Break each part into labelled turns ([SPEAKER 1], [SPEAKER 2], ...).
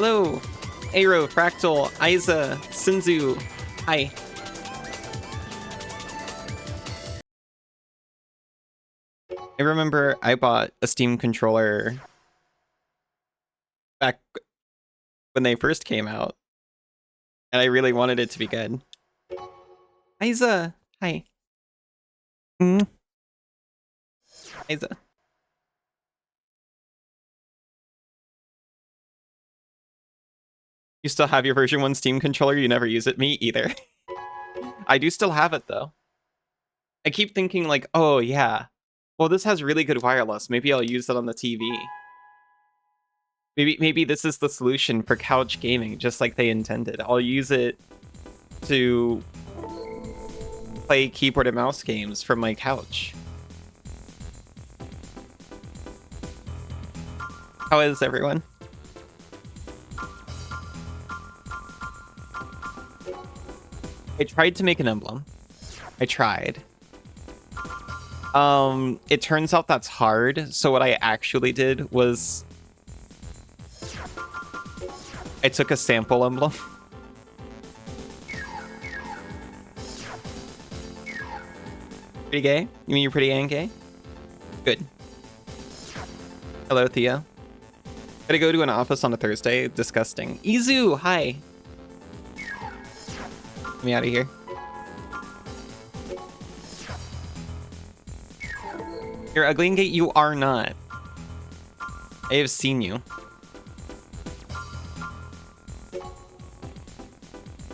[SPEAKER 1] Hello. Aero, Fractal, Aiza, Sinzu. Hi. I remember I bought a Steam controller back when they first came out, and I really wanted it to be good. Aiza, hi. Aiza. You still have your version 1 Steam controller? You never use it? Me either. I do still have it, though. I keep thinking, like, oh, yeah. Well, this has really good wireless. Maybe I'll use it on the TV. Maybe this is the solution for couch gaming, just like they intended. I'll use it to play keyboard and mouse games from my couch. How is everyone? I tried to make an emblem. I tried. It turns out that's hard, so what I actually did was I took a sample emblem. Pretty gay? You mean you're pretty and gay? Good. Hello, Thea. Gotta go to an office on a Thursday. Disgusting. Izu, hi. Get me out of here. You're ugly and gay? You are not. I have seen you.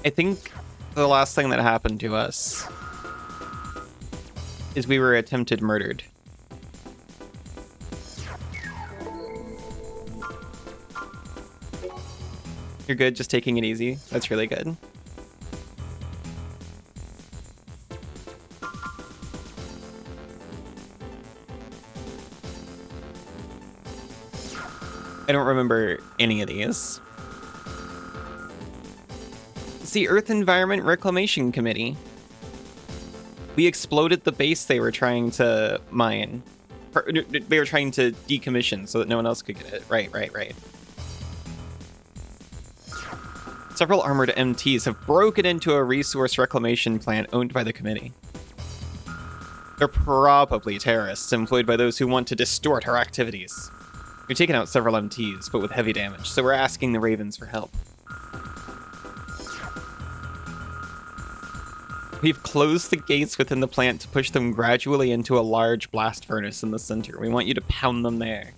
[SPEAKER 1] I think the last thing that happened to us is we were attempted murdered. You're good, just taking it easy. That's really good. I don't remember any of these. It's the Earth Environment Reclamation Committee. We exploded the base they were trying to mine. They were trying to decommission so that no one else could get it. Right. Several armored MTs have broken into a resource reclamation plant owned by the committee. They're probably terrorists employed by those who want to distort our activities. We've taken out several MTs, but with heavy damage, so we're asking the Ravens for help. We've closed the gates within the plant to push them gradually into a large blast furnace in the center. We want you to pound them there.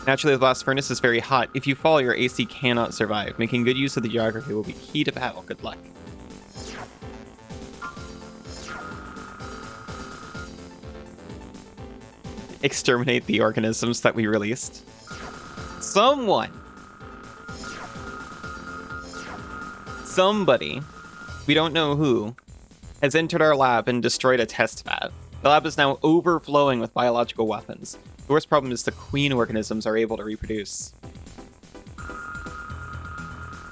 [SPEAKER 1] Naturally, the blast furnace is very hot. If you fall, your AC cannot survive. Making good use of the geography will be key to battle. Good luck. Exterminate the organisms that we released. Somebody, we don't know who, has entered our lab and destroyed a test vat. The lab is now overflowing with biological weapons. The worst problem is the queen organisms are able to reproduce.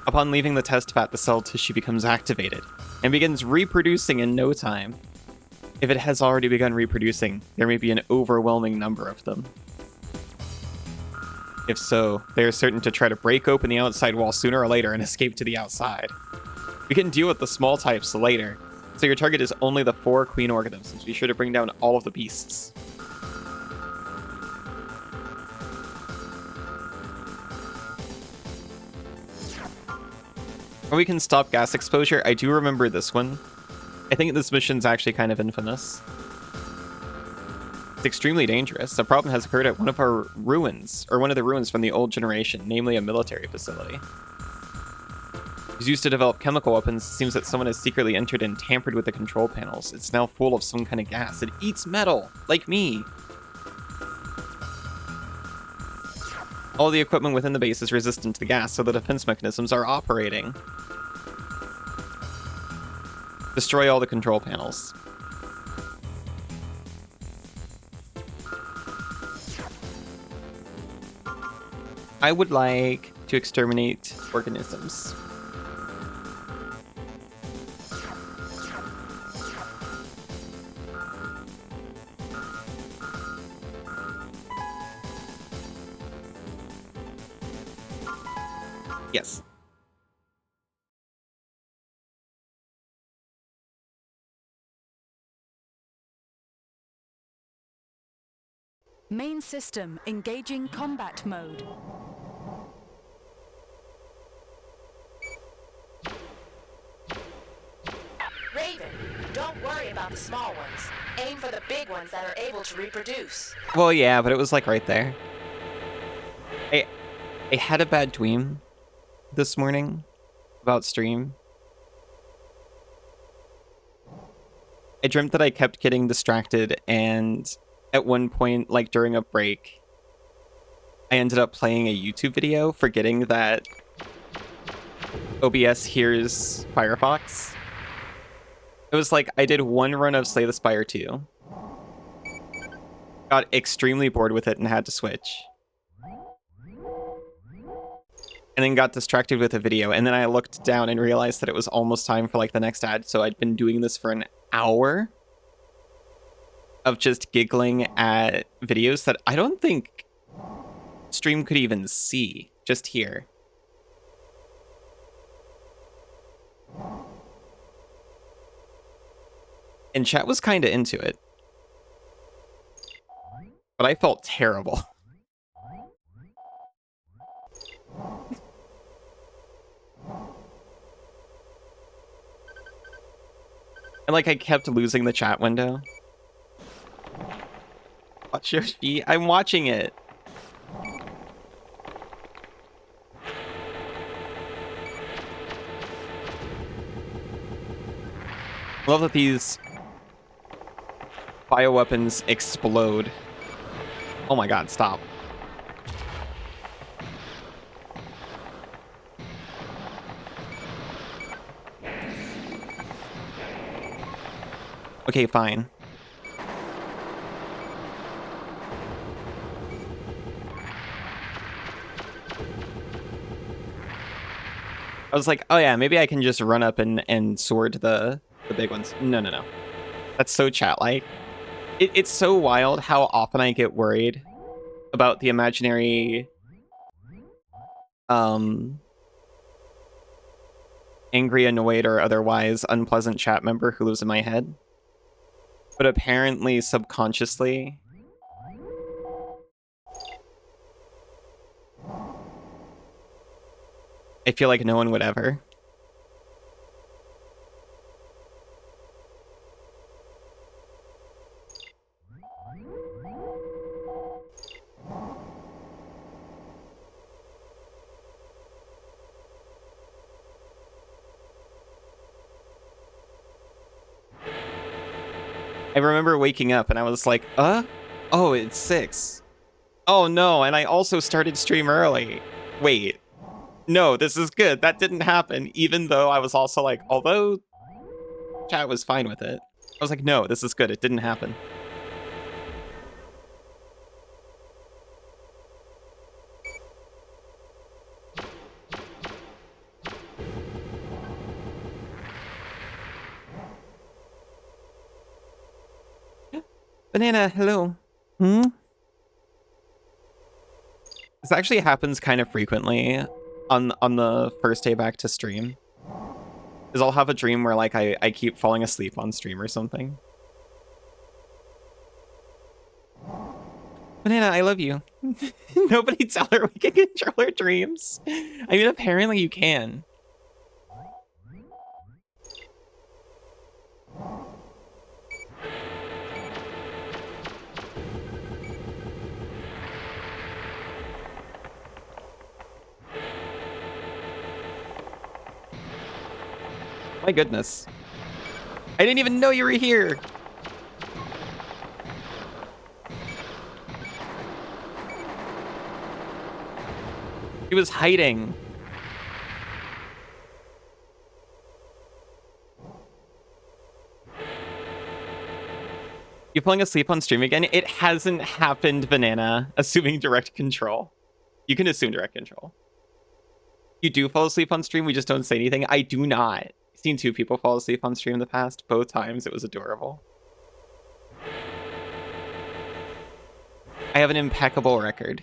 [SPEAKER 1] Upon leaving the test vat, the cell tissue becomes activated and begins reproducing in no time. If it has already begun reproducing, there may be an overwhelming number of them. If so, they are certain to try to break open the outside wall sooner or later and escape to the outside. We can deal with the small types later, so your target is only the 4 queen organisms. Be sure to bring down all of the beasts. Or we can stop gas exposure. I do remember this one. I think this mission's actually kind of infamous. It's extremely dangerous. A problem has occurred at one of our ruins, or one of the ruins from the old generation, namely a military facility. It was used to develop chemical weapons. It seems that someone has secretly entered and tampered with the control panels. It's now full of some kind of gas. It eats metal, like me. All the equipment within the base is resistant to the gas, so the defense mechanisms are operating. Destroy all the control panels. I would like to exterminate organisms. Yes.
[SPEAKER 2] Main system engaging combat mode.
[SPEAKER 3] Raven, don't worry about the small ones. Aim for the big ones that are able to reproduce.
[SPEAKER 1] Well, yeah, but it was like right there. I had a bad dream this morning about stream. I dreamt that I kept getting distracted, and at one point, like during a break, I ended up playing a YouTube video, forgetting that OBS hears Firefox. It was like I did one run of Slay the Spire 2, got extremely bored with it and had to switch, and then got distracted with a video, and then I looked down and realized that it was almost time for like the next ad, so I'd been doing this for an hour of just giggling at videos that I don't think stream could even see, just hear. And chat was kind of into it. But I felt terrible. And like I kept losing the chat window. Watch your feet. I'm watching it. I love that these bioweapons explode. Oh my god, stop. Okay, fine. I was like, oh yeah, maybe I can just run up and sword the big ones. No, no, no. That's so chat-like. It's so wild how often I get worried about the imaginary angry, annoyed, or otherwise unpleasant chat member who lives in my head. But apparently, subconsciously, I feel like no one would ever. I remember waking up and I was like, oh, it's 6. Oh no, and I also started stream early. Wait, no, this is good. That didn't happen, even though I was also like, although chat was fine with it. I was like, no, this is good. It didn't happen. Banana, hello. This actually happens kind of frequently on the first day back to stream. Is I'll have a dream where like I keep falling asleep on stream or something. Banana, I love you. Nobody tell her we can control her dreams. I mean, apparently you can. My goodness. I didn't even know you were here. He was hiding. You falling asleep on stream again? It hasn't happened, Banana. Assuming direct control. You can assume direct control. You do fall asleep on stream, we just don't say anything. I do not. I've seen 2 people fall asleep on stream in the past. Both times it was adorable. I have an impeccable record.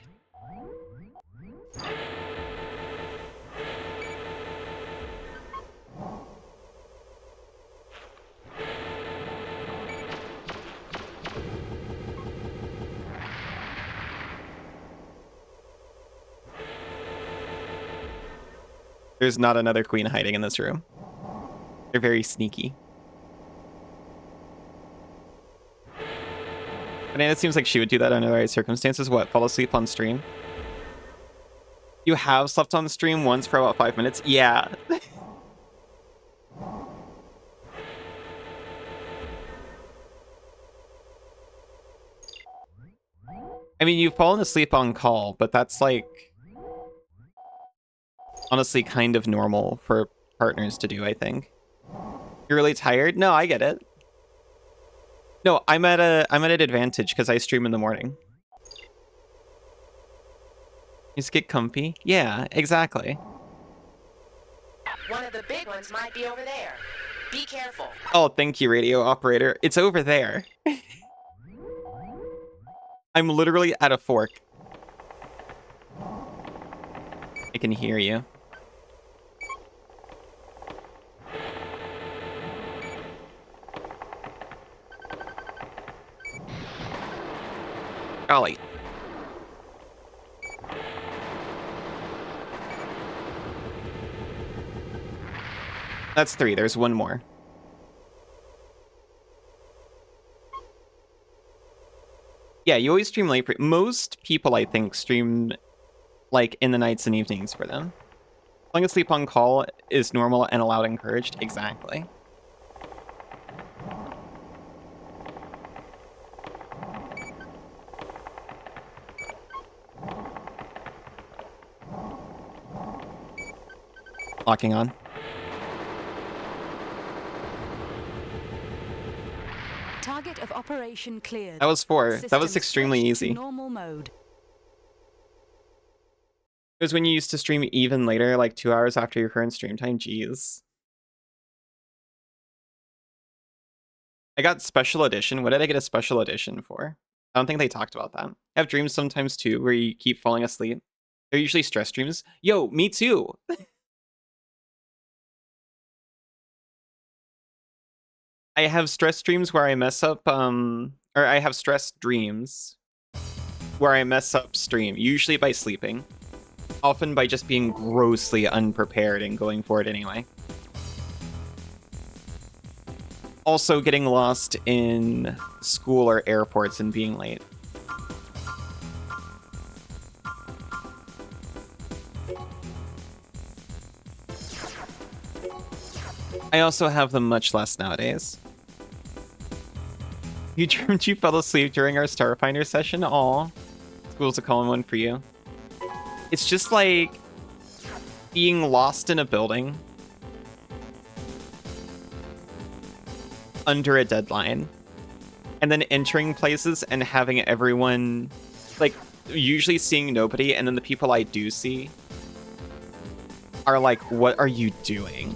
[SPEAKER 1] There's not another queen hiding in this room. They're very sneaky. Banana seems like she would do that under the right circumstances. What, fall asleep on stream? You have slept on the stream once for about 5 minutes? Yeah. I mean, you've fallen asleep on call, but that's like honestly kind of normal for partners to do, I think. You're really tired? No, I get it. No, I'm at an advantage because I stream in the morning. Just get comfy. Yeah, exactly.
[SPEAKER 3] One of the big ones might be over there. Be careful.
[SPEAKER 1] Oh, thank you, radio operator. It's over there. I'm literally at a fork. I can hear you. Golly. That's 3. There's one more. Yeah, you always stream late. Most people, I think, stream like in the nights and evenings for them. Falling asleep on call is normal and allowed, encouraged. Exactly. Locking on.
[SPEAKER 2] Target of operation cleared.
[SPEAKER 1] That was 4. That was
[SPEAKER 2] System
[SPEAKER 1] extremely
[SPEAKER 2] switched to
[SPEAKER 1] easy.
[SPEAKER 2] Normal mode.
[SPEAKER 1] It was when you used to stream even later, like 2 hours after your current stream time. Jeez. I got special edition. What did I get a special edition for? I don't think they talked about that. I have dreams sometimes too where you keep falling asleep. They're usually stress dreams. Yo, me too. I have stress dreams where I mess up, or I have stress dreams where I mess up stream, usually by sleeping. Often by just being grossly unprepared and going for it anyway. Also getting lost in school or airports and being late. I also have them much less nowadays. You dreamed you fell asleep during our Starfinder session? Aw. School's a common one for you. It's just like being lost in a building under a deadline and then entering places and having everyone, like, usually seeing nobody, and then the people I do see are like, what are you doing?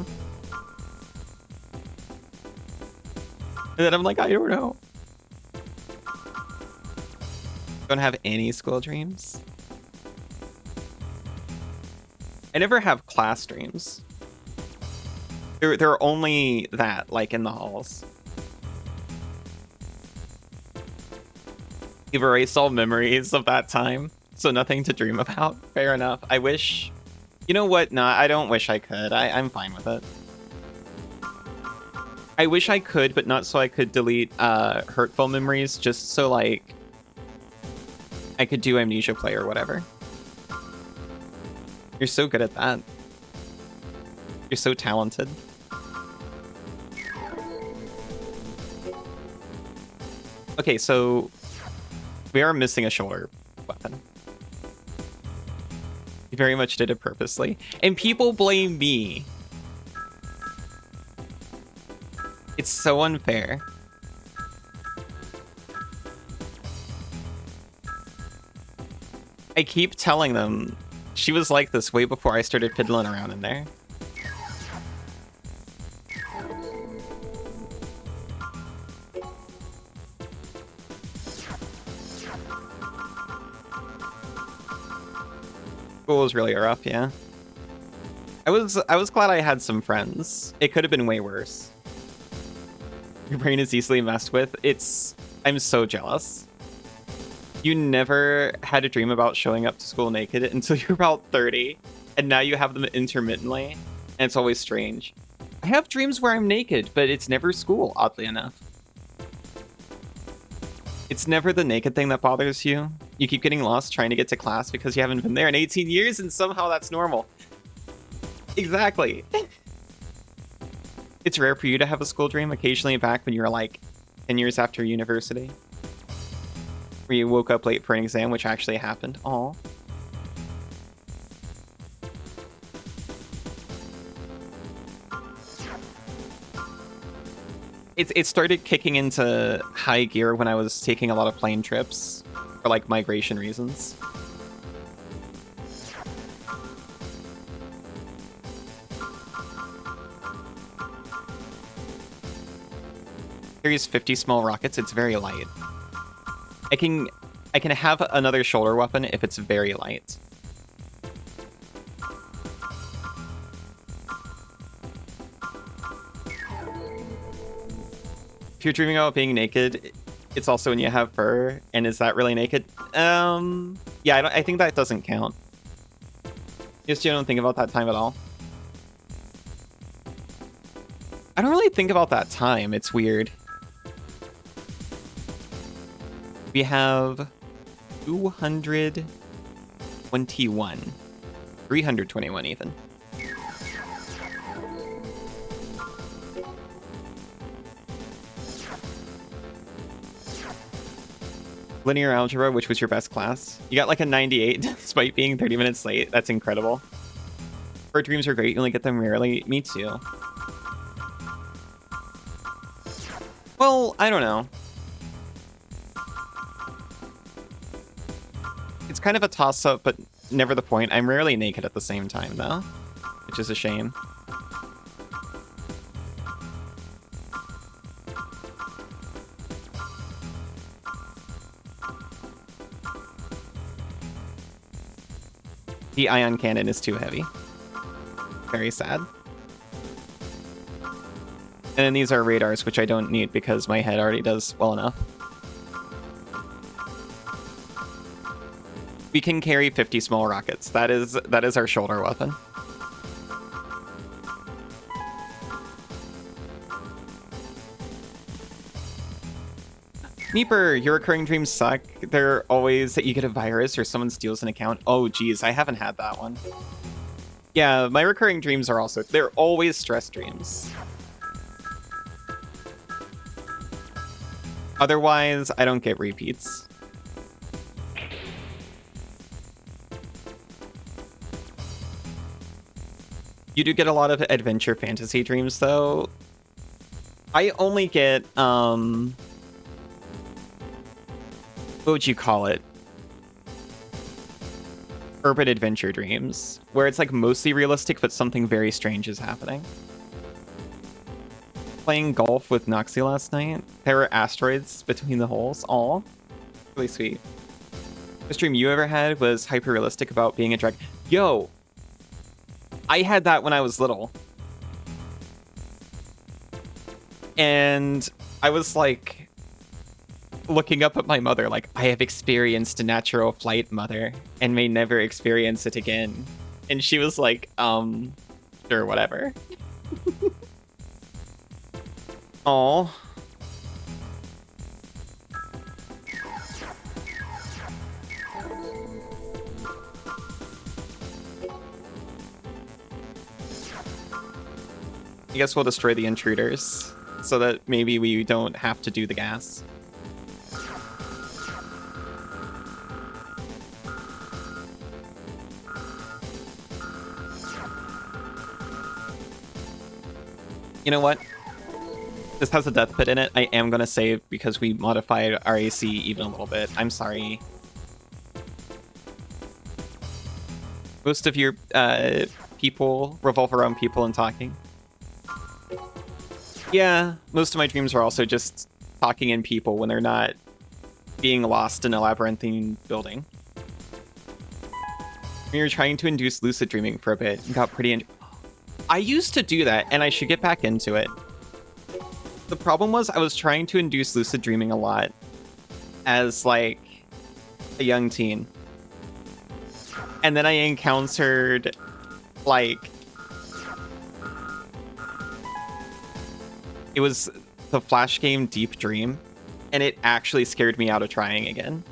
[SPEAKER 1] And then I'm like, I don't know. Don't have any school dreams. I never have class dreams. They're only that, like, in the halls. You've erased all memories of that time, so nothing to dream about. Fair enough. I wish... You know what? Nah, I don't wish I could. I'm fine with it. I wish I could, but not so I could delete hurtful memories, just so, like, I could do amnesia play or whatever. You're so good at that. You're so talented. Okay, so we are missing a shoulder weapon. You very much did it purposely. And people blame me. It's so unfair. I keep telling them she was like this way before I started fiddling around in there. School was really rough, yeah. I was glad I had some friends. It could have been way worse. Your brain is easily messed with. I'm so jealous. You never had a dream about showing up to school naked until you're about 30, and now you have them intermittently, and it's always strange. I have dreams where I'm naked, but it's never school, oddly enough. It's never the naked thing that bothers you. You keep getting lost trying to get to class because you haven't been there in 18 years, and somehow that's normal. Exactly. It's rare for you to have a school dream, occasionally back when you were like 10 years after university, where you woke up late for an exam, which actually happened. Aw. It started kicking into high gear when I was taking a lot of plane trips for like migration reasons. Carries 50 small rockets. It's very light. I can have another shoulder weapon if it's very light. If you're dreaming about being naked, it's also when you have fur. And is that really naked? Yeah, I think that doesn't count. Just you don't think about that time at all. I don't really think about that time. It's weird. We have 221. 321 even. Linear algebra, which was your best class? You got like a 98 despite being 30 minutes late. That's incredible. Bird dreams are great. You only get them rarely. Me too. Well, I don't know. It's kind of a toss-up, but never the point. I'm rarely naked at the same time, though, which is a shame. The ion cannon is too heavy. Very sad. And then these are radars, which I don't need because my head already does well enough. We can carry 50 small rockets. That is our shoulder weapon. Meeper, your recurring dreams suck. They're always that you get a virus or someone steals an account. Oh, geez, I haven't had that one. Yeah, my recurring dreams are also... They're always stress dreams. Otherwise, I don't get repeats. You do get a lot of adventure fantasy dreams, though. I only get, what would you call it? Urban adventure dreams, where it's like mostly realistic, but something very strange is happening. Playing golf with Noxie last night. There were asteroids between the holes. Aw. Really sweet. This dream you ever had was hyper-realistic about being a drag. Yo! I had that when I was little. And I was like looking up at my mother like, I have experienced a natural flight, mother, and may never experience it again. And she was like, sure, whatever. Aw. I guess we'll destroy the intruders so that maybe we don't have to do the gas. You know what? This has a death pit in it. I am going to save because we modified our AC even a little bit. I'm sorry. Most of your people revolve around people and talking. Yeah, most of my dreams are also just talking in people when they're not being lost in a labyrinthine building. We were trying to induce lucid dreaming for a bit and got pretty I used to do that, and I should get back into it. The problem was I was trying to induce lucid dreaming a lot as, like, a young teen. And then I encountered, like, it was the Flash game Deep Dream, and it actually scared me out of trying again.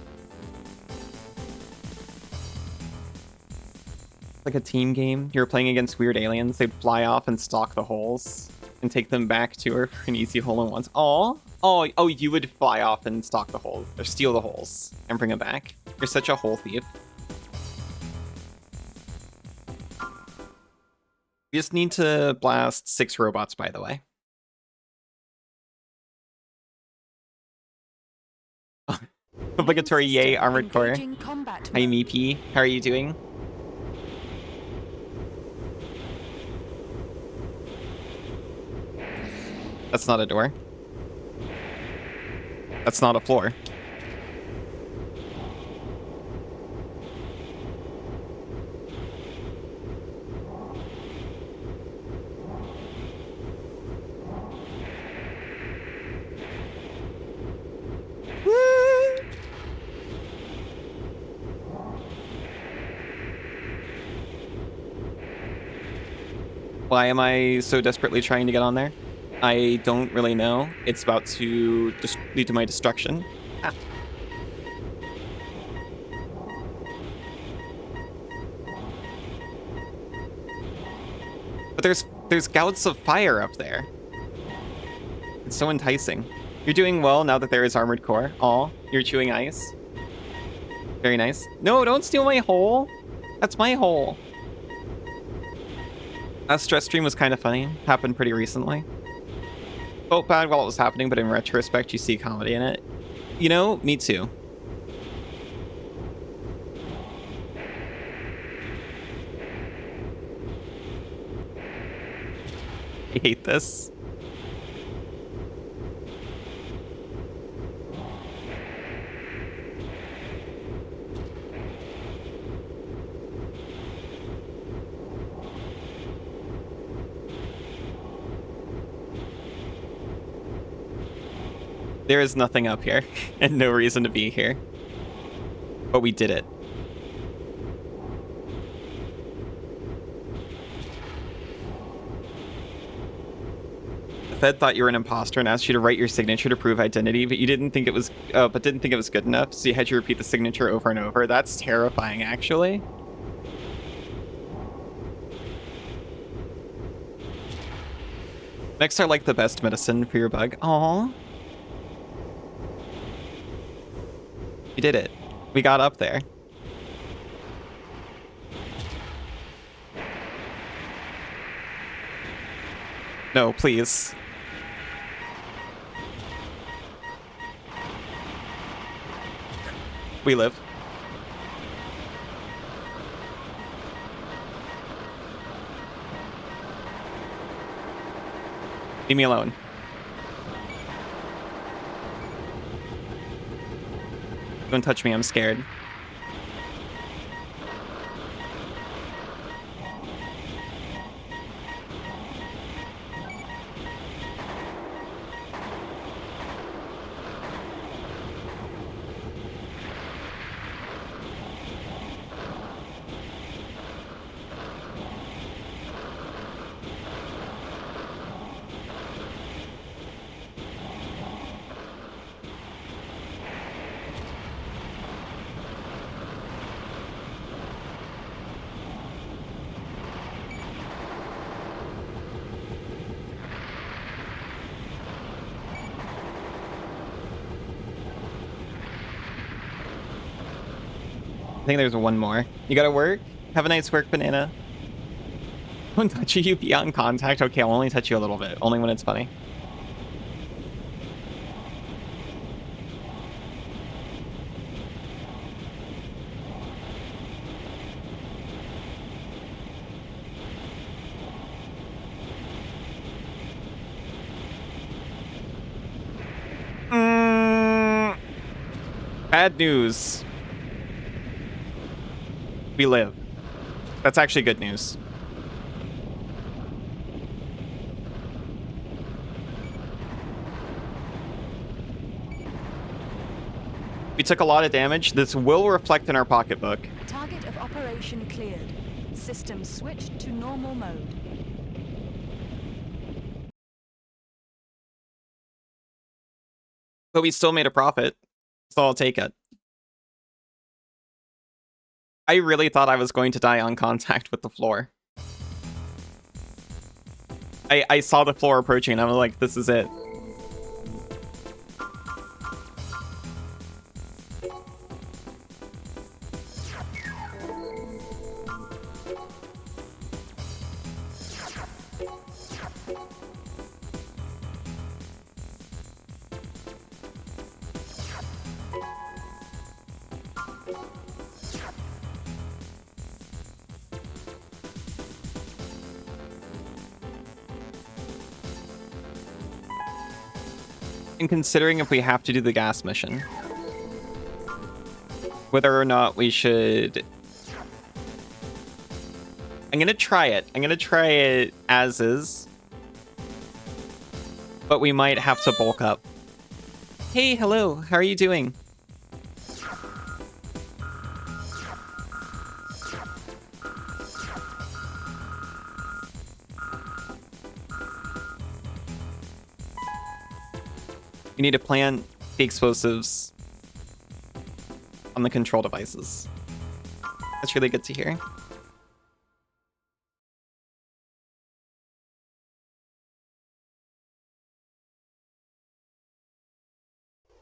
[SPEAKER 1] Like a team game. You're playing against weird aliens. They'd fly off and stalk the holes and take them back to her for an easy hole-in-ones. Oh, you would fly off and stalk the holes, or steal the holes and bring them back. You're such a hole thief. We just need to blast 6 robots, by the way. Obligatory yay, Armored Core.
[SPEAKER 2] Engaging combat
[SPEAKER 1] Hi,
[SPEAKER 2] mode.
[SPEAKER 1] Meepy. How are you doing? That's not a door. That's not a floor. Why am I so desperately trying to get on there? I don't really know. It's about to lead to my destruction. Ah. But there's gouts of fire up there. It's so enticing. You're doing well now that there is Armored Core. Aw, you're chewing ice. Very nice. No, don't steal my hole. That's my hole. That stress stream was kind of funny. Happened pretty recently. Felt bad while it was happening, but in retrospect, you see comedy in it. You know, me too. I hate this. There is nothing up here, and no reason to be here. But we did it. The Fed thought you were an imposter and asked you to write your signature to prove identity, but you didn't think it was, didn't think it was good enough, so you had to repeat the signature over and over. That's terrifying, actually. Mechs are like the best medicine for your bug. Aww. We did it. We got up there. No, please. We live. Leave me alone. Don't touch me, I'm scared. I think there's one more. You gotta work? Have a nice work, Banana. Won't touch you beyond contact? Okay, I'll only touch you a little bit. Only when it's funny. Bad news. We live. That's actually good news. We took a lot of damage. This will reflect in our pocketbook.
[SPEAKER 2] Target of operation cleared. System switched to normal mode.
[SPEAKER 1] But we still made a profit, so I'll take it. I really thought I was going to die on contact with the floor. I saw the floor approaching and I was like, this is it. And considering if we have to do the gas mission, whether or not we should... I'm gonna try it. I'm gonna try it as is. But we might have to bulk up. Hey, hello. How are you doing? We need to plant the explosives on the control devices. That's really good to hear.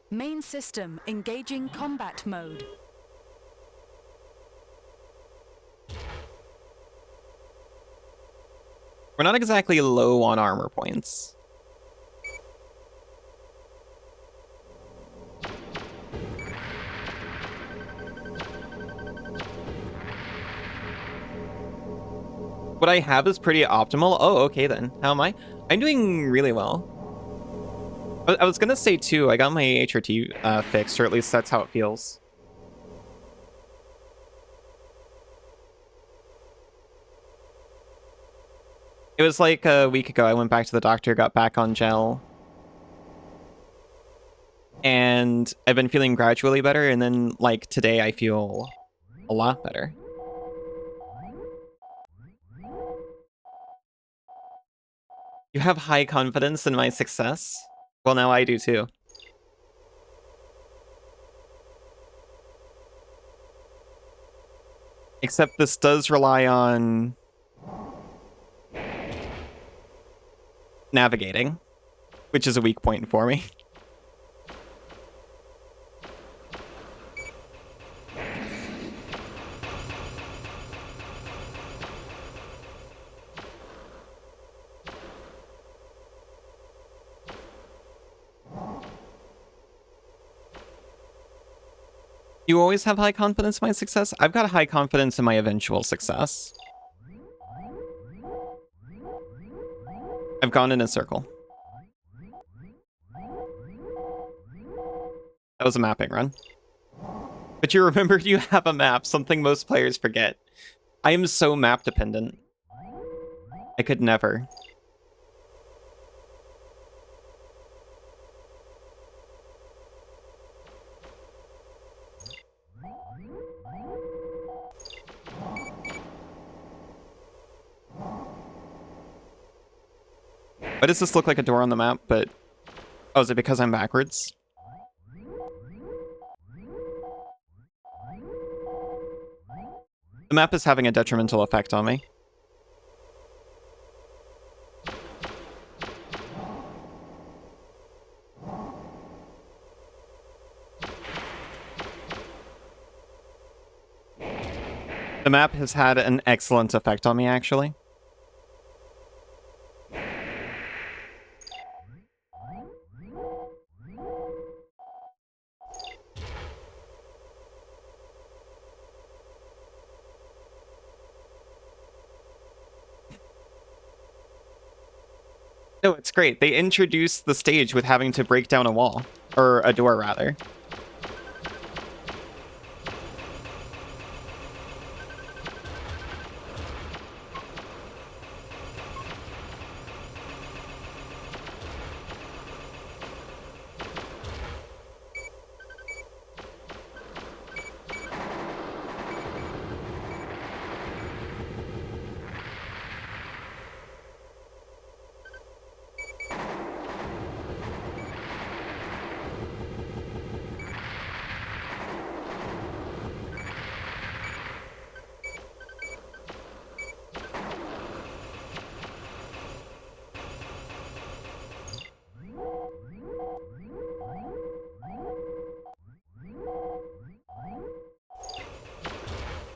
[SPEAKER 2] Main system engaging combat mode.
[SPEAKER 1] We're not exactly low on armor points. What I have is pretty optimal. Oh, okay then. How am I? I'm doing really well. I was gonna say too, I got my HRT fixed, or at least that's how it feels. It was like a week ago, I went back to the doctor, got back on gel. And I've been feeling gradually better, and then like today I feel a lot better. You have high confidence in my success? Well, now I do too. Except this does rely on navigating, which is a weak point for me. You always have high confidence in my success? I've got high confidence in my eventual success. I've gone in a circle. That was a mapping run. But you remembered you have a map, something most players forget. I am so map dependent. I could never. Why does this look like a door on the map, but... Oh, is it because I'm backwards? The map is having a detrimental effect on me. The map has had an excellent effect on me, actually. No, it's great. They introduced the stage with having to break down a wall. Or a door, rather.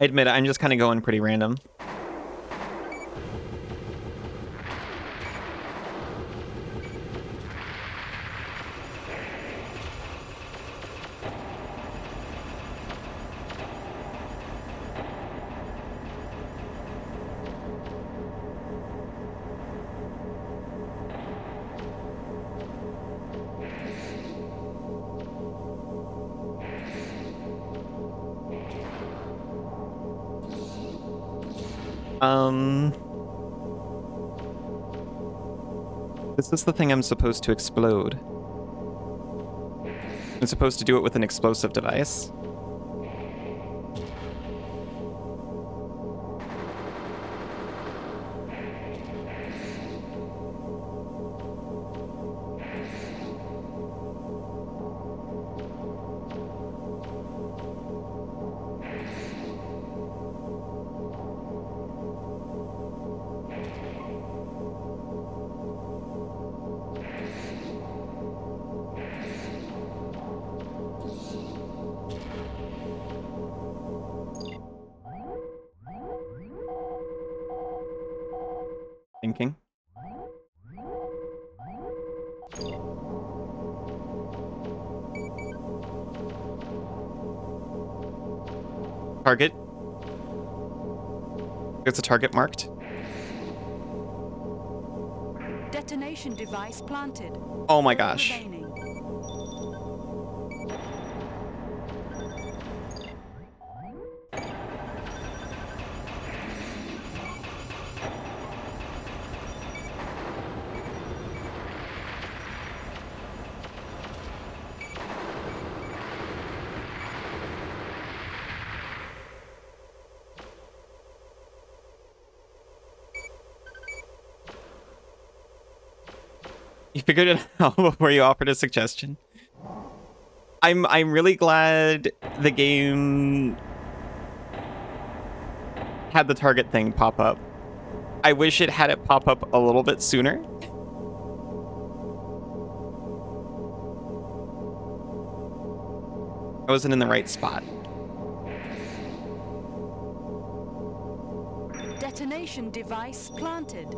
[SPEAKER 1] I admit I'm just kind of going pretty random. This is the thing I'm supposed to explode. I'm supposed to do it with an explosive device. Thinking. Target. There's a target marked.
[SPEAKER 2] Detonation device planted.
[SPEAKER 1] Oh my
[SPEAKER 2] 4
[SPEAKER 1] gosh.
[SPEAKER 2] remaining.
[SPEAKER 1] You figured it out before you offered a suggestion. I'm really glad the game had the target thing pop up. I wish it had it pop up a little bit sooner. I wasn't in the right spot.
[SPEAKER 2] Detonation device planted.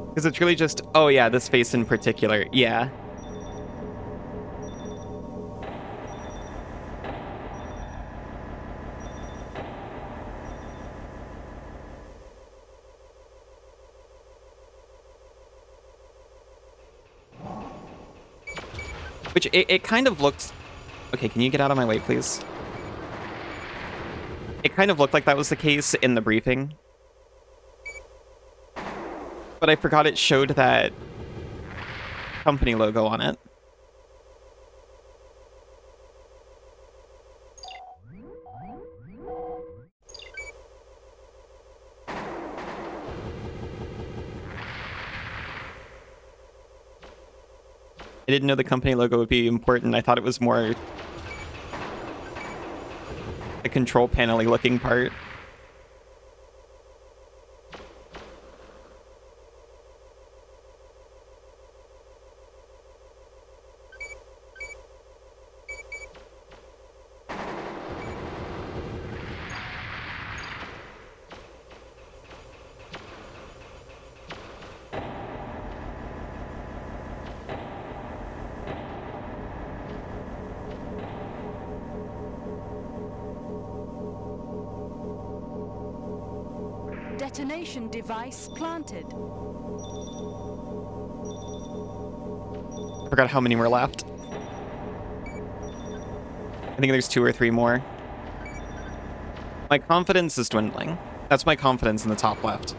[SPEAKER 1] Because it's really just, oh yeah, this face in particular. Yeah. Which, it kind of looked... Okay, can you get out of my way, please? It kind of looked like that was the case in the briefing. But I forgot it showed that company logo on it. I didn't know the company logo would be important. I thought it was more a control panel-y looking part.
[SPEAKER 2] Detonation device planted.
[SPEAKER 1] I forgot how many were left. I think there's 2 or 3 more. My confidence is dwindling. That's my confidence in the top left.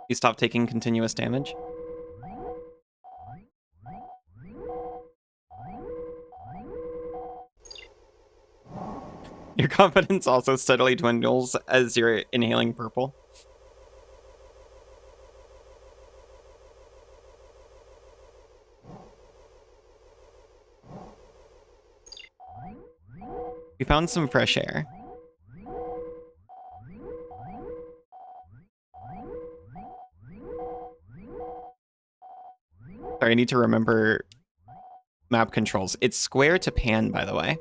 [SPEAKER 1] You stop taking continuous damage. Your confidence also steadily dwindles as you're inhaling purple. We found some fresh air. Sorry, I need to remember map controls. It's square to pan, by the way.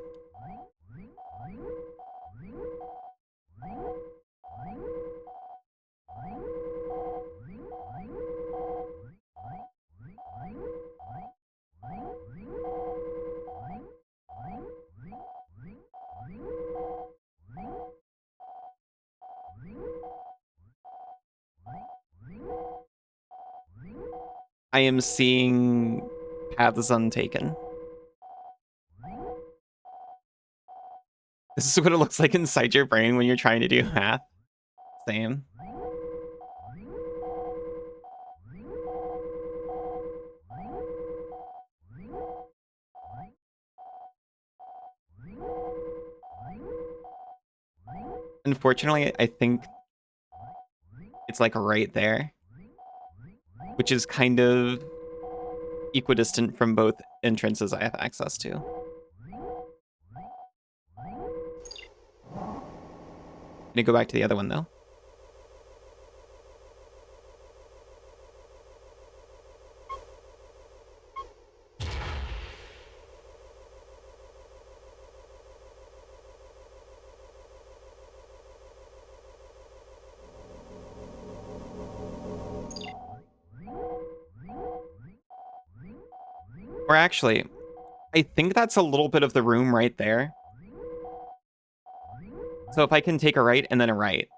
[SPEAKER 1] I am seeing paths untaken. This is what it looks like inside your brain when you're trying to do math. Same. Unfortunately, I think it's like right there, which is kind of equidistant from both entrances I have access to. I'm gonna go back to the other one though. Or actually, I think that's a little bit of the room right there. So if I can take a right and then a right.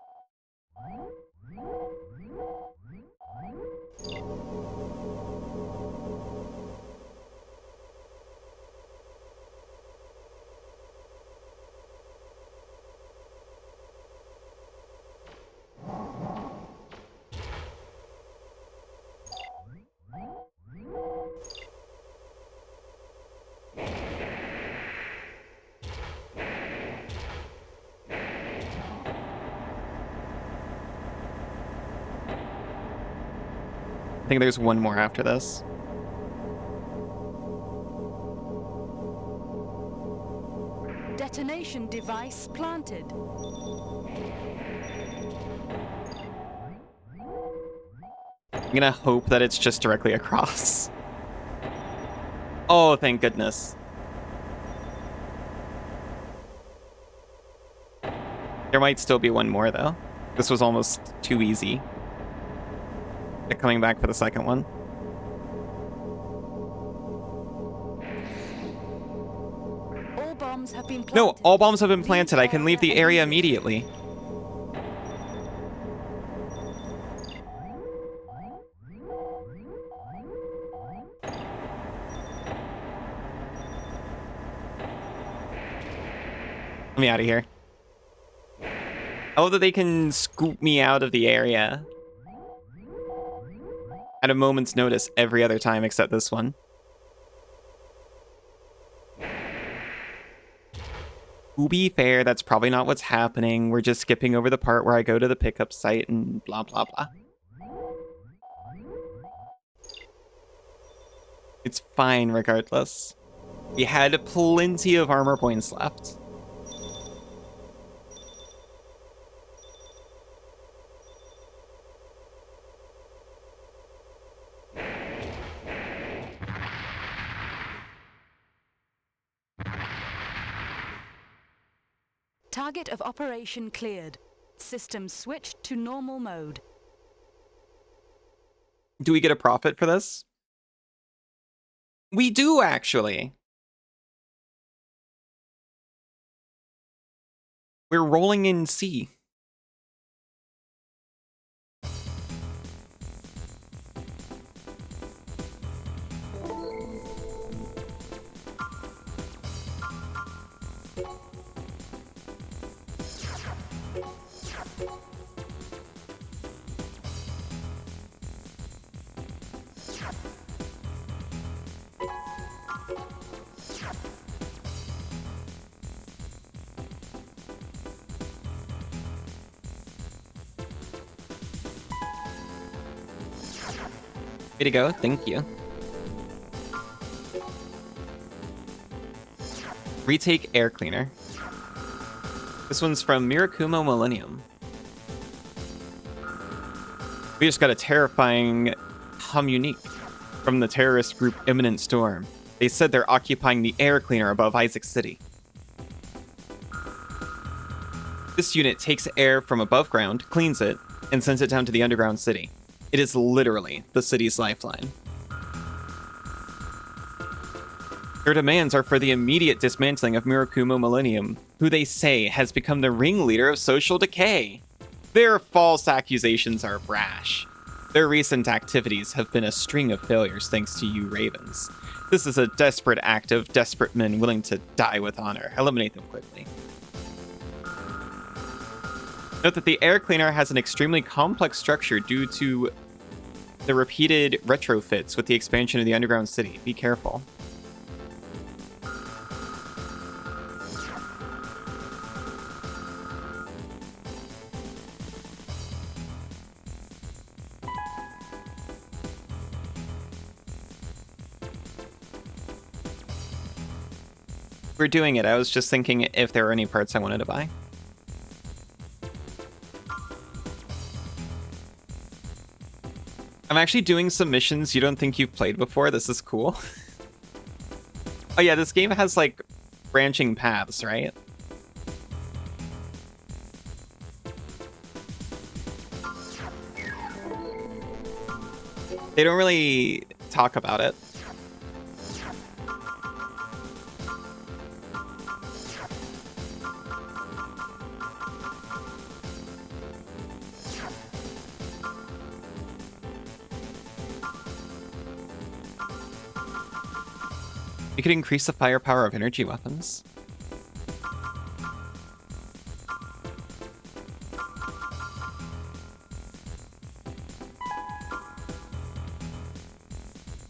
[SPEAKER 1] I think there's one more after this.
[SPEAKER 2] Detonation device planted.
[SPEAKER 1] I'm gonna hope that it's just directly across. Oh, thank goodness. There might still be one more, though. This was almost too easy. They're coming back for the second one.
[SPEAKER 2] All bombs have been planted.
[SPEAKER 1] No, all bombs have been planted. I can leave the area immediately. Let me out of here. Oh, that they can scoop me out of the area at a moment's notice every other time except this one. To be fair, that's probably not what's happening. We're just skipping over the part where I go to the pickup site and blah, blah, blah. It's fine regardless. We had plenty of armor points left.
[SPEAKER 2] Target of operation cleared. System switched to normal mode.
[SPEAKER 1] Do we get a profit for this? We do, actually. We're rolling in C. Way to go, thank you. Retake air cleaner. This one's from Mirakumo Millennium. We just got a terrifying unique from the terrorist group Imminent Storm. They said they're occupying the air cleaner above Isaac City. This unit takes air from above ground, cleans it, and sends it down to the underground city. It is literally the city's lifeline. Their demands are for the immediate dismantling of Mirakumo Millennium, who they say has become the ringleader of social decay. Their false accusations are brash. Their recent activities have been a string of failures thanks to you Ravens. This is a desperate act of desperate men willing to die with honor. Eliminate them quickly. Note that the air cleaner has an extremely complex structure due to the repeated retrofits with the expansion of the underground city. Be careful. We're doing it. I was just thinking if there were any parts I wanted to buy. I'm actually doing some missions you don't think you've played before. This is cool. Oh yeah, this game has like branching paths, right? They don't really talk about it. You could increase the firepower of energy weapons.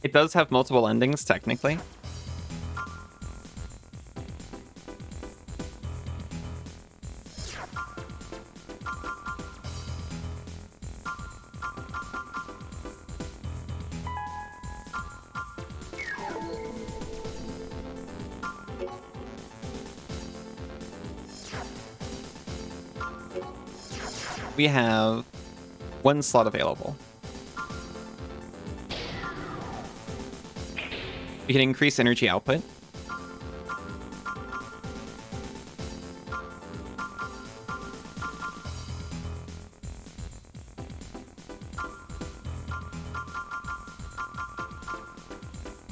[SPEAKER 1] It does have multiple endings, technically. We have one slot available. We can increase energy output.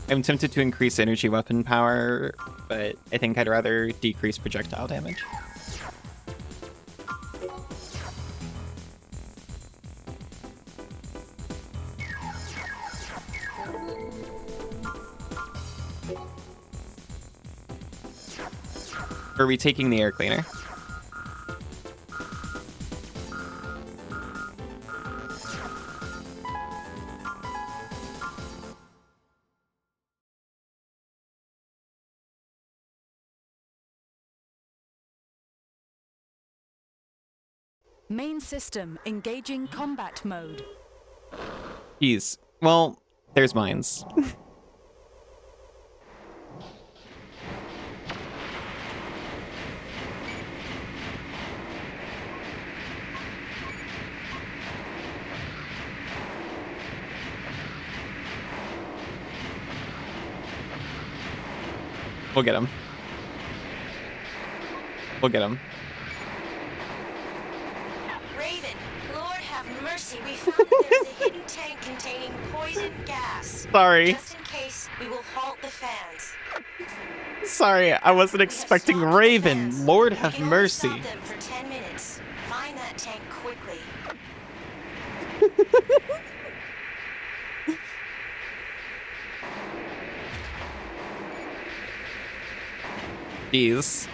[SPEAKER 1] I'm tempted to increase energy weapon power, but I think I'd rather decrease projectile damage. Are we taking the air cleaner?
[SPEAKER 2] Main system engaging combat mode.
[SPEAKER 1] Jeez. Well, there's mines. We'll get him. We'll get him.
[SPEAKER 3] Raven, Lord have mercy, we found that there's a hidden tank containing poison gas.
[SPEAKER 1] Sorry.
[SPEAKER 3] Just in case, we will halt the fans.
[SPEAKER 1] Sorry, I wasn't expecting Raven. Lord
[SPEAKER 3] We
[SPEAKER 1] have
[SPEAKER 3] can only
[SPEAKER 1] mercy.
[SPEAKER 3] stop them for 10 minutes. Find that tank quickly.
[SPEAKER 1] Jeez.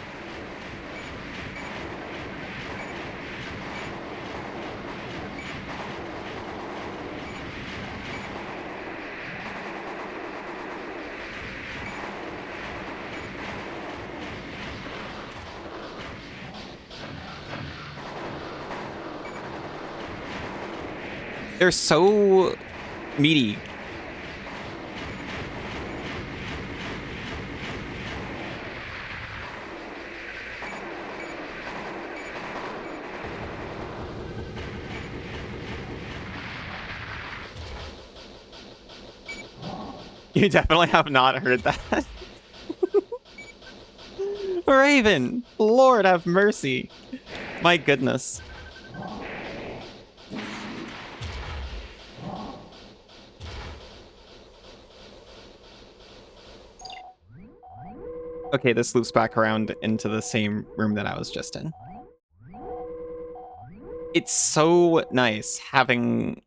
[SPEAKER 1] They're so meaty You definitely have not heard that. Raven! Lord have mercy. My goodness. Okay, this loops back around into the same room that I was just in. It's so nice having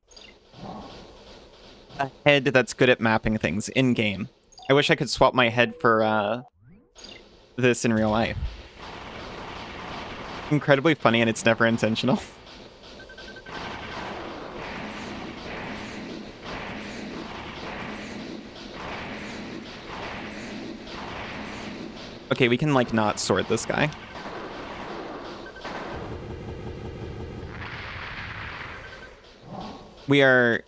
[SPEAKER 1] a head that's good at mapping things in-game. I wish I could swap my head for this in real life. Incredibly funny, and it's never intentional. Okay, we can, like, not sword this guy. We are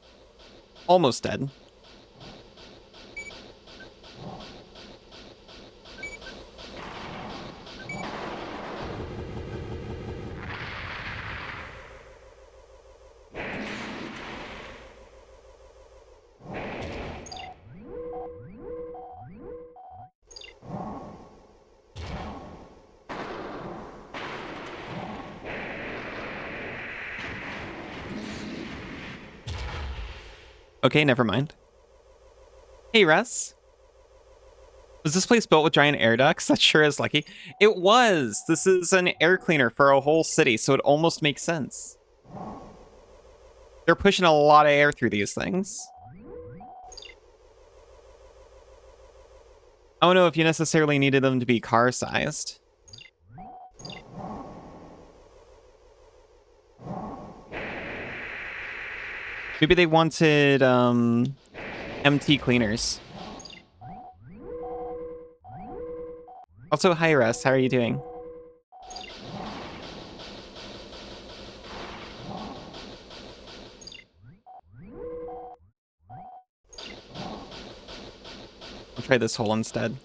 [SPEAKER 1] almost dead. Okay, never mind. Hey, Russ. Was this place built with giant air ducts? That sure is lucky. It was! This is an air cleaner for a whole city, so it almost makes sense. They're pushing a lot of air through these things. I don't know if you necessarily needed them to be car-sized. Maybe they wanted, MT cleaners. Also, hi, Russ. How are you doing? I'll try this hole instead.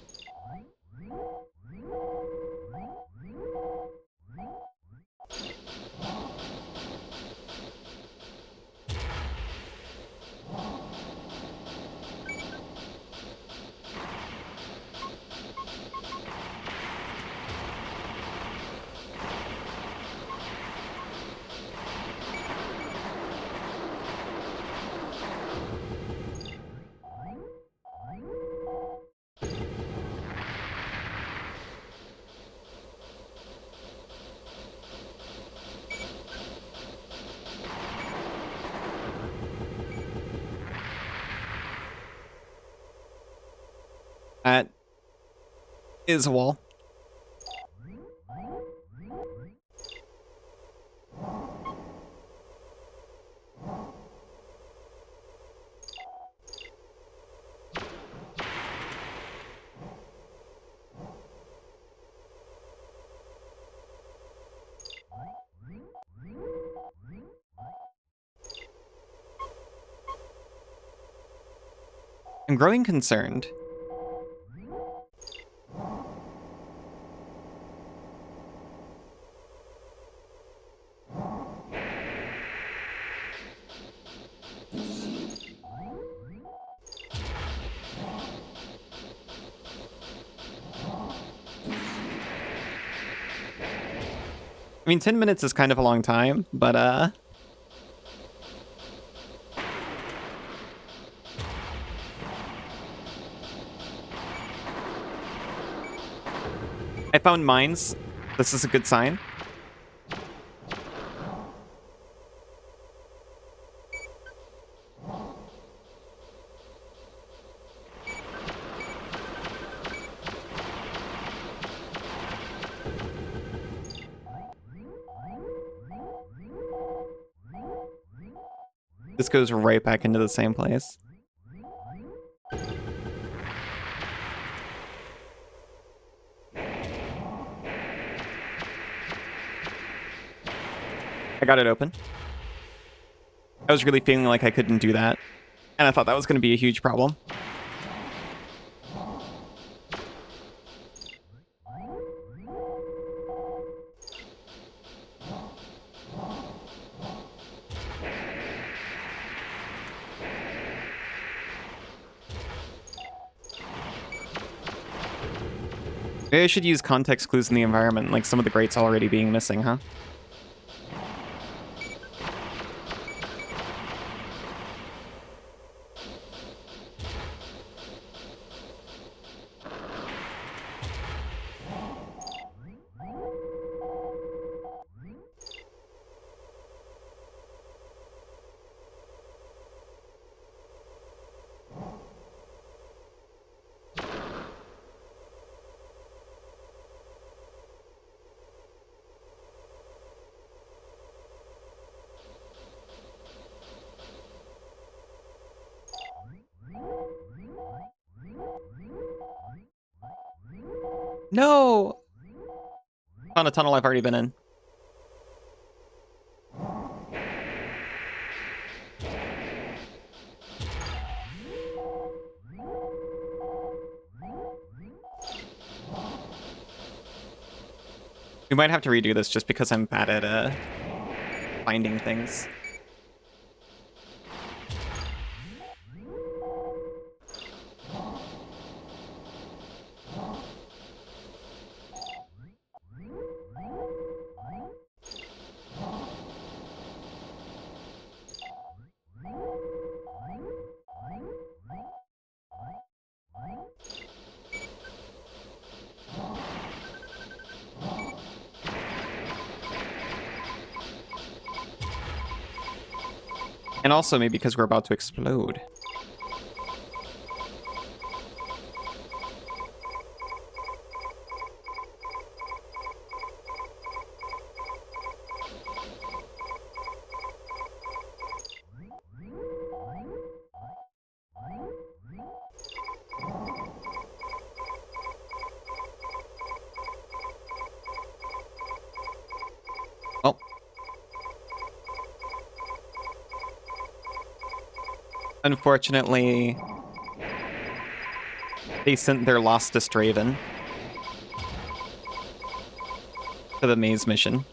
[SPEAKER 1] That is a wall. I'm growing concerned. I mean, 10 minutes is kind of a long time, but, I found mines. This is a good sign. This goes right back into the same place. I got it open. I was really feeling like I couldn't do that, and I thought that was going to be a huge problem. Maybe I should use context clues in the environment, like some of the greats already being missing, huh? No! Found a tunnel I've already been in. We might have to redo this just because I'm bad at finding things. And also maybe because we're about to explode. Oh. Unfortunately, they sent their Lostest Draven to the maze mission.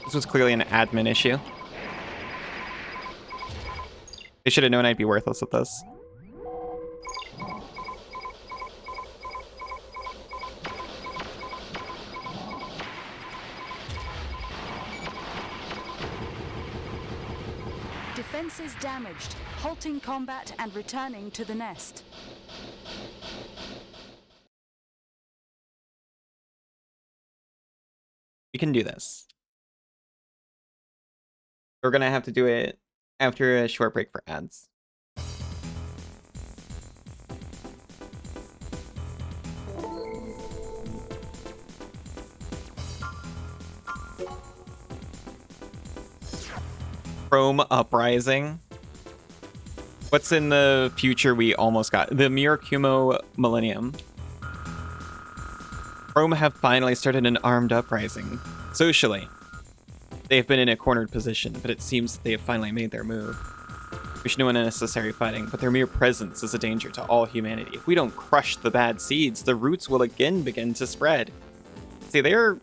[SPEAKER 1] This was clearly an admin issue. They should have known I'd be worthless at this.
[SPEAKER 2] Defenses damaged. Halting combat and returning to the nest.
[SPEAKER 1] We can do this. We're gonna have to do it after a short break for ads. Chrome Uprising. What's in the future we almost got? The Mirakumo Millennium. Chrome have finally started an armed uprising. Socially, they have been in a cornered position, but it seems that they have finally made their move. There's no unnecessary fighting, but their mere presence is a danger to all humanity. If we don't crush the bad seeds, the roots will again begin to spread. See, they're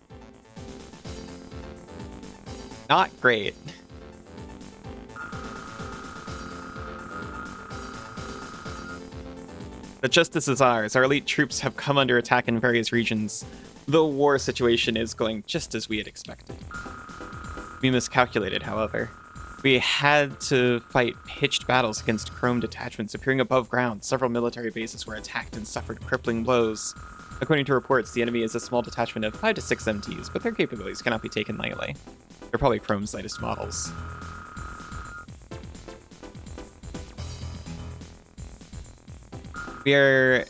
[SPEAKER 1] not great. The justice is ours. Our elite troops have come under attack in various regions. The war situation is going just as we had expected. We miscalculated, however. We had to fight pitched battles against Chrome detachments appearing above ground. Several military bases were attacked and suffered crippling blows. According to reports, the enemy is a small detachment of 5 to 6 MTs, but their capabilities cannot be taken lightly. They're probably Chrome's latest models. We are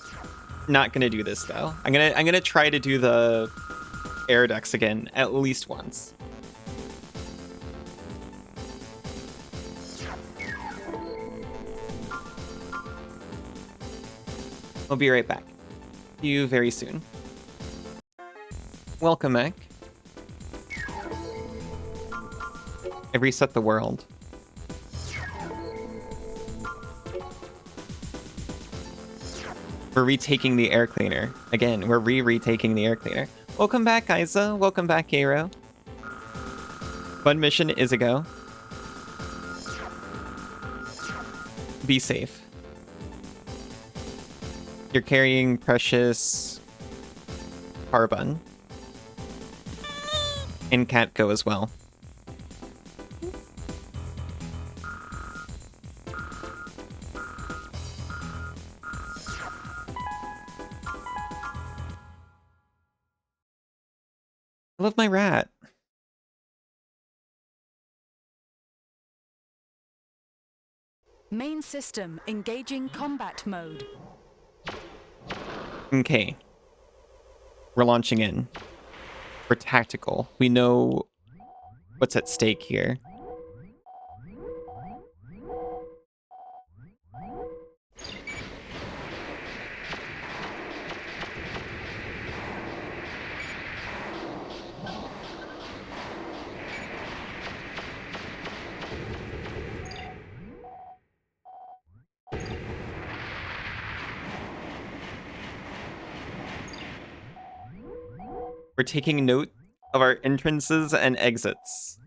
[SPEAKER 1] not gonna do this though. I'm gonna try to do the air decks again at least once. I'll be right back. See you very soon. Welcome back. I reset the world. We're retaking the air cleaner. Again, we're retaking the air cleaner. Welcome back, Isa. Welcome back, Aero. Fun mission is a go. Be safe. You're carrying precious carbon. And cat go as well. I love my rat.
[SPEAKER 2] Main system engaging combat mode.
[SPEAKER 1] Okay. We're launching in. We're tactical. We know what's at stake here. We're taking note of our entrances and exits.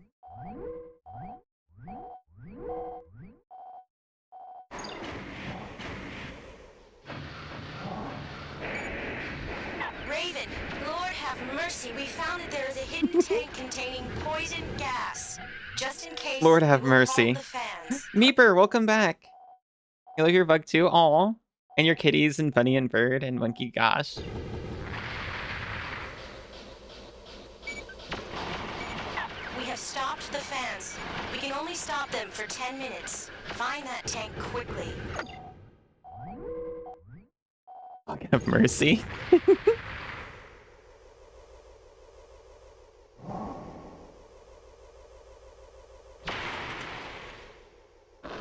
[SPEAKER 3] Raven, Lord have mercy, we found that there is a hidden tank containing poison gas. Just in case.
[SPEAKER 1] Lord have
[SPEAKER 3] we will
[SPEAKER 1] mercy.
[SPEAKER 3] halt the fans.
[SPEAKER 1] Meeper, welcome back. You like your bug too? Aw. And your kitties and Bunny and Bird and Monkey, gosh.
[SPEAKER 3] We have stopped the fans. We can only stop them for 10 minutes. Find that tank quickly.
[SPEAKER 1] Lord have mercy.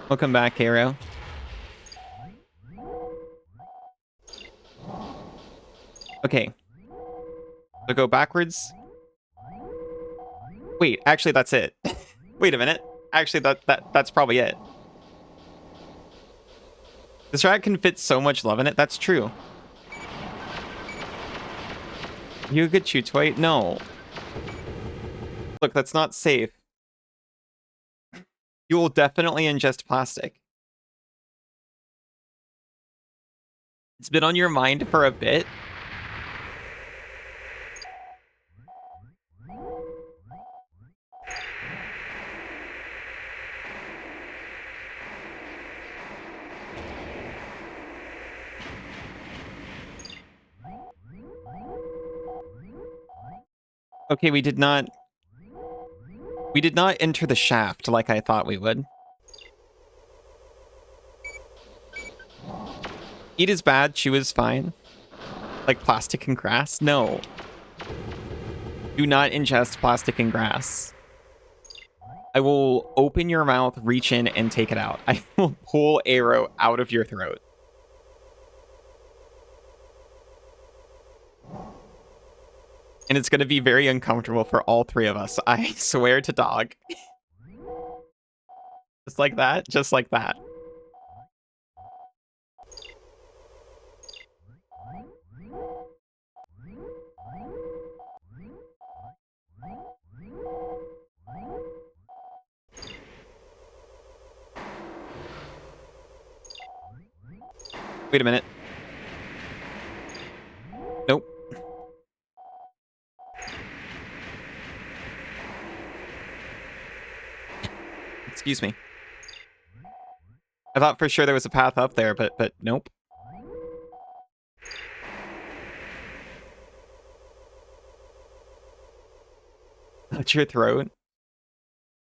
[SPEAKER 1] Welcome back, Arrow. Okay. So go backwards. Wait, actually that's it. Wait a minute. Actually that's probably it. This rat can fit so much love in it. That's true. You a good chew toy? No. Look, that's not safe. You will definitely ingest plastic. It's been on your mind for a bit. Okay, we did not enter the shaft like I thought we would. Eat is bad, chew is fine. Like plastic and grass? No. Do not ingest plastic and grass. I will open your mouth, reach in, and take it out. I will pull arrow out of your throat. And it's going to be very uncomfortable for all three of us. I swear to dog. Just like that. Just like that. Wait a minute. Nope. Excuse me. I thought for sure there was a path up there, but nope. Touch your throat.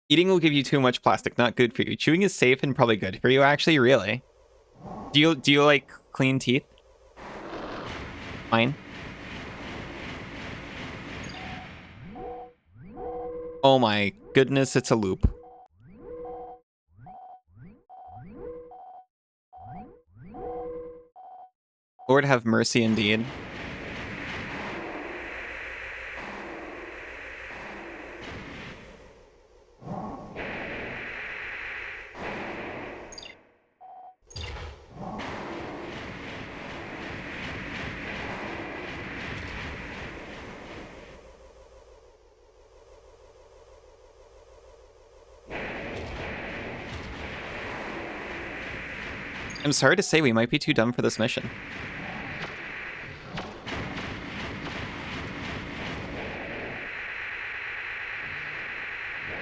[SPEAKER 1] Eating will give you too much plastic, not good for you. Chewing is safe and probably good for you, actually, really. Do you like clean teeth? Fine. Oh my goodness, it's a loop. Lord have mercy indeed. I'm sorry to say we might be too dumb for this mission.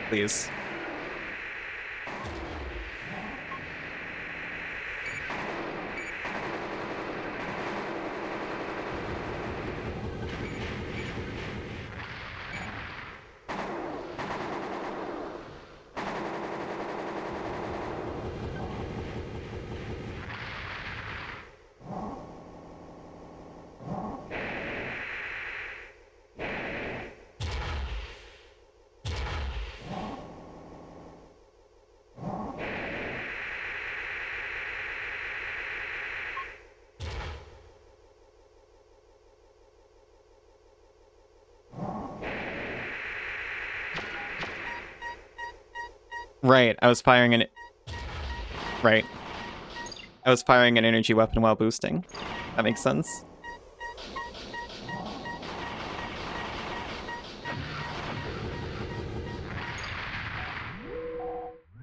[SPEAKER 1] Please. Right, I was firing an... Right. I was firing an energy weapon while boosting. That makes sense.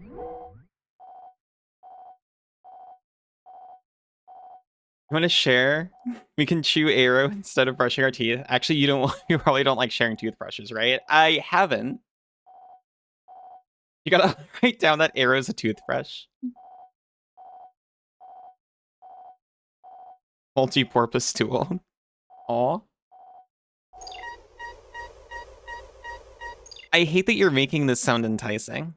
[SPEAKER 1] You want to share? We can chew arrow instead of brushing our teeth. Actually, you don't. You probably don't like sharing toothbrushes, right? I haven't. You gotta write down that arrow is a toothbrush. Multi-purpose tool. Aw. I hate that you're making this sound enticing.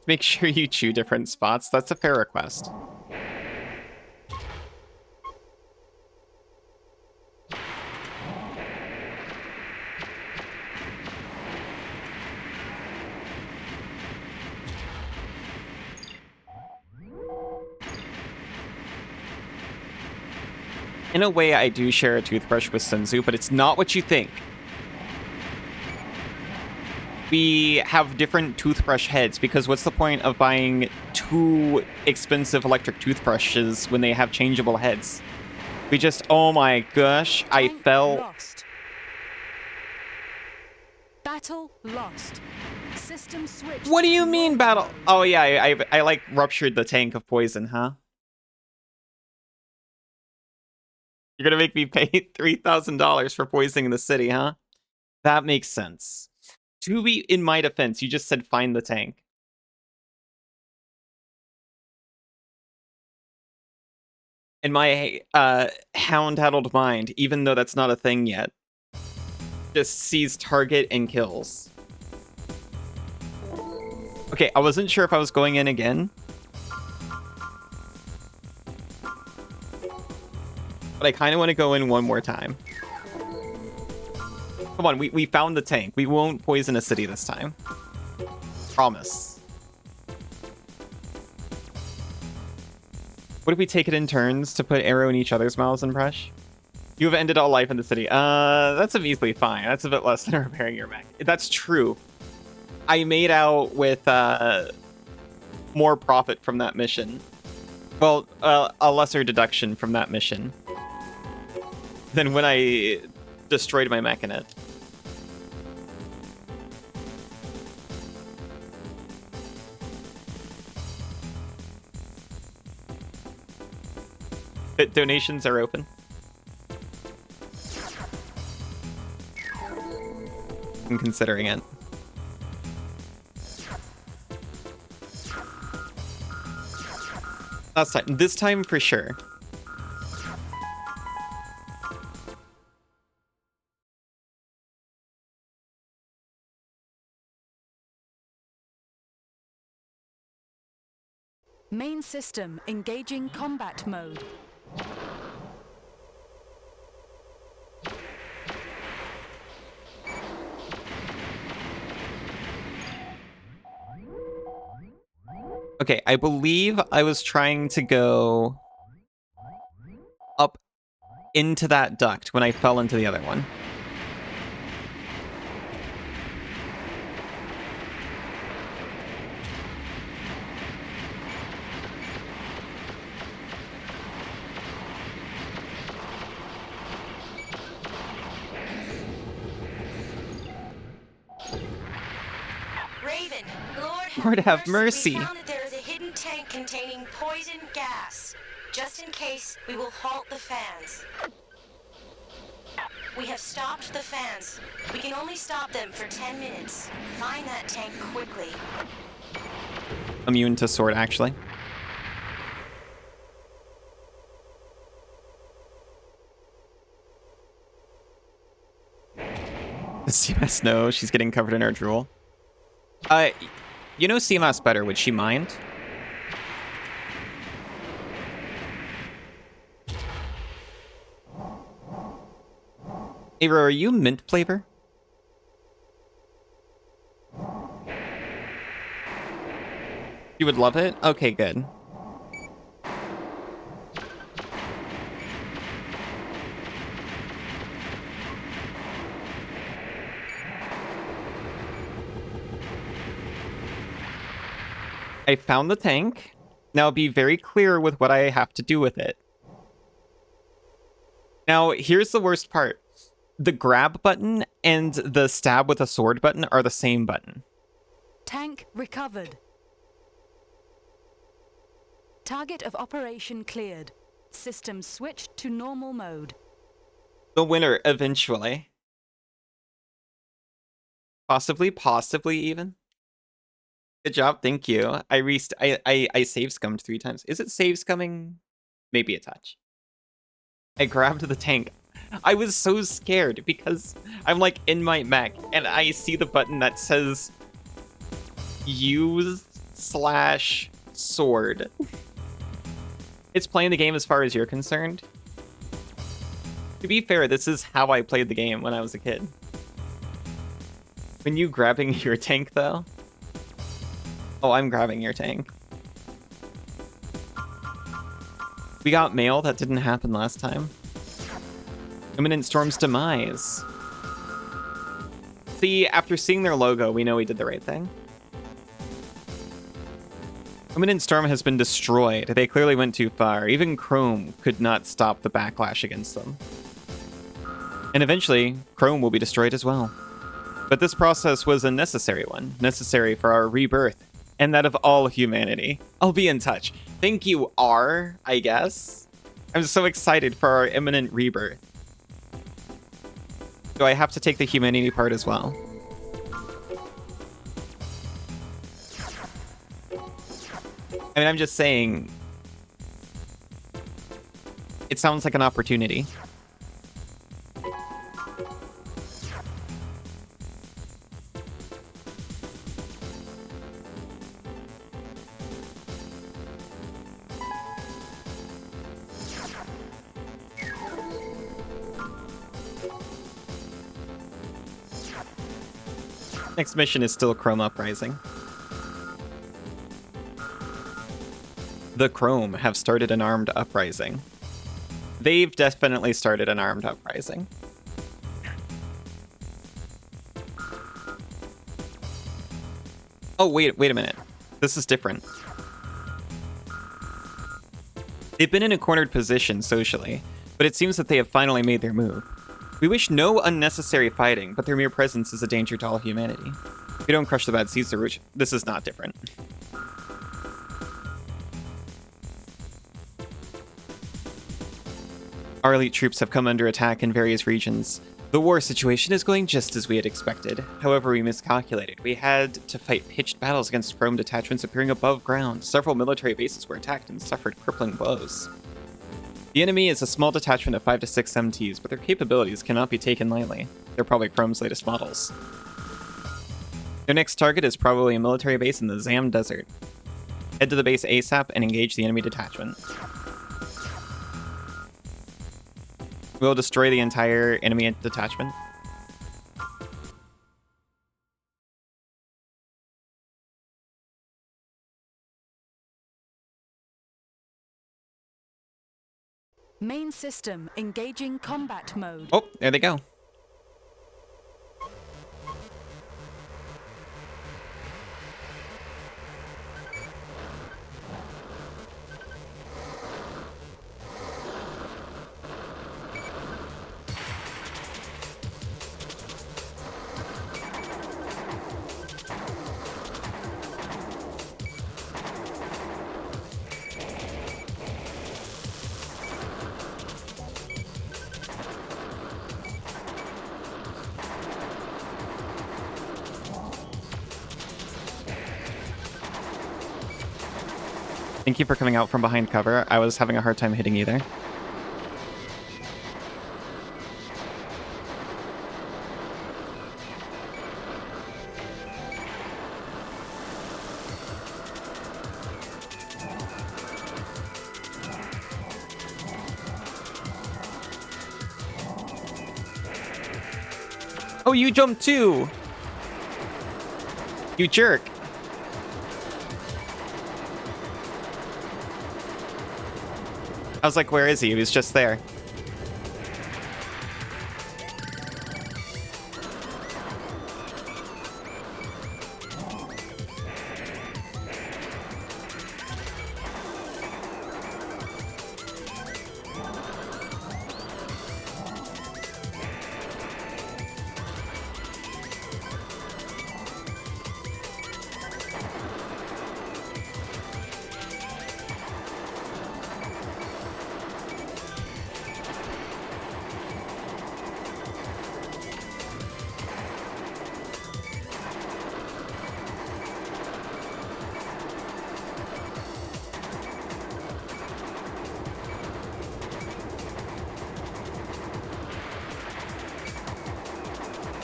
[SPEAKER 1] Make sure you chew different spots. That's a fair request. In a way, I do share a toothbrush with Senzu, but it's not what you think. We have different toothbrush heads, because what's the point of buying 2 expensive electric toothbrushes when they have changeable heads? We just... Oh my gosh, I fell...
[SPEAKER 2] Lost. Battle lost. System switched.
[SPEAKER 1] What do you
[SPEAKER 2] to
[SPEAKER 1] mean,
[SPEAKER 2] normal
[SPEAKER 1] battle?
[SPEAKER 2] mode.
[SPEAKER 1] Oh yeah, I like ruptured the tank of poison, huh? You're gonna make me pay $3,000 for poisoning the city, huh? That makes sense. To be in my defense, you just said find the tank. In my hound-addled mind, even though that's not a thing yet, just sees target and kills. Okay, I wasn't sure if I was going in again. But I kind of want to go in one more time. Come on, we found the tank. We won't poison a city this time. Promise. What if we take it in turns to put arrow in each other's mouths and brush? You have ended all life in the city. That's a measly fine. That's a bit less than repairing your mech. That's true. I made out with more profit from that mission. Well, a lesser deduction from that mission than when I destroyed my mech in it. Donations are open. I'm considering it. Last time. This time for sure.
[SPEAKER 2] Main system engaging combat mode.
[SPEAKER 1] Okay, I believe I was trying to go up into that duct when I fell into the other one. Lord have mercy.
[SPEAKER 3] We found that there is a hidden tank containing poison gas. Just in case, we will halt the fans. We have stopped the fans. We can only stop them for 10 minutes. Find that tank quickly.
[SPEAKER 1] Immune to sword, actually. Does CMS know she's getting covered in her drool? You know CMS better. Would she mind? Ava, are you mint flavor? You would love it? Okay, good. I found the tank. Now be very clear with what I have to do with it. Now, here's the worst part. The grab button and the stab with a sword button are the same button.
[SPEAKER 2] Tank recovered. Target of operation cleared. System switched to normal mode.
[SPEAKER 1] The winner, eventually. Possibly even. Good job, thank you. I save scummed 3 times. Is it save scumming? Maybe a touch. I grabbed the tank. I was so scared because I'm like in my mech and I see the button that says use/sword. It's playing the game as far as you're concerned. To be fair, this is how I played the game when I was a kid. When you grabbing your tank though? Oh, I'm grabbing your tank. We got mail. That didn't happen last time. Imminent Storm's demise. See, after seeing their logo, we know we did the right thing. Imminent Storm has been destroyed. They clearly went too far. Even Chrome could not stop the backlash against them. And eventually, Chrome will be destroyed as well. But this process was a necessary one. Necessary for our rebirth. And that of all humanity. I'll be in touch. Thank you, R, I guess. I'm so excited for our imminent rebirth. Do I have to take the humanity part as well? I mean, I'm just saying. It sounds like an opportunity. Next mission is still Chrome Uprising. The Chrome have started an armed uprising. They've definitely started an armed uprising. Oh, wait a minute. This is different. They've been in a cornered position socially, but it seems that they have finally made their move. We wish no unnecessary fighting, but their mere presence is a danger to all humanity. If we don't crush the bad seeds, this is not different. Our elite troops have come under attack in various regions. The war situation is going just as we had expected. However, we miscalculated. We had to fight pitched battles against Chrome detachments appearing above ground. Several military bases were attacked and suffered crippling blows. The enemy is a small detachment of 5 to 6 MTs, but their capabilities cannot be taken lightly. They're probably Chrome's latest models. Their next target is probably a military base in the Zam Desert. Head to the base ASAP and engage the enemy detachment. We'll destroy the entire enemy detachment.
[SPEAKER 2] Main system engaging combat mode.
[SPEAKER 1] Oh, there they go. Thank you for coming out from behind cover. I was having a hard time hitting you there. Oh, you jumped too! You jerk! I was like, where is he? He was just there.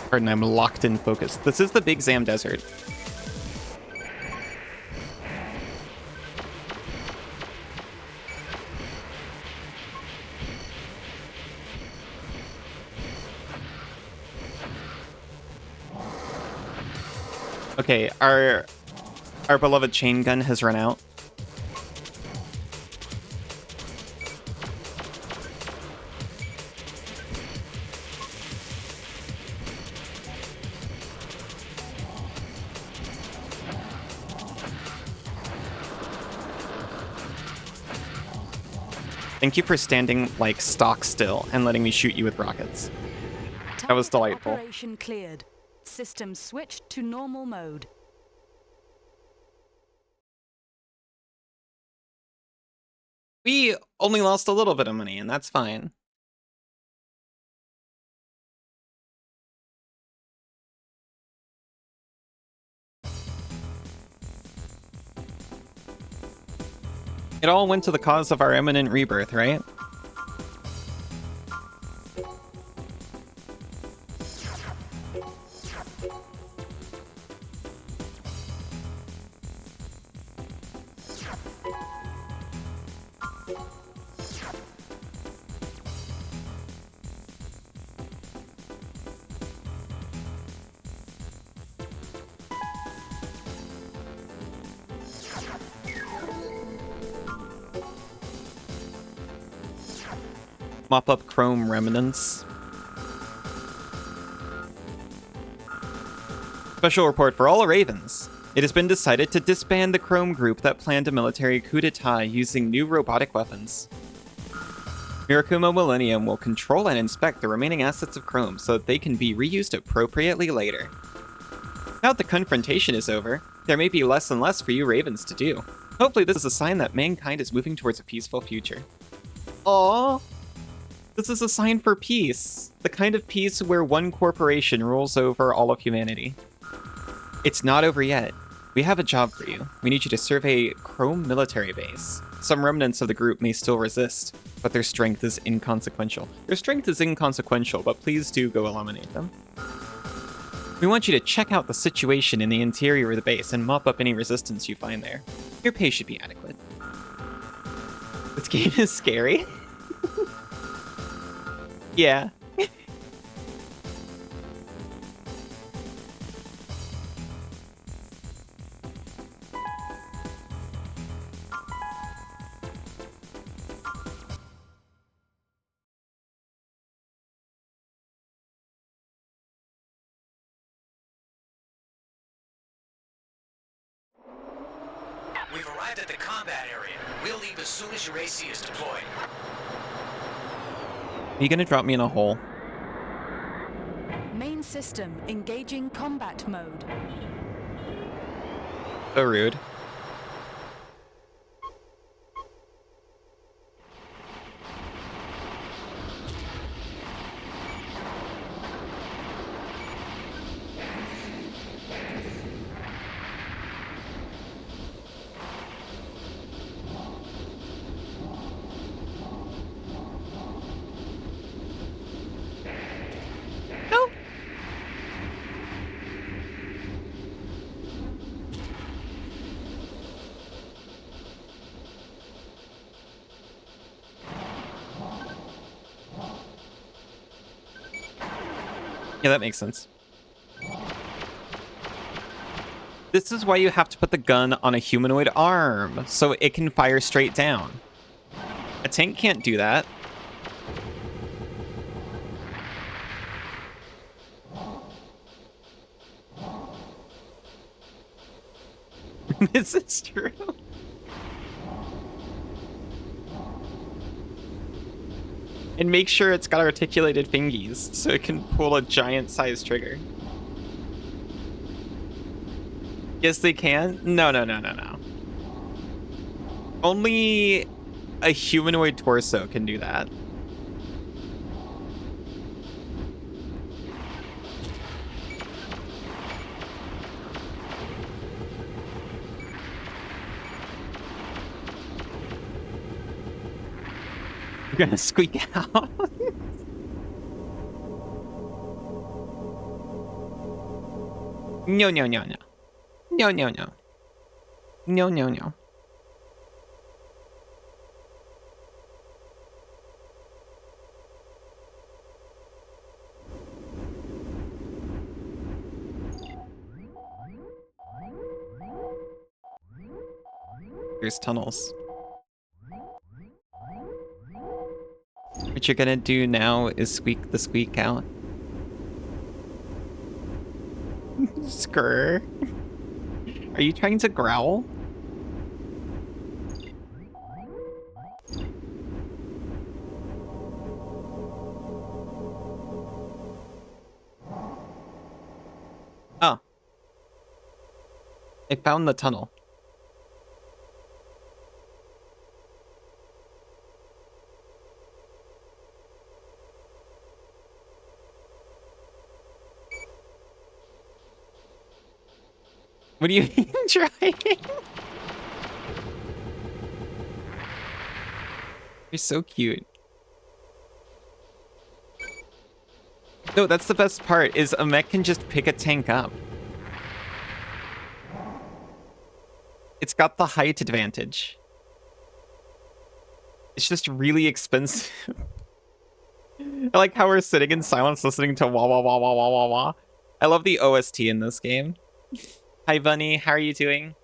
[SPEAKER 1] Pardon, I'm locked in focus. This is the Big Zam Desert. Okay, our beloved chain gun has run out. Thank you for standing, like, stock still and letting me shoot you with rockets. That was delightful.
[SPEAKER 2] Operation cleared. System switched to normal mode.
[SPEAKER 1] We only lost a little bit of money, and that's fine. It all went to the cause of our imminent rebirth, right? Mop up chrome remnants. Special report for all Ravens. It has been decided to disband the Chrome group that planned a military coup d'etat using new robotic weapons. Mirakuma Millennium will control and inspect the remaining assets of Chrome so that they can be reused appropriately later. Now that the confrontation is over, there may be less and less for you Ravens to do. Hopefully this is a sign that mankind is moving towards a peaceful future. Aww. This is a sign for peace. The kind of peace where one corporation rules over all of humanity. It's not over yet. We have a job for you. We need you to survey Chrome military base. Some remnants of the group may still resist, but their strength is inconsequential. Their strength is inconsequential, but please do go eliminate them. We want you to check out the situation in the interior of the base and mop up any resistance you find there. Your pay should be adequate. This game is scary. Yeah.
[SPEAKER 4] We've arrived at the combat area. We'll leave as soon as your AC is deployed.
[SPEAKER 1] Are you gonna drop me in a hole?
[SPEAKER 2] Main system engaging combat mode.
[SPEAKER 1] So rude. Yeah, that makes sense. This is why you have to put the gun on a humanoid arm, so it can fire straight down. A tank can't do that. This is true. And make sure it's got articulated fingies, so it can pull a giant-sized trigger. Yes, they can? No. Only a humanoid torso can do that. You're gonna squeak out. No. No. There's tunnels. What you're gonna do now is squeak the squeak out. Skrr. Are you trying to growl? Oh. I found the tunnel. What are you even trying? You're so cute. No, that's the best part, is a mech can just pick a tank up. It's got the height advantage. It's just really expensive. I like how we're sitting in silence listening to wah wah wah wah wah wah wah. I love the OST in this game. Hi Bunny, how are you doing?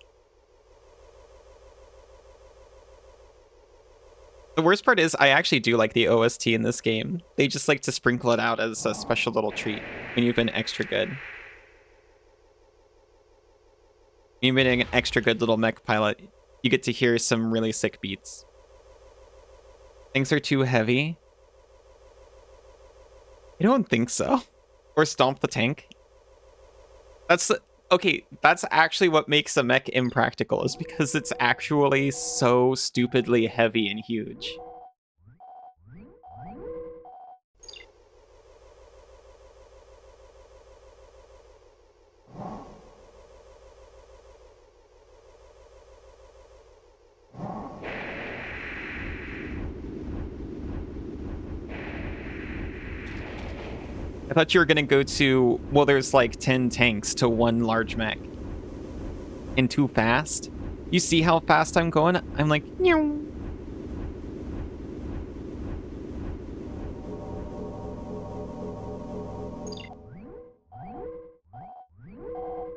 [SPEAKER 1] The worst part is I actually do like the OST in this game. They just like to sprinkle it out as a special little treat when you've been extra good. When you've been an extra good little mech pilot, you get to hear some really sick beats. Things are too heavy. I don't think so. Or stomp the tank. That's okay, that's actually what makes a mech impractical, is because it's actually so stupidly heavy and huge. I thought you were gonna go to, well, there's like 10 tanks to one large mech. And too fast? You see how fast I'm going? I'm like, meow.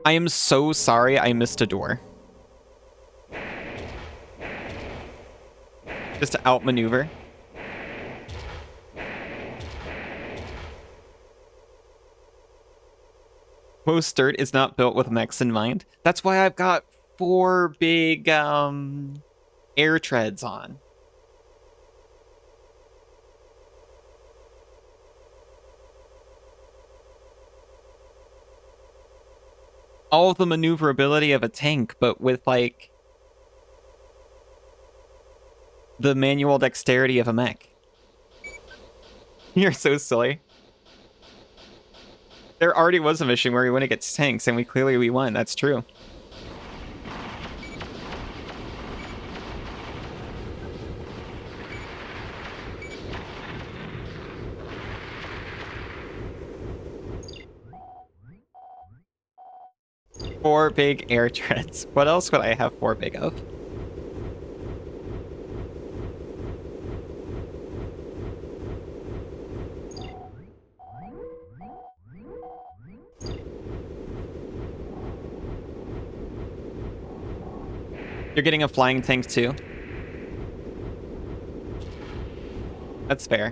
[SPEAKER 1] I am so sorry I missed a door. Just to outmaneuver. Most dirt is not built with mechs in mind. That's why I've got 4 big air treads on. All of the maneuverability of a tank, but with like the manual dexterity of a mech. You're so silly. There already was a mission where we went against tanks, and we won. That's true. Four big air treads. What else would I have 4 big of? You're getting a flying tank too. That's fair.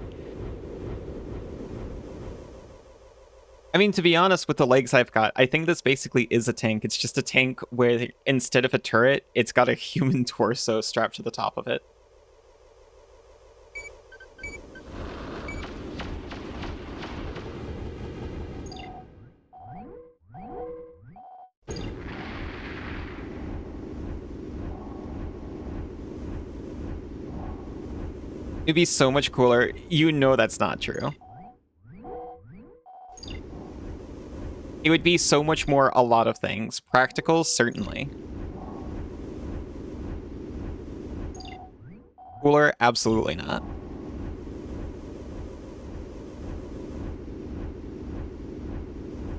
[SPEAKER 1] I mean, to be honest, with the legs I've got, I think this basically is a tank. It's just a tank where instead of a turret, it's got a human torso strapped to the top of it. It'd be so much cooler. You know that's not true. It would be so much more a lot of things. Practical, certainly. Cooler, absolutely not.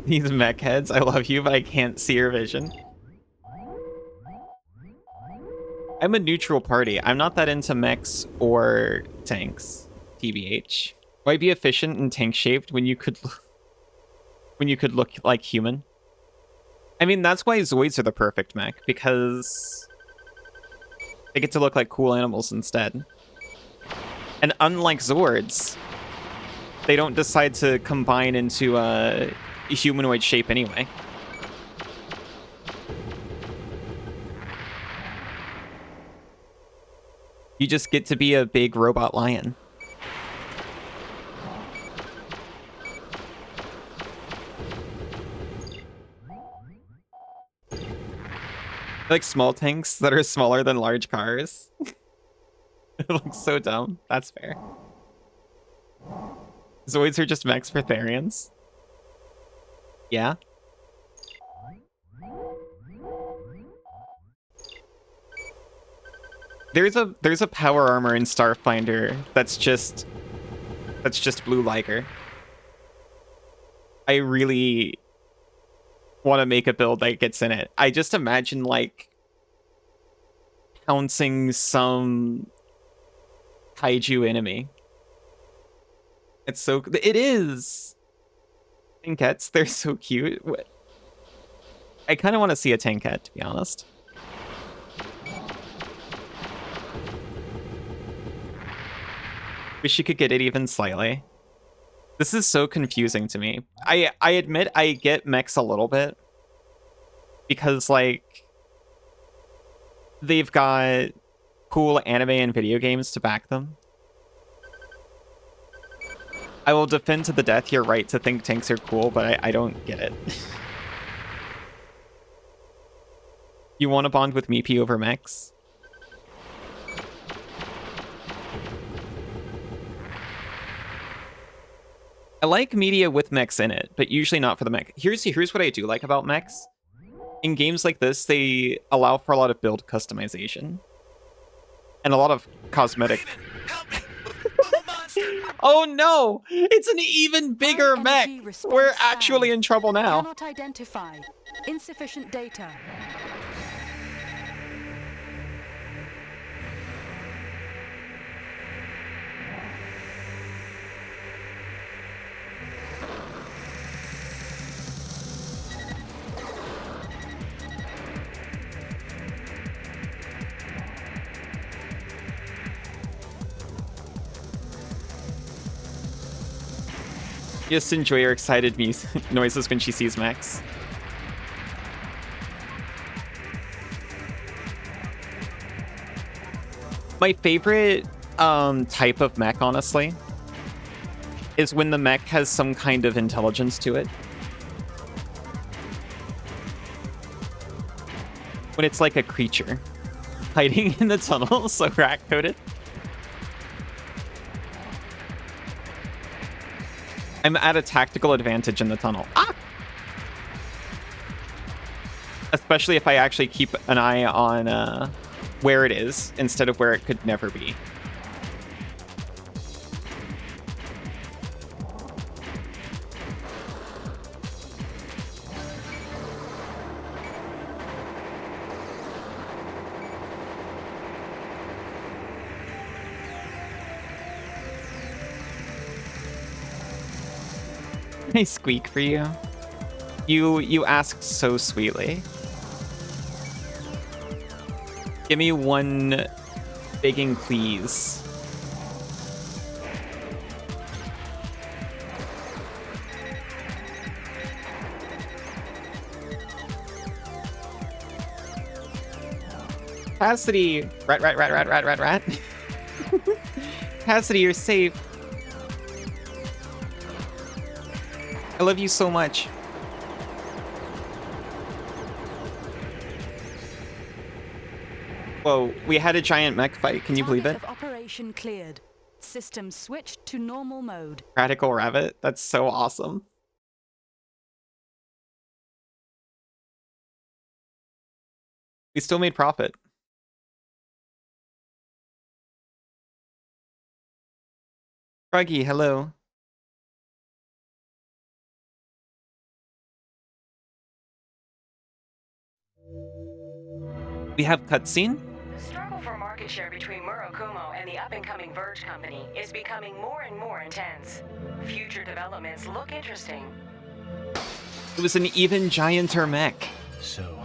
[SPEAKER 1] These mech heads, I love you, but I can't see your vision. I'm a neutral party. I'm not that into mechs or tanks, TBH. Why be efficient and tank-shaped when you could look like human? I mean, that's why Zoids are the perfect mech, because they get to look like cool animals instead. And unlike Zords, they don't decide to combine into a humanoid shape anyway. You just get to be a big robot lion. Like small tanks that are smaller than large cars. It looks so dumb. That's fair. Zoids are just mechs for Therians. Yeah. There's a power armor in Starfinder that's just blue Liger. I really want to make a build that gets in it. I just imagine like pouncing some kaiju enemy. It's so it is. Tankettes, they're so cute. I kind of want to see a tankette, to be honest. Wish you could get it even slightly. This is so confusing to me. I admit I get mechs a little bit. Because, like, they've got cool anime and video games to back them. I will defend to the death your right to think tanks are cool, but I don't get it. You want to bond with Meepy over mechs? I like media with mechs in it, but usually not for the mech. Here's what I do like about mechs. In games like this, they allow for a lot of build customization. And a lot of cosmetic... Oh no! It's an even bigger mech! We're actually in trouble now.
[SPEAKER 2] Cannot identify. Insufficient data.
[SPEAKER 1] Just enjoy her excited noises when she sees mechs. My favorite type of mech, honestly, is when the mech has some kind of intelligence to it. When it's like a creature hiding in the tunnel, so rat-coded. I'm at a tactical advantage in the tunnel. Ah! Especially if I actually keep an eye on where it is instead of where it could never be. I squeak for you. You asked so sweetly. Give me one begging, please. Cassidy! Rat. Cassidy, you're safe. I love you so much. Whoa, we had a giant mech fight. Can you believe it?
[SPEAKER 2] Target of operation cleared. System switched to normal mode.
[SPEAKER 1] Radical Rabbit? That's so awesome. We still made profit. Froggy, hello. We have cutscene?
[SPEAKER 3] The struggle for market share between Murakumo and the up-and-coming Verge Company is becoming more and more intense. Future developments look interesting.
[SPEAKER 1] It was an even gianter mech.
[SPEAKER 4] So,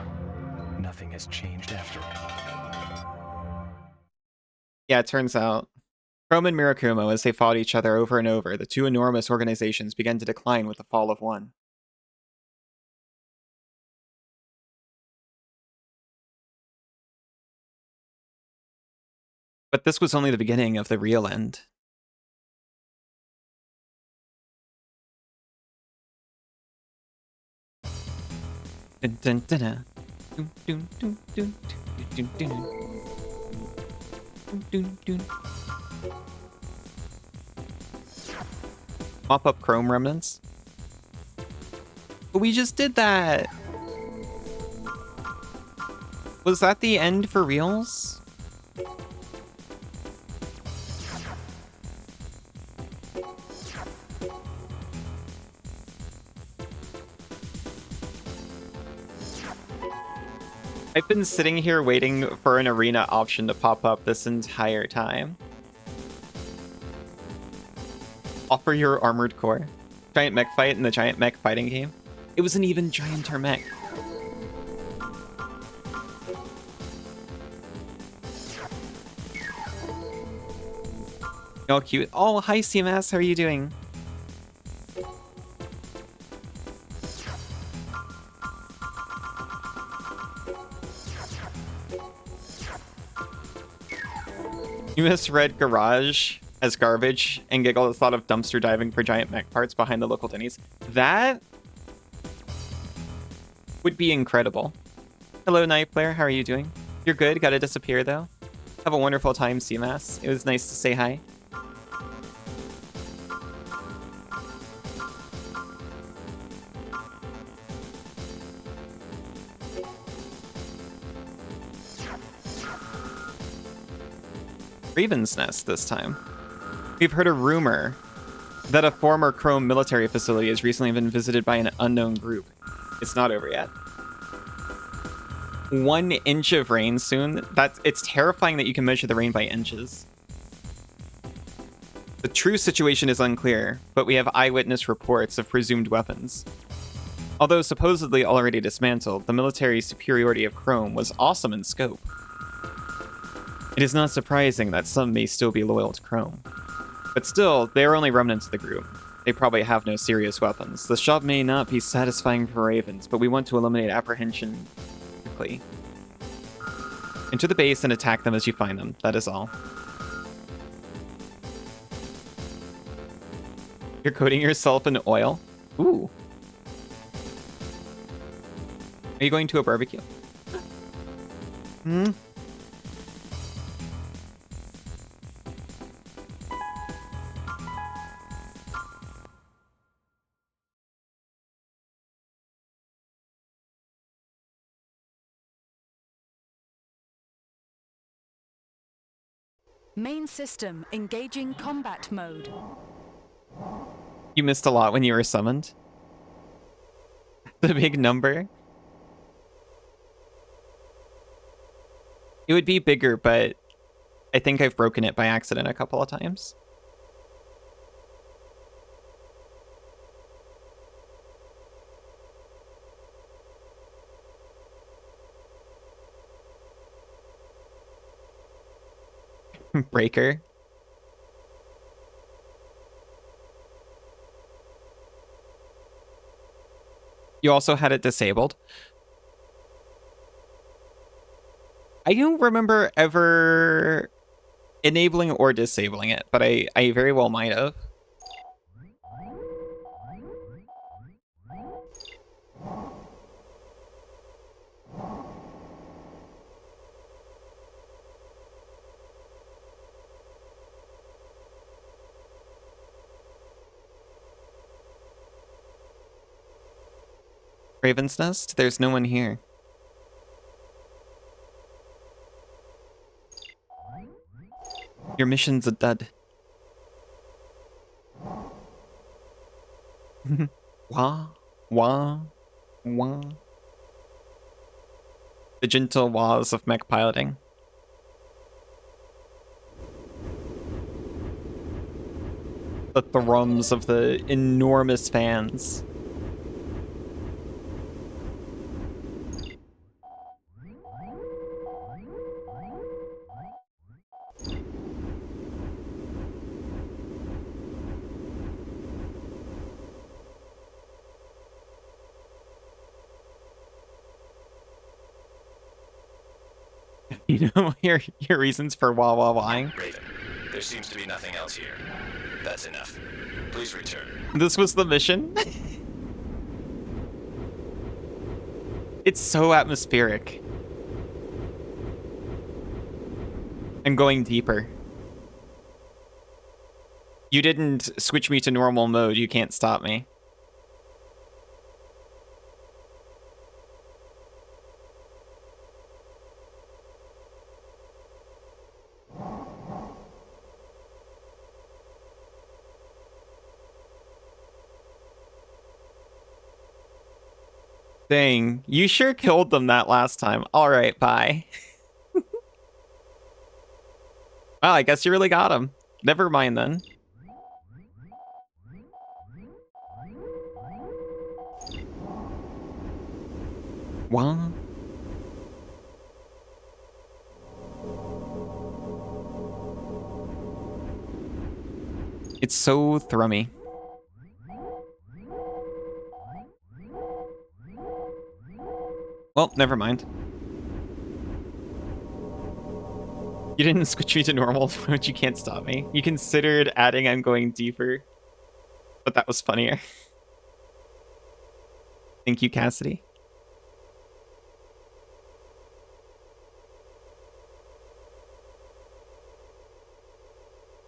[SPEAKER 4] nothing has changed after all.
[SPEAKER 1] Yeah, it turns out. Chrome and Mirakumo, as they fought each other over and over, the two enormous organizations began to decline with the fall of one. But this was only the beginning of the real end. Dun, dun, dun, dun. Dun, dun, dun, dun, dun, dun, dun. Dun, dun, dun. Mop up Chrome remnants. But we just did that. Was that the end for reals? I've been sitting here waiting for an arena option to pop up this entire time. Offer your armored core. Giant mech fight in the giant mech fighting game. It was an even gianter mech. Oh, cute. Oh, hi, CMS. How are you doing? You misread garage as garbage and giggle at the thought of dumpster diving for giant mech parts behind the local Denny's. That would be incredible. Hello, Night Flare. How are you doing? You're good. Gotta disappear, though. Have a wonderful time, CMAS. It was nice to say hi. Raven's Nest this time. We've heard a rumor that a former Chrome military facility has recently been visited by an unknown group. It's not over yet. 1 inch of rain soon. It's terrifying that you can measure the rain by inches. The true situation is unclear, but we have eyewitness reports of presumed weapons. Although supposedly already dismantled, the military superiority of Chrome was awesome in scope. It is not surprising that some may still be loyal to Chrome. But still, they are only remnants of the group. They probably have no serious weapons. The shop may not be satisfying for Ravens, but we want to eliminate apprehension quickly. Enter the base and attack them as you find them. That is all. You're coating yourself in oil? Ooh. Are you going to a barbecue? Hmm?
[SPEAKER 2] Main system engaging combat mode.
[SPEAKER 1] You missed a lot when you were summoned. The big number. It would be bigger, but I think I've broken it by accident a couple of times. Breaker. You also had it disabled. I don't remember ever enabling or disabling it, but I very well might have. Raven's Nest? There's no one here. Your mission's a dud. Wah, wah, wah. The gentle wahs of mech piloting. The thrums of the enormous fans. You know your reasons for wah wah wahing?
[SPEAKER 4] Raven, there seems to be nothing else here. That's enough. Please return.
[SPEAKER 1] This was the mission? It's so atmospheric. I'm going deeper. You didn't switch me to normal mode. You can't stop me. Dang, you sure killed them that last time. All right, bye. Well, I guess you really got him. Never mind then. What? It's so thrummy. Well, never mind. You didn't switch me to normal, but you can't stop me. You considered adding I'm going deeper, but that was funnier. Thank you, Cassidy.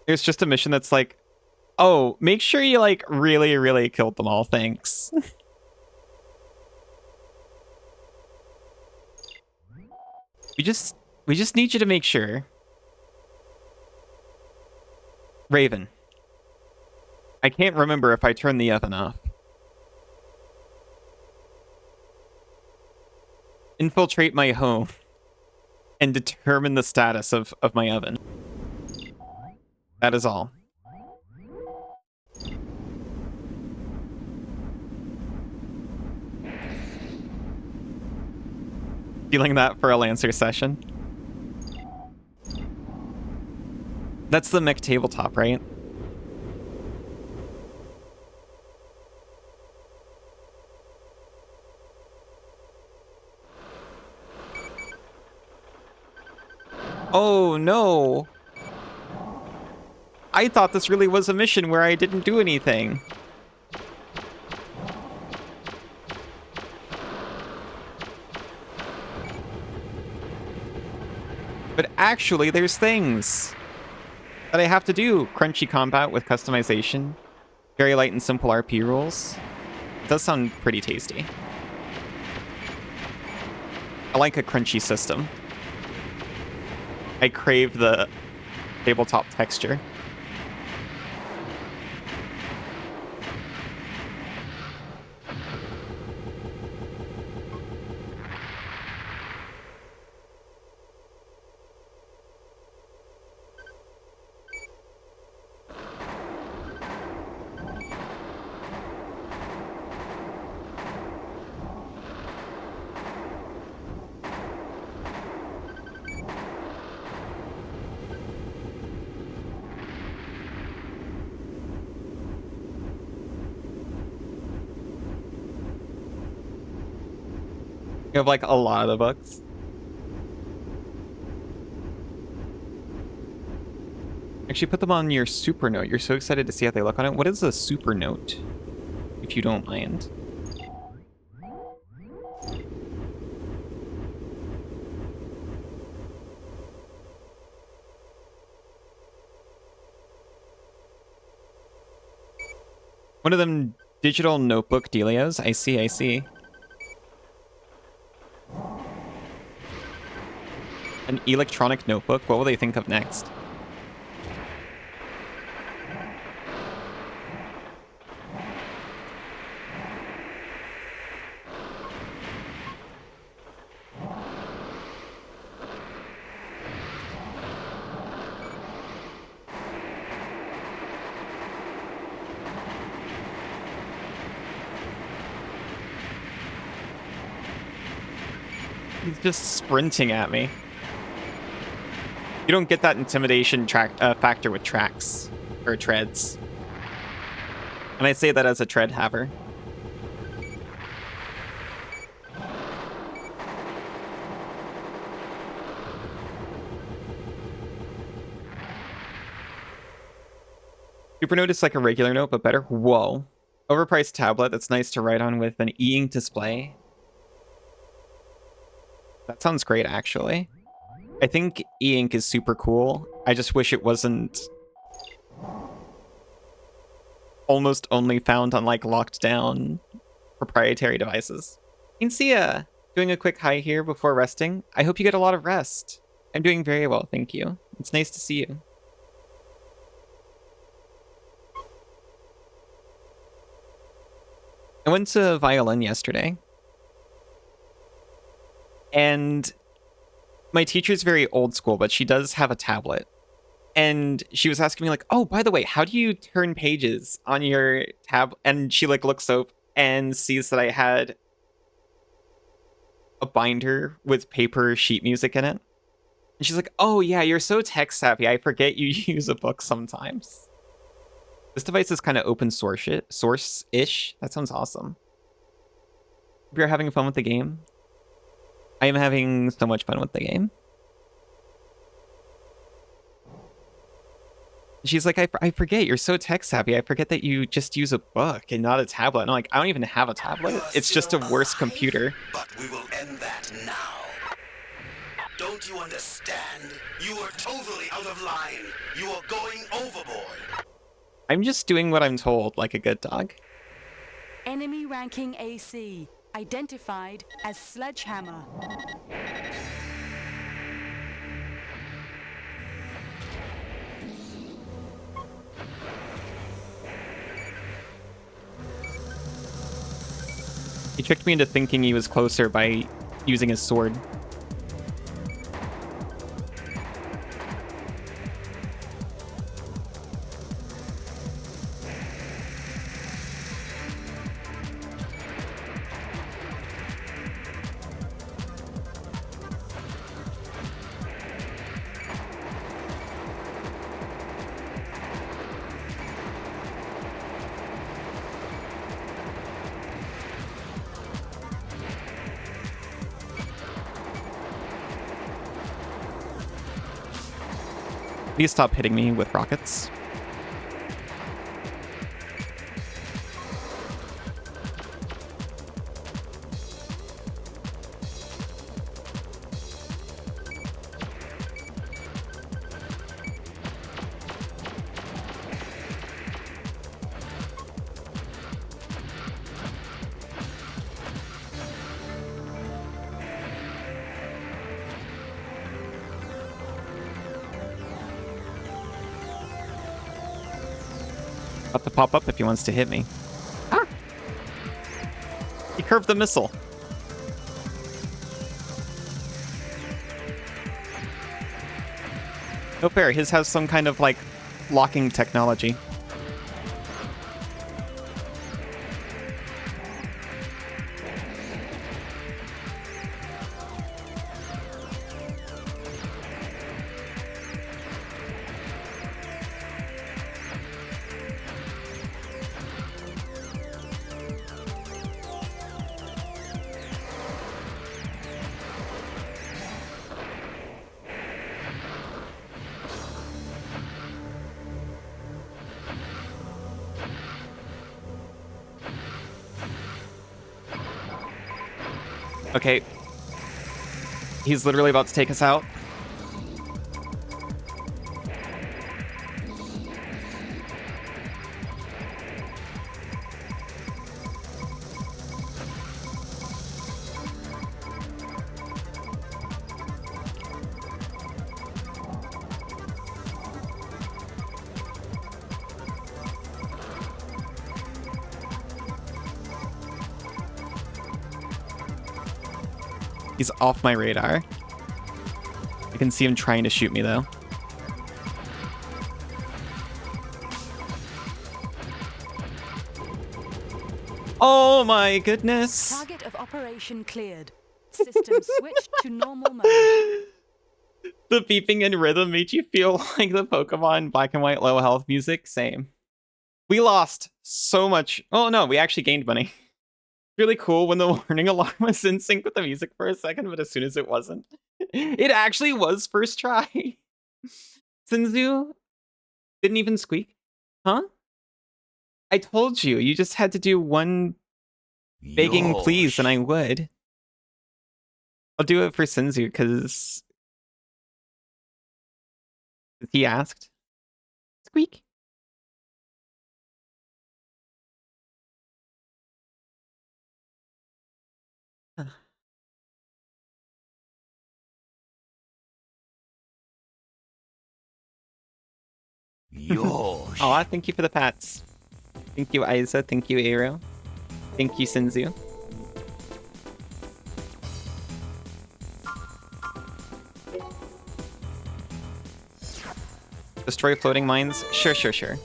[SPEAKER 1] There's just a mission that's like, oh, make sure you like really, really killed them all, thanks. We just need you to make sure. Raven. I can't remember if I turned the oven off. Infiltrate my home and determine the status of my oven. That is all. Feeling that for a Lancer session? That's the mech tabletop, right? Oh no! I thought this really was a mission where I didn't do anything. But actually, there's things that I have to do. Crunchy combat with customization. Very light and simple RP rules. It does sound pretty tasty. I like a crunchy system. I crave the tabletop texture. You have like a lot of the books. Actually, put them on your super note. You're so excited to see how they look on it. What is a super note, if you don't mind? One of them digital notebook dealios. I see, I see. An electronic notebook. What will they think of next? He's just sprinting at me. You don't get that intimidation factor with tracks or treads. And I say that as a tread haver. Supernote is like a regular note, but better. Whoa. Overpriced tablet that's nice to write on with an e-ink display. That sounds great, actually. I think e-ink is super cool. I just wish it wasn't almost only found on, like, locked down proprietary devices. Insia, doing a quick hi here before resting. I hope you get a lot of rest. I'm doing very well, thank you. It's nice to see you. I went to violin yesterday. And my teacher's very old school, but she does have a tablet. And she was asking me like, oh, by the way, how do you turn pages on your tab? And she like looks up and sees that I had a binder with paper sheet music in it. And she's like, oh yeah, you're so tech savvy. I forget you use a book sometimes. This device is kind of open source-ish. That sounds awesome. Hope you're having fun with the game. I am having so much fun with the game. She's like, I forget, you're so tech savvy. I forget that you just use a book and not a tablet. And I'm like, I don't even have a tablet. It's just a worse computer.
[SPEAKER 4] But we will end that now. Don't you understand? You are totally out of line. You are going overboard.
[SPEAKER 1] I'm just doing what I'm told, like a good dog.
[SPEAKER 2] Enemy ranking AC. Identified as Sledgehammer.
[SPEAKER 1] He tricked me into thinking he was closer by using his sword. Please stop hitting me with rockets. About to pop up if he wants to hit me. Ah! He curved the missile. No fair. His has some kind of, like, locking technology. Okay. He's literally about to take us out. He's off my radar. I can see him trying to shoot me, though. Oh my goodness!
[SPEAKER 2] Target of operation cleared. System switched to normal mode.
[SPEAKER 1] The beeping and rhythm made you feel like the Pokemon Black and White low health music. Same. We lost so much. Oh no, we actually gained money. Really cool when the warning alarm was in sync with the music for a second, but as soon as it wasn't, it actually was first try. Sinzu didn't even squeak. Huh? I told you, you just had to do one begging please and I would. I'll do it for Sinzu because he asked. Squeak.
[SPEAKER 4] Yosh.
[SPEAKER 1] Aw, thank you for the pats. Thank you, Aiza. Thank you, Aero. Thank you, Sinzu. Destroy floating mines? Sure, sure, sure.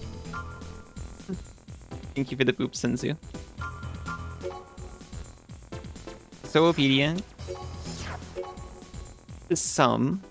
[SPEAKER 1] Thank you for the boop, Sinzu. So obedient. To some.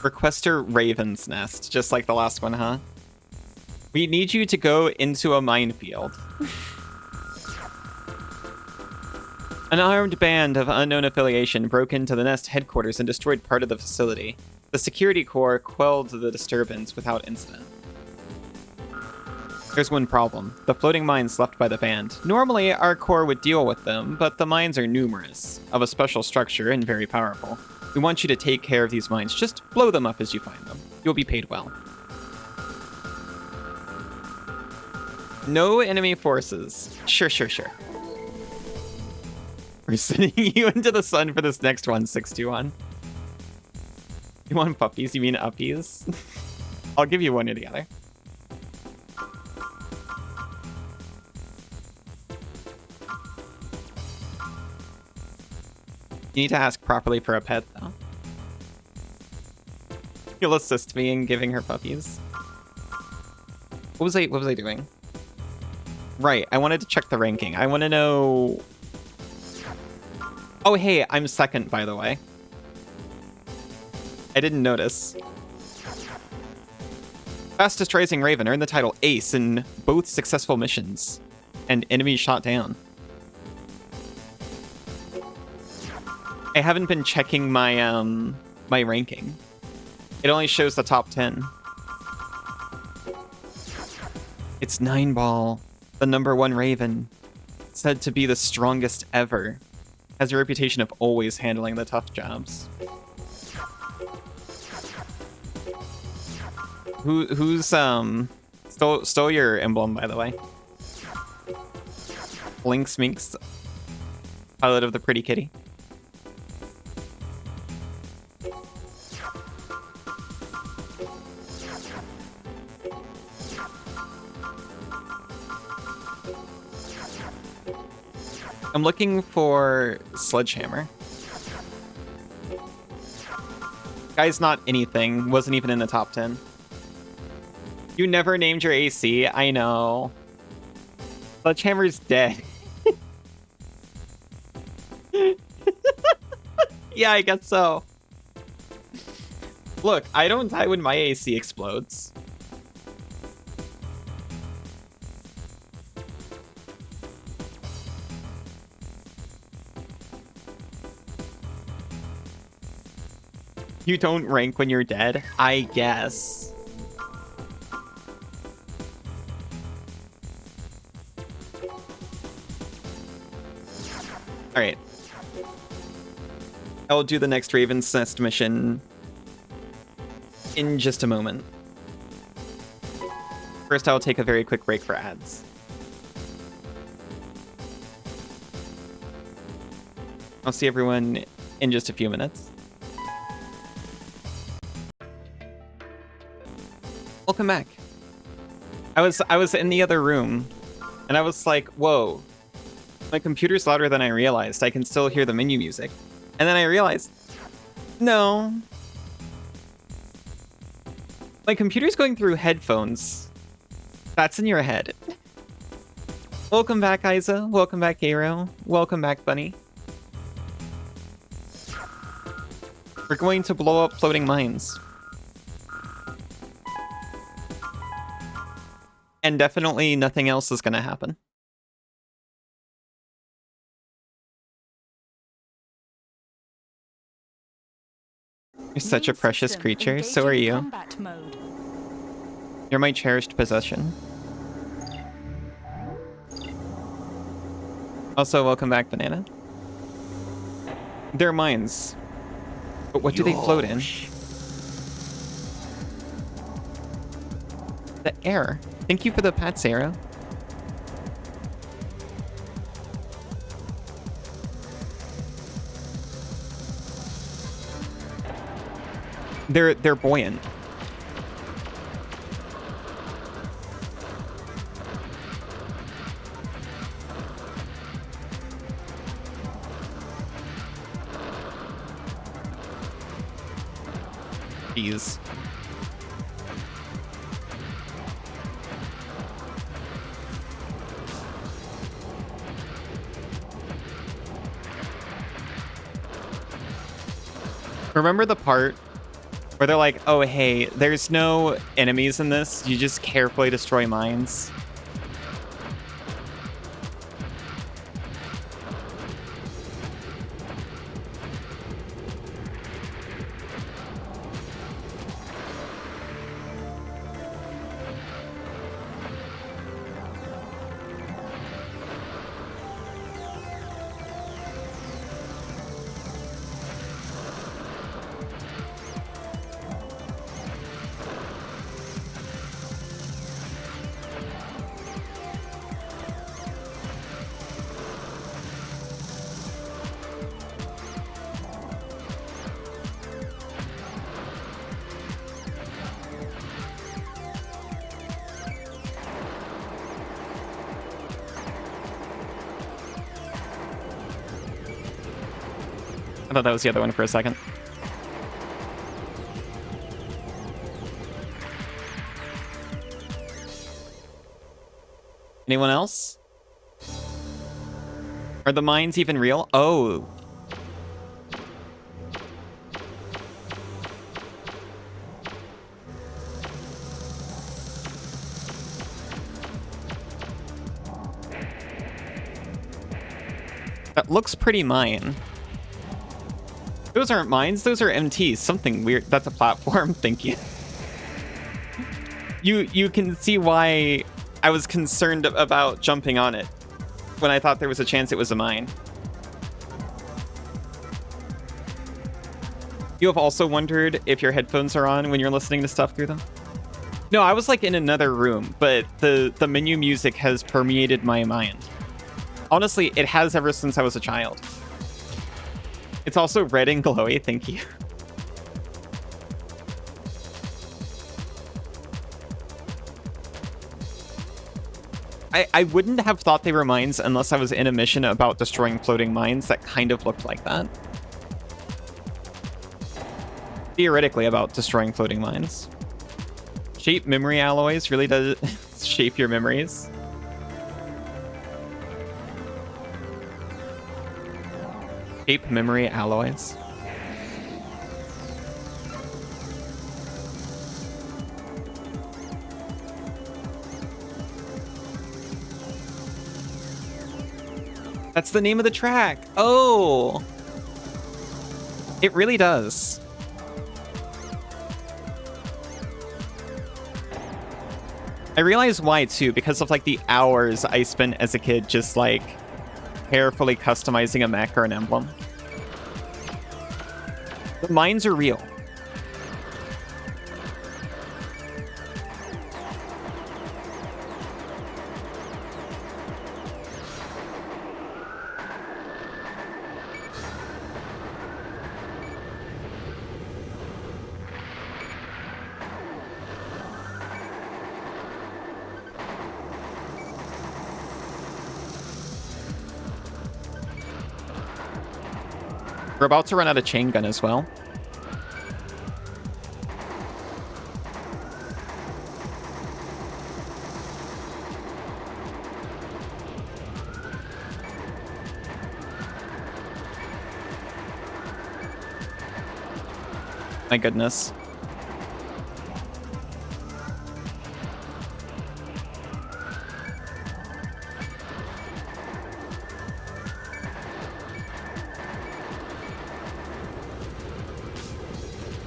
[SPEAKER 1] Requester Raven's Nest, just like the last one, huh? We need you to go into a minefield. An armed band of unknown affiliation broke into the Nest headquarters and destroyed part of the facility. The security corps quelled the disturbance without incident. There's one problem. The floating mines left by the band. Normally, our corps would deal with them, but the mines are numerous, of a special structure, and very powerful. We want you to take care of these mines. Just blow them up as you find them. You'll be paid well. No enemy forces. Sure, sure, sure. We're sending you into the sun for this next one, 621. You want puppies? You mean uppies? I'll give you one or the other. You need to ask properly for a pet, though. You'll assist me in giving her puppies. What was I doing? Right, I wanted to check the ranking. I want to know... Oh, hey, I'm second, by the way. I didn't notice. Fastest Rising Raven earned the title Ace in both successful missions. And enemy shot down. I haven't been checking my my ranking. It only shows the top 10. It's 9-ball, the #1 Raven, said to be the strongest ever. Has a reputation of always handling the tough jobs. Who's stole your emblem, by the way? Lynx Minx, pilot of the Pretty Kitty. I'm looking for Sledgehammer. Guy's not anything. Wasn't even in the top 10. You never named your AC. I know. Sledgehammer's dead. Yeah, I guess so. Look, I don't die when my AC explodes. You don't rank when you're dead? I guess. Alright. I'll do the next Raven's Nest mission in just a moment. First, I'll take a very quick break for ads. I'll see everyone in just a few minutes. Welcome back. I was in the other room, and I was like, whoa. My computer's louder than I realized. I can still hear the menu music. And then I realized, no. My computer's going through headphones. That's in your head. Welcome back, Isa. Welcome back, Aero. Welcome back, Bunny. We're going to blow up floating mines. And definitely nothing else is going to happen. You're such a precious creature, so are you. You're my cherished possession. Also, welcome back, Banana. They're mines. But what do they float in? The air. Thank you for the pats, Sarah. They're buoyant. Jeez. Remember the part where they're like, oh, hey, there's no enemies in this. You just carefully destroy mines. I thought that was the other one for a second. Anyone else? Are the mines even real? Oh. That looks pretty mine. Those aren't mines, those are MTs. Something weird. That's a platform. Thank you. You can see why I was concerned about jumping on it when I thought there was a chance it was a mine. You have also wondered if your headphones are on when you're listening to stuff through them? No, I was like in another room, but the menu music has permeated my mind. Honestly, it has ever since I was a child. It's also red and glowy, thank you. I wouldn't have thought they were mines unless I was in a mission about destroying floating mines that kind of looked like that. Theoretically about destroying floating mines. Shape memory alloys really does shape your memories. Shape memory alloys. That's the name of the track. Oh, it really does. I realize why too, because of like the hours I spent as a kid just like carefully customizing a mech or an emblem. The mines are real. We're about to run out of chain gun as well. My goodness.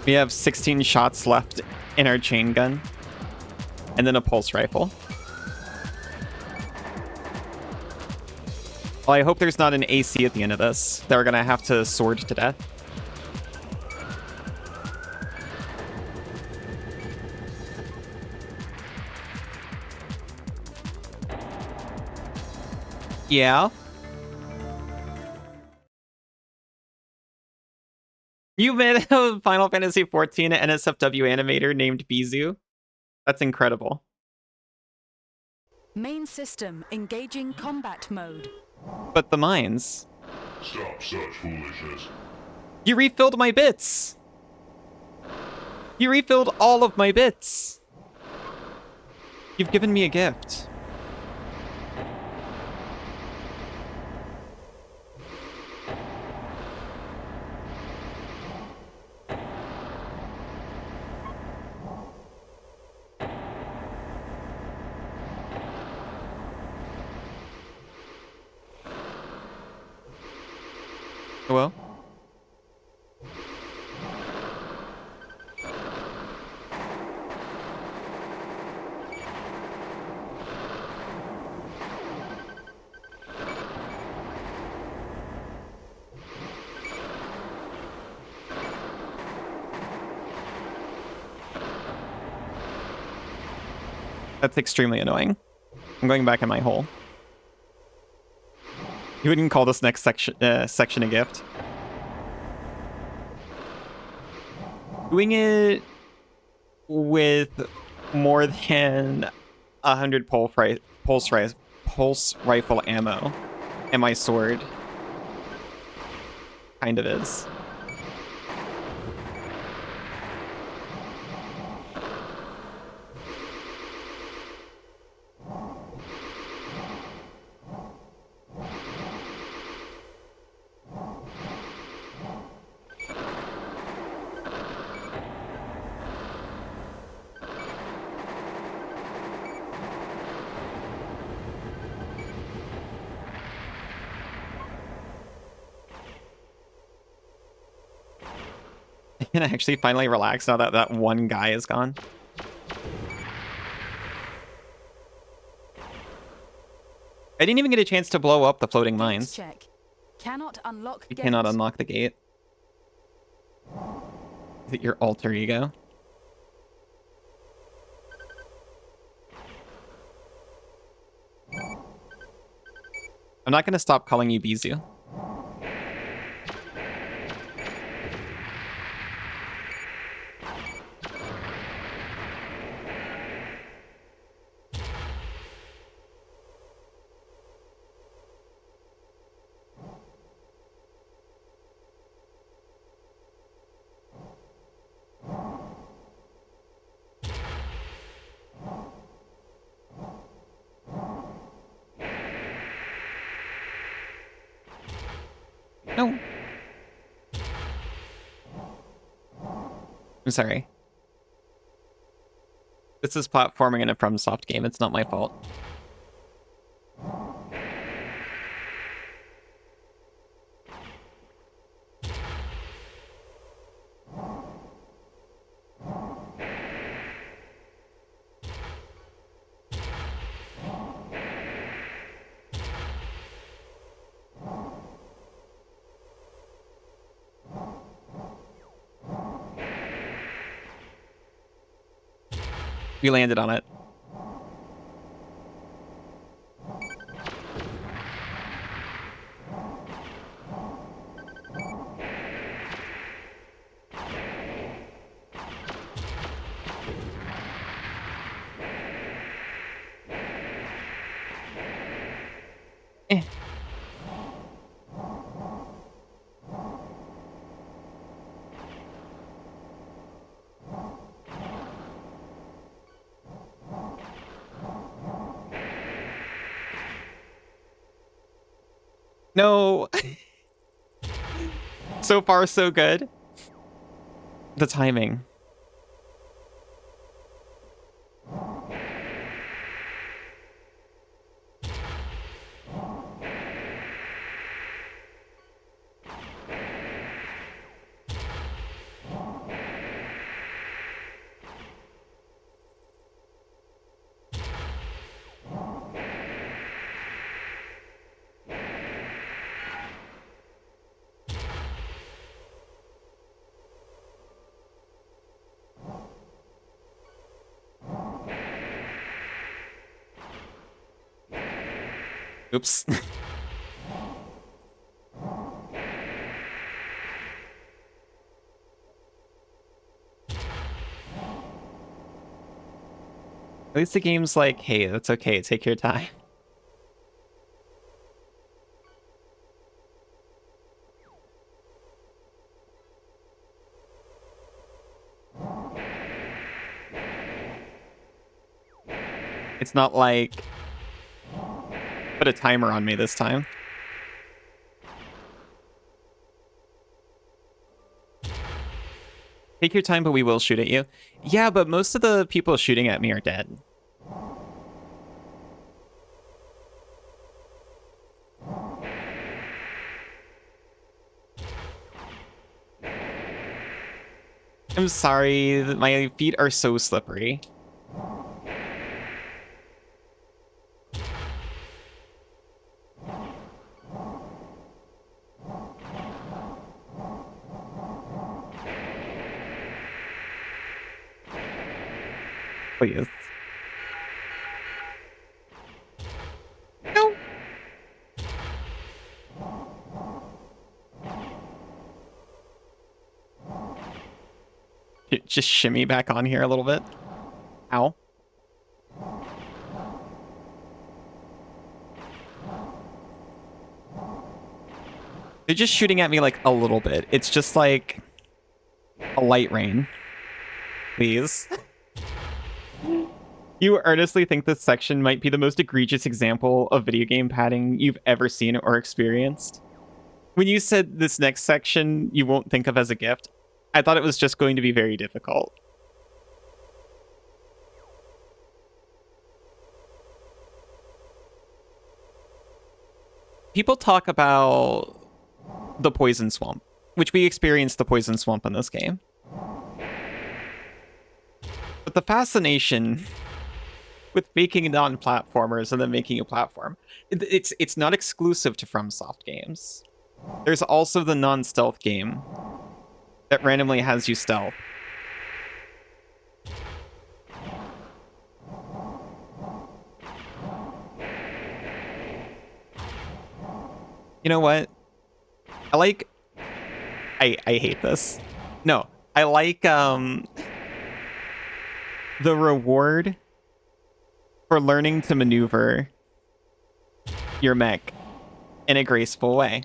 [SPEAKER 1] We have 16 shots left in our chain gun. And then a pulse rifle. Well, I hope there's not an AC at the end of this that we're gonna have to sword to death. Yeah. You met a Final Fantasy XIV NSFW animator named Bizu. That's incredible.
[SPEAKER 2] Main system engaging combat mode.
[SPEAKER 1] But the mines.
[SPEAKER 5] Stop such foolishness.
[SPEAKER 1] You refilled my bits. You refilled all of my bits. You've given me a gift. Well. That's extremely annoying. I'm going back in my hole. You wouldn't call this next section a gift. Doing it with more than 100 pulse rifle ammo and my sword kind of is. Can I actually finally relax now that that one guy is gone? I didn't even get a chance to blow up the floating mines.
[SPEAKER 2] Check. Cannot unlock
[SPEAKER 1] You
[SPEAKER 2] gate.
[SPEAKER 1] cannot unlock the gate. Is it your alter ego? I'm not going to stop calling you Bizu. No. I'm sorry. This is platforming in a FromSoft game. It's not my fault. We landed on it. Eh. No. So far, so good. The timing. Oops. At least the game's like, hey, that's okay. Take your time. It's not like put a timer on me this time. Take your time, but we will shoot at you. Yeah, but most of the people shooting at me are dead. I'm sorry, my feet are so slippery. Please. No. Just shimmy back on here a little bit. Ow. They're just shooting at me like a little bit. It's just like a light rain. Please. You earnestly think this section might be the most egregious example of video game padding you've ever seen or experienced? When you said this next section you won't think of as a gift, I thought it was just going to be very difficult. People talk about the poison swamp, which we experienced the poison swamp in this game. But the fascination with making non-platformers and then making a platform, it's not exclusive to FromSoft games. There's also the non-stealth game that randomly has you stealth. You know what? I hate this. No, I like the reward for learning to maneuver your mech in a graceful way.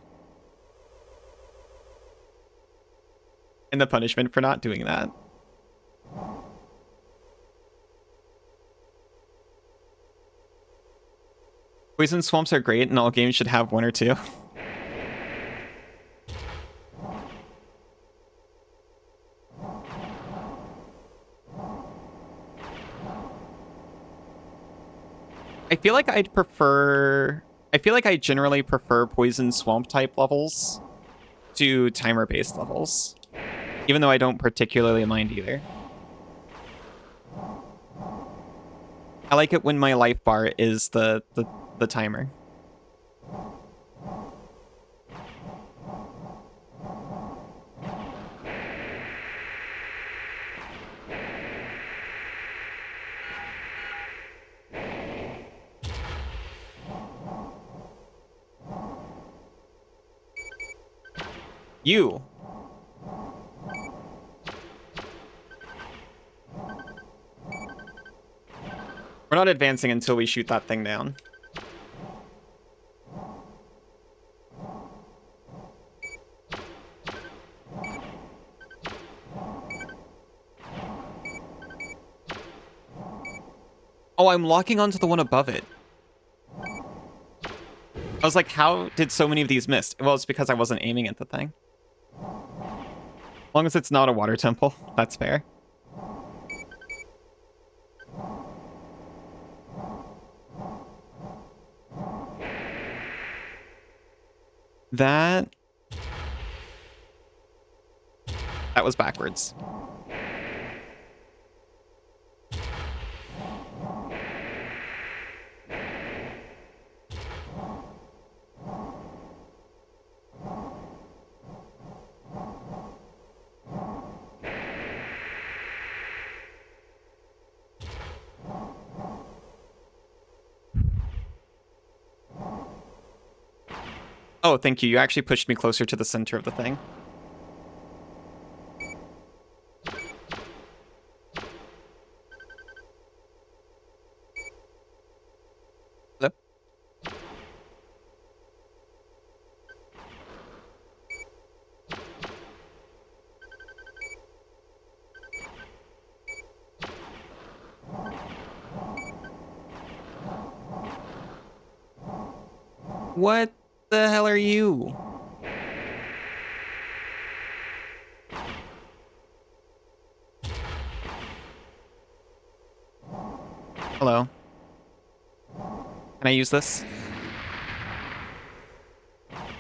[SPEAKER 1] And the punishment for not doing that. Poison swamps are great and all games should have one or two. I feel like I'd prefer... I feel like I generally prefer poison swamp type levels to timer-based levels. Even though I don't particularly mind either. I like it when my life bar is the timer. You. We're not advancing until we shoot that thing down. Oh, I'm locking onto the one above it. I was like, how did so many of these miss? Well, it's because I wasn't aiming at the thing. As long as it's not a water temple, that's fair. That was backwards. Oh, thank you. You actually pushed me closer to the center of the thing. Hello? What the hell are you? Hello? Can I use this?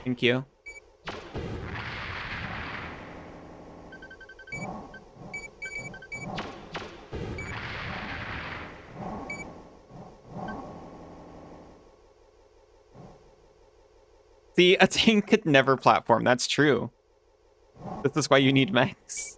[SPEAKER 1] Thank you. See, a tank could never platform. That's true. This is why you need mechs.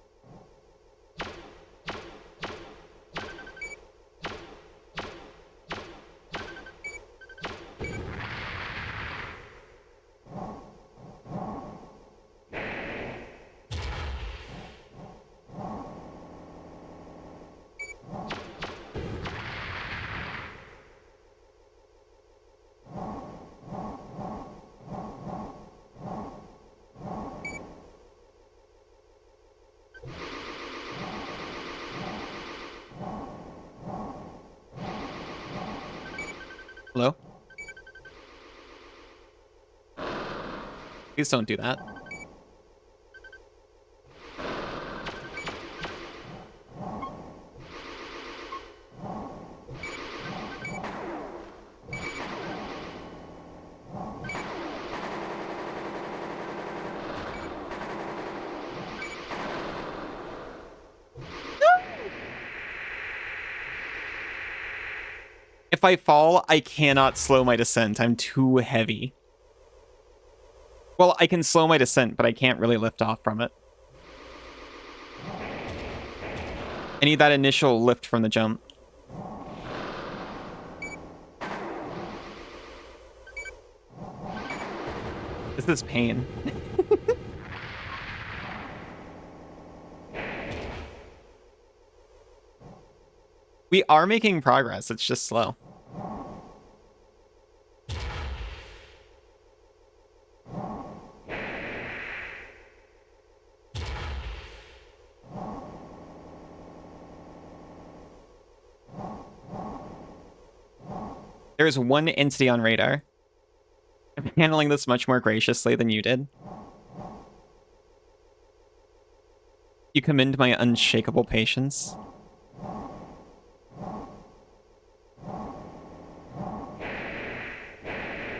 [SPEAKER 1] Hello? Please don't do that. If I fall, I cannot slow my descent. I'm too heavy. Well, I can slow my descent, but I can't really lift off from it. I need that initial lift from the jump. This is pain. We are making progress. It's just slow. There is one entity on radar. I'm handling this much more graciously than you did. You commend my unshakable patience.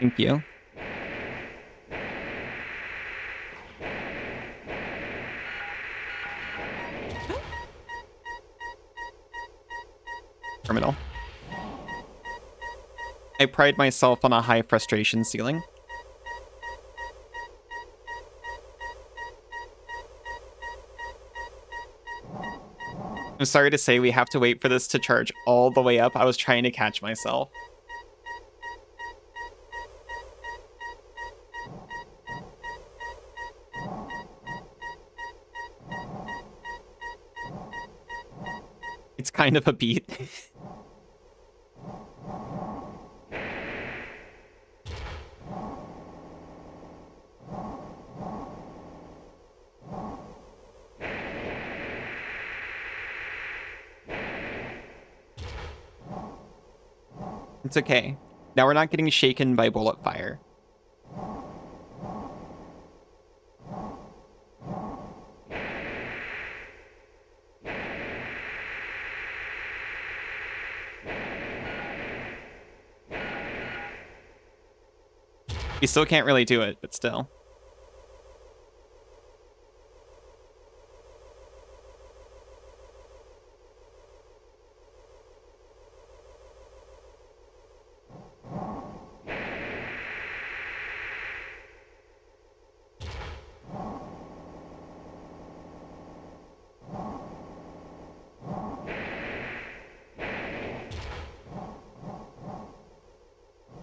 [SPEAKER 1] Thank you. Terminal. I pride myself on a high frustration ceiling. I'm sorry to say we have to wait for this to charge all the way up. I was trying to catch myself. It's kind of a beat. It's okay. Now we're not getting shaken by bullet fire. We still can't really do it, but still.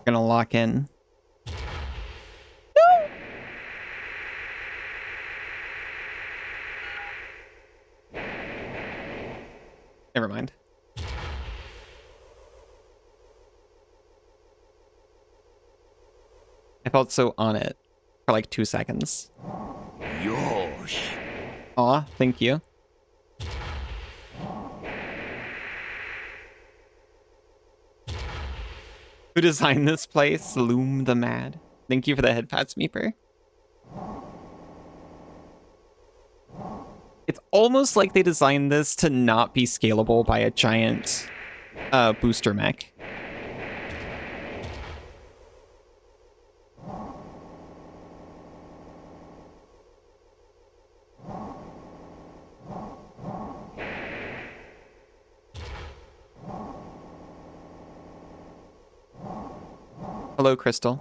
[SPEAKER 1] We're gonna lock in. No! Never mind. I felt so on it for like 2 seconds.
[SPEAKER 4] Yosh.
[SPEAKER 1] Aw, thank you. Who designed this place? Loom the Mad. Thank you for the head pats, Meeper. It's almost like they designed this to not be scalable by a giant booster mech. Hello, Crystal.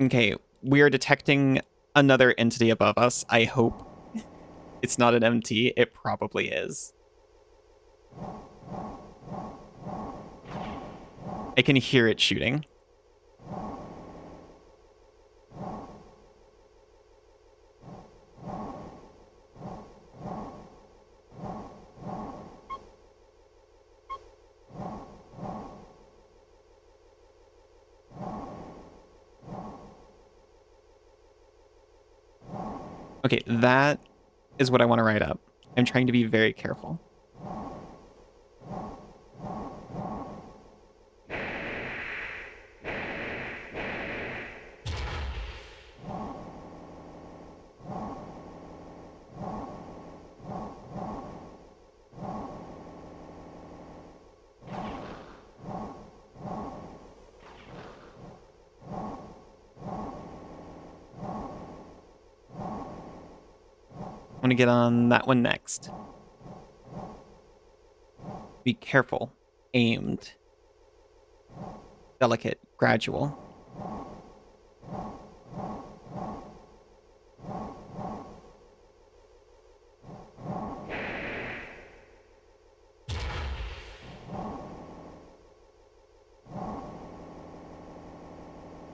[SPEAKER 1] Okay, we are detecting another entity above us. I hope it's not an MT. It probably is. I can hear it shooting. Okay, that is what I want to write up. I'm trying to be very careful. I'm gonna get on that one next. Be careful. Aimed. Delicate. Gradual.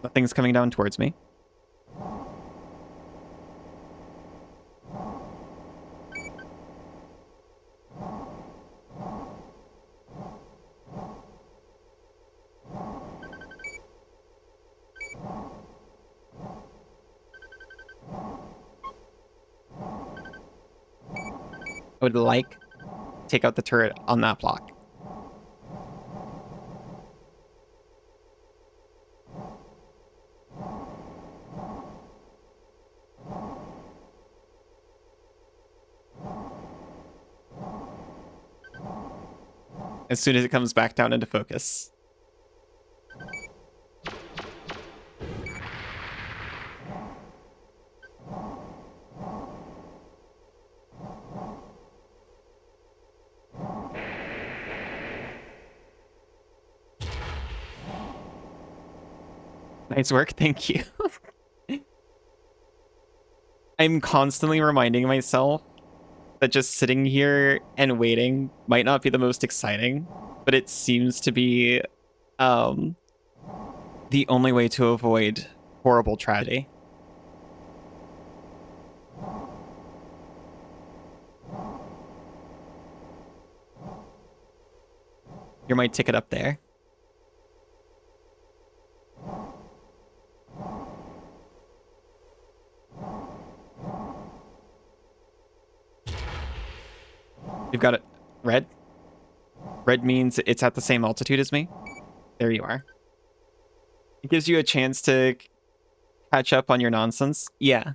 [SPEAKER 1] Nothing's coming down towards me. I would like to take out the turret on that block. as soon as it comes back down into focus. Nice work, thank you. I'm constantly reminding myself that just sitting here and waiting might not be the most exciting, but it seems to be the only way to avoid horrible tragedy. You're my ticket up there. You've got it. Red? Red means it's at the same altitude as me. There you are. It gives you a chance to catch up on your nonsense. Yeah.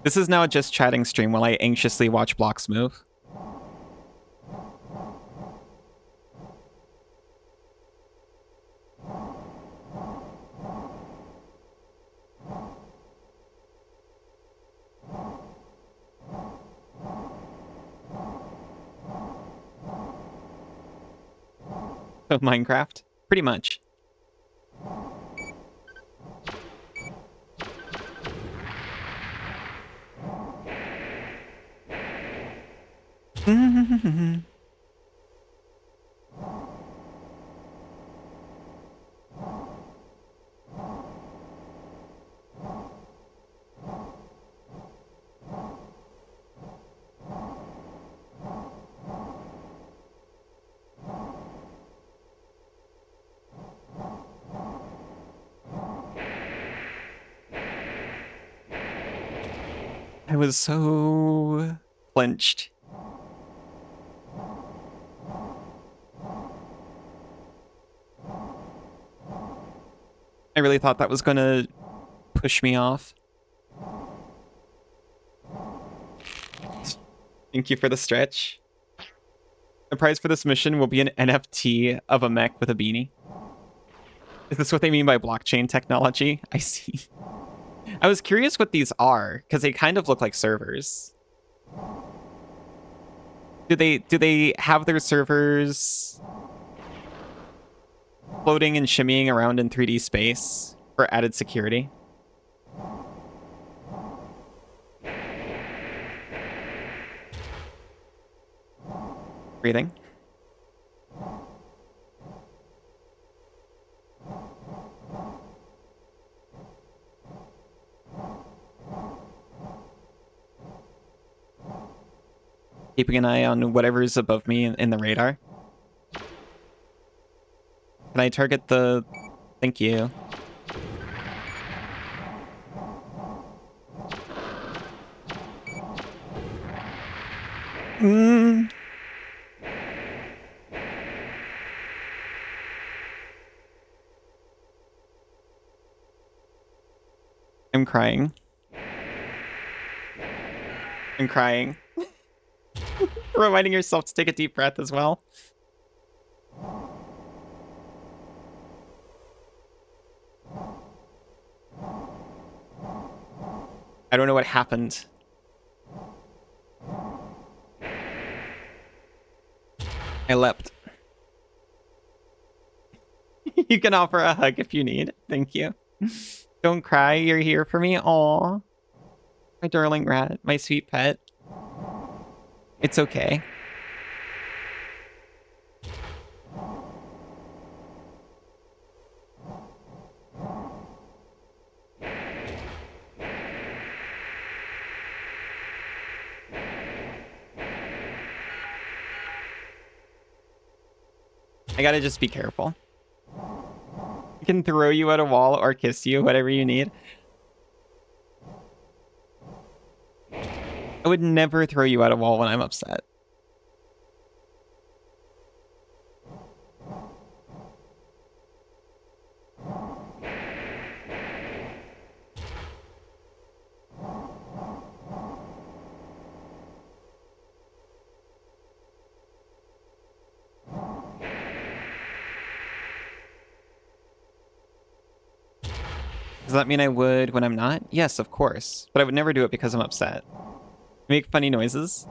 [SPEAKER 1] This is now a just chatting stream while I anxiously watch blocks move. Of Minecraft? Pretty much. I was so clenched. I really thought that was gonna push me off. Thank you for the stretch. The prize for this mission will be an NFT of a mech with a beanie. Is this what they mean by blockchain technology? I see. I was curious what these are, because they kind of look like servers. Do they have their servers floating and shimmying around in 3D space for added security? Breathing. Keeping an eye on whatever's above me in the radar. Can I target the... Thank you. I'm crying. I'm crying. Reminding yourself to take a deep breath as well. I don't know what happened. I leapt. You can offer a hug if you need. Thank you. Don't cry. You're here for me. Aw. My darling rat. My sweet pet. It's okay. I gotta just be careful. I can throw you at a wall or kiss you, whatever you need. I would never throw you at a wall when I'm upset. Does that mean I would when I'm not? Yes, of course. But I would never do it because I'm upset. Make funny noises.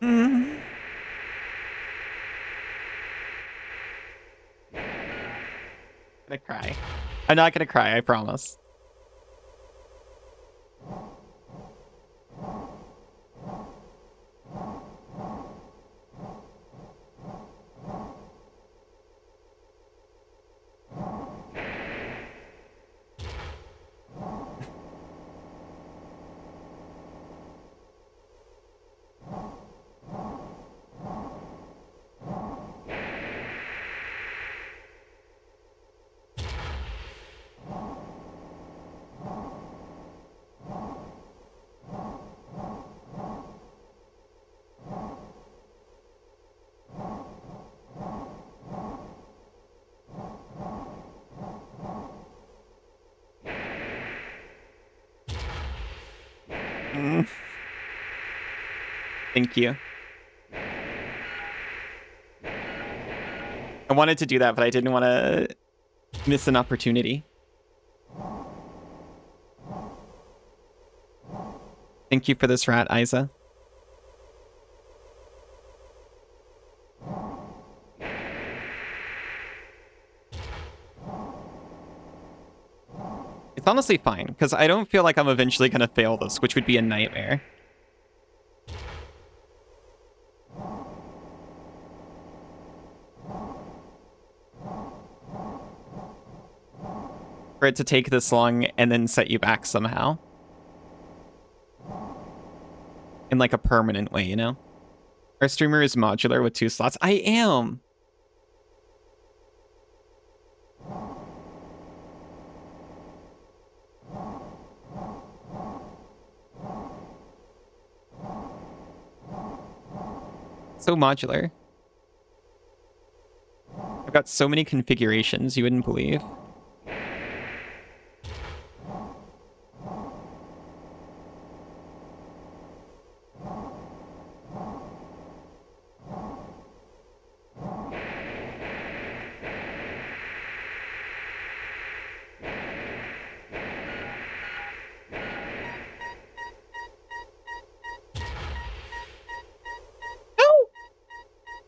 [SPEAKER 1] I'm gonna cry. I'm not gonna cry, I promise. Thank you. I wanted to do that, but I didn't want to miss an opportunity. Thank you for this rat, Isa. It's honestly fine, because I don't feel like I'm eventually going to fail this, which would be a nightmare. For it to take this long and then set you back somehow. In like a permanent way, you know? Our streamer is modular with 2 slots. I am! So modular. I've got so many configurations you wouldn't believe.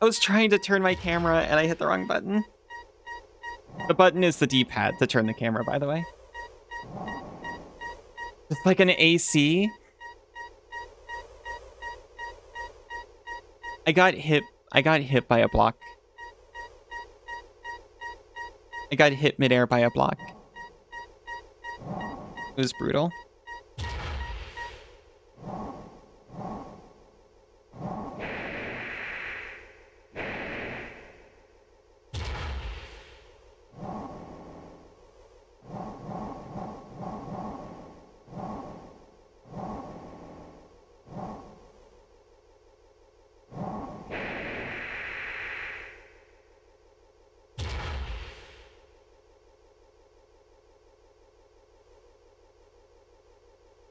[SPEAKER 1] I was trying to turn my camera and I hit the wrong button. The button is the D-pad to turn the camera, by the way. Just like an AC. I got hit by a block. I got hit midair by a block. It was brutal.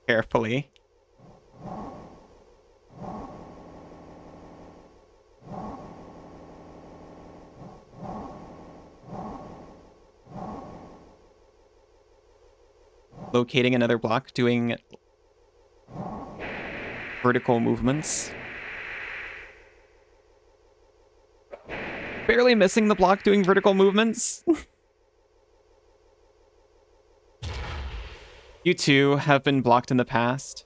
[SPEAKER 1] Carefully. Locating another block, doing vertical movements. Barely missing the block doing vertical movements. You too have been blocked in the past.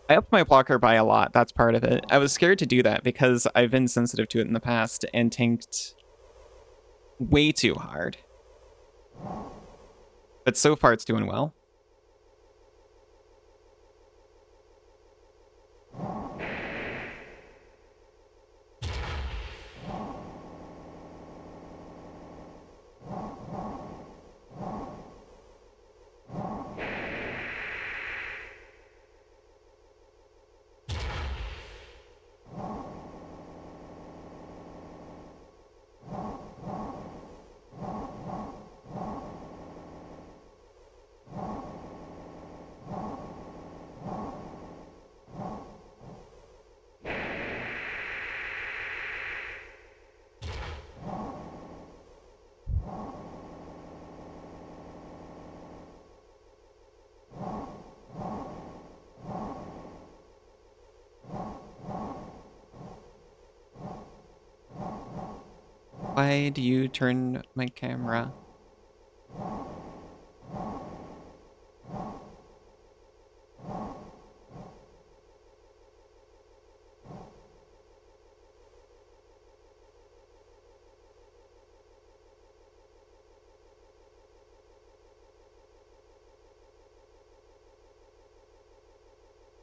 [SPEAKER 1] I upped my blocker by a lot, that's part of it. I was scared to do that because I've been sensitive to it in the past and tanked way too hard. But so far it's doing well. Why do you turn my camera?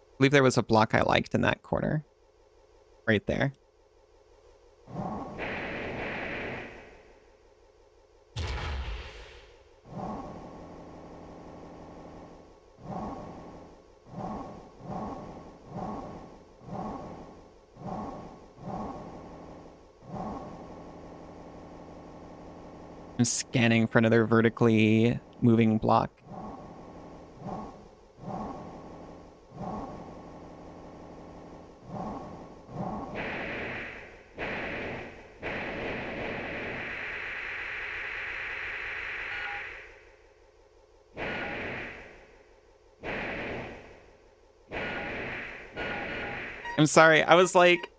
[SPEAKER 1] I believe there was a block I liked in that corner. Right there. I'm scanning for another vertically moving block. I'm sorry, I was like,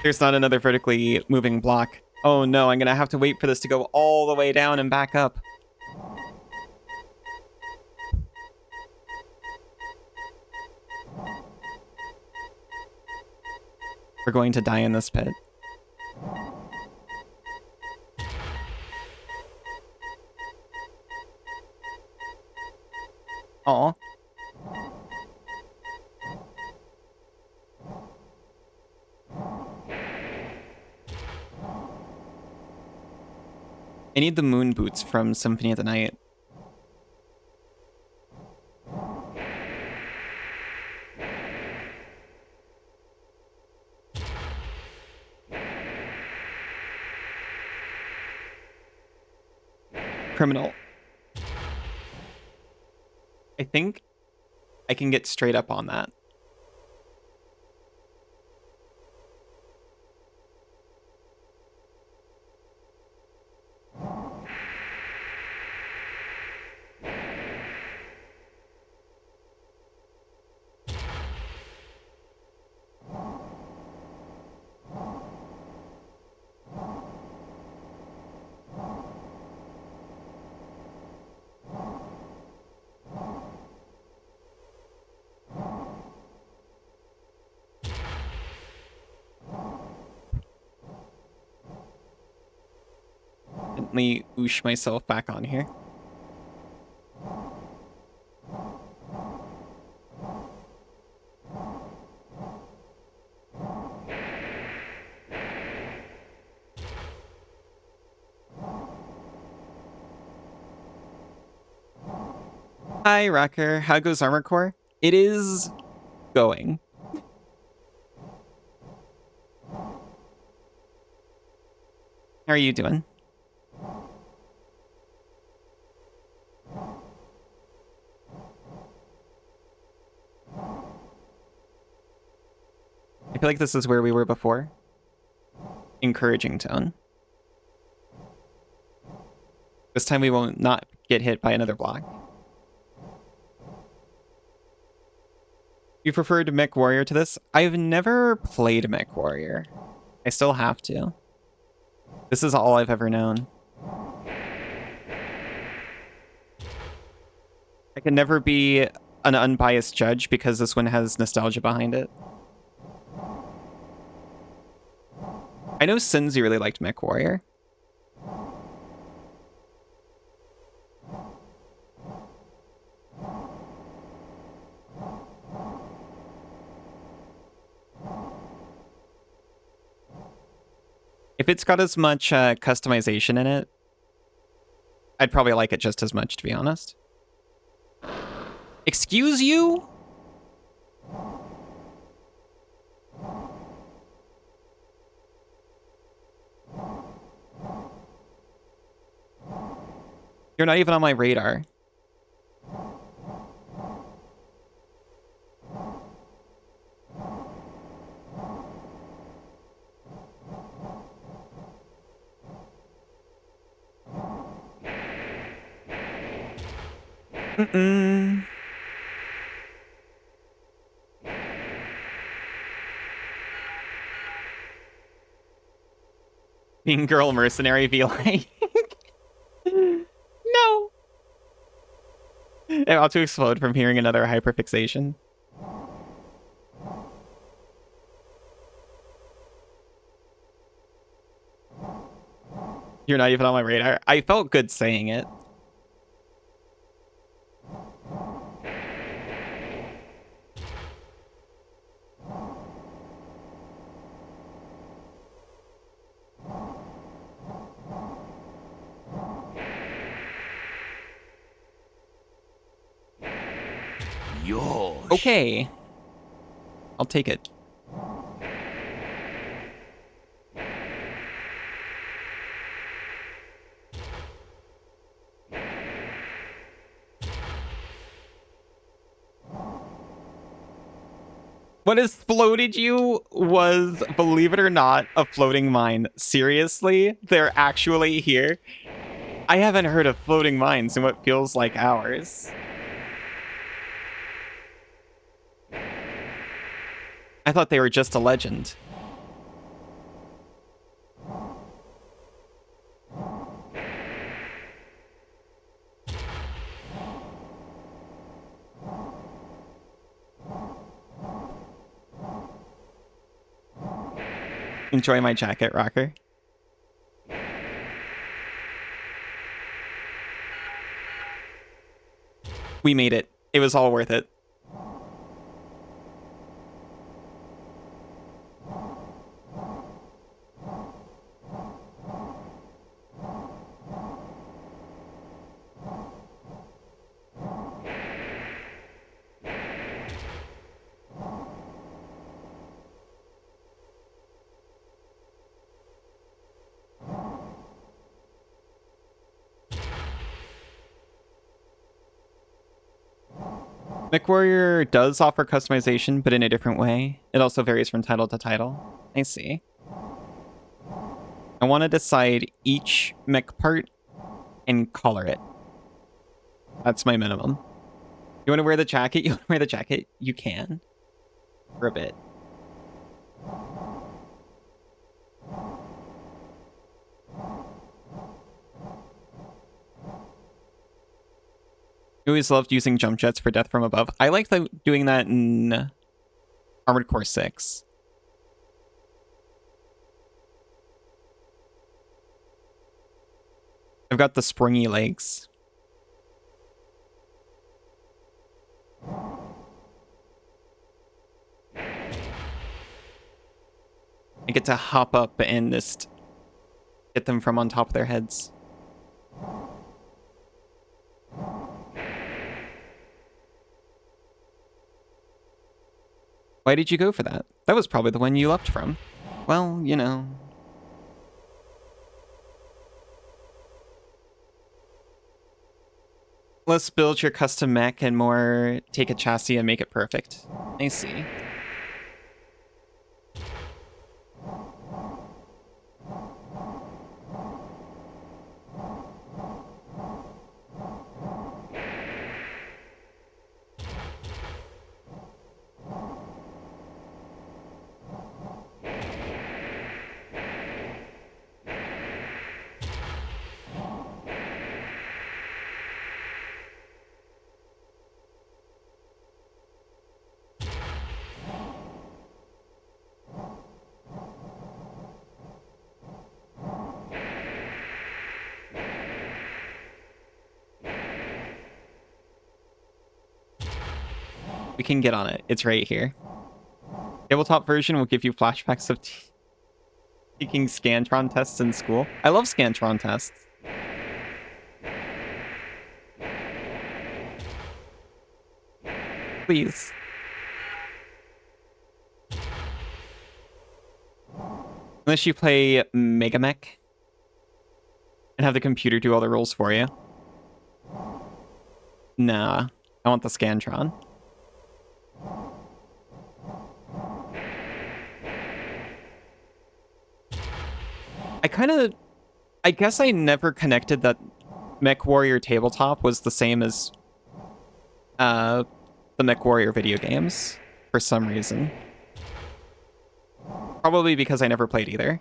[SPEAKER 1] there's not another vertically moving block. Oh no, I'm gonna have to wait for this to go all the way down and back up. We're going to die in this pit. Aw. I need the moon boots from Symphony of the Night. Criminal. I think I can get straight up on that. Gently oosh myself back on here. Hi, Rocker. How goes Armor Core? It is going. How are you doing? I feel like this is where we were before. Encouraging tone. This time we will not get hit by another block. You preferred Mech Warrior to this? I've never played Mech Warrior. I still have to. This is all I've ever known. I can never be an unbiased judge because this one has nostalgia behind it. I know Sinzi really liked Mech Warrior. If it's got as much customization in it, I'd probably like it just as much, to be honest. Excuse you? You're not even on my radar. Mm-mm. Being girl mercenary be like? No. About to explode from hearing another hyperfixation. You're not even on my radar. I felt good saying it.
[SPEAKER 4] Yours.
[SPEAKER 1] Okay. I'll take it. What exploded you was, believe it or not, a floating mine. Seriously? They're actually here? I haven't heard of floating mines in what feels like hours. I thought they were just a legend. Enjoy my jacket, Rocker. We made it. It was all worth it. MechWarrior does offer customization, but in a different way. It also varies from title to title. I see. I want to decide each mech part and color it. That's my minimum. You want to wear the jacket? You want to wear the jacket? You can. For a bit. I always loved using jump jets for death from above. I like doing that in Armored Core 6. I've got the springy legs. I get to hop up and just get them from on top of their heads. Why did you go for that? That was probably the one you left from. Well, you know. Less build your custom mech and more take a chassis and make it perfect. I see. We can get on it. It's right here. Tabletop version will give you flashbacks of taking Scantron tests in school. I love Scantron tests. Please. Unless you play Mega Mech and have the computer do all the rolls for you. Nah, I want the Scantron. I guess I never connected that MechWarrior Tabletop was the same as the MechWarrior video games for some reason. Probably because I never played either.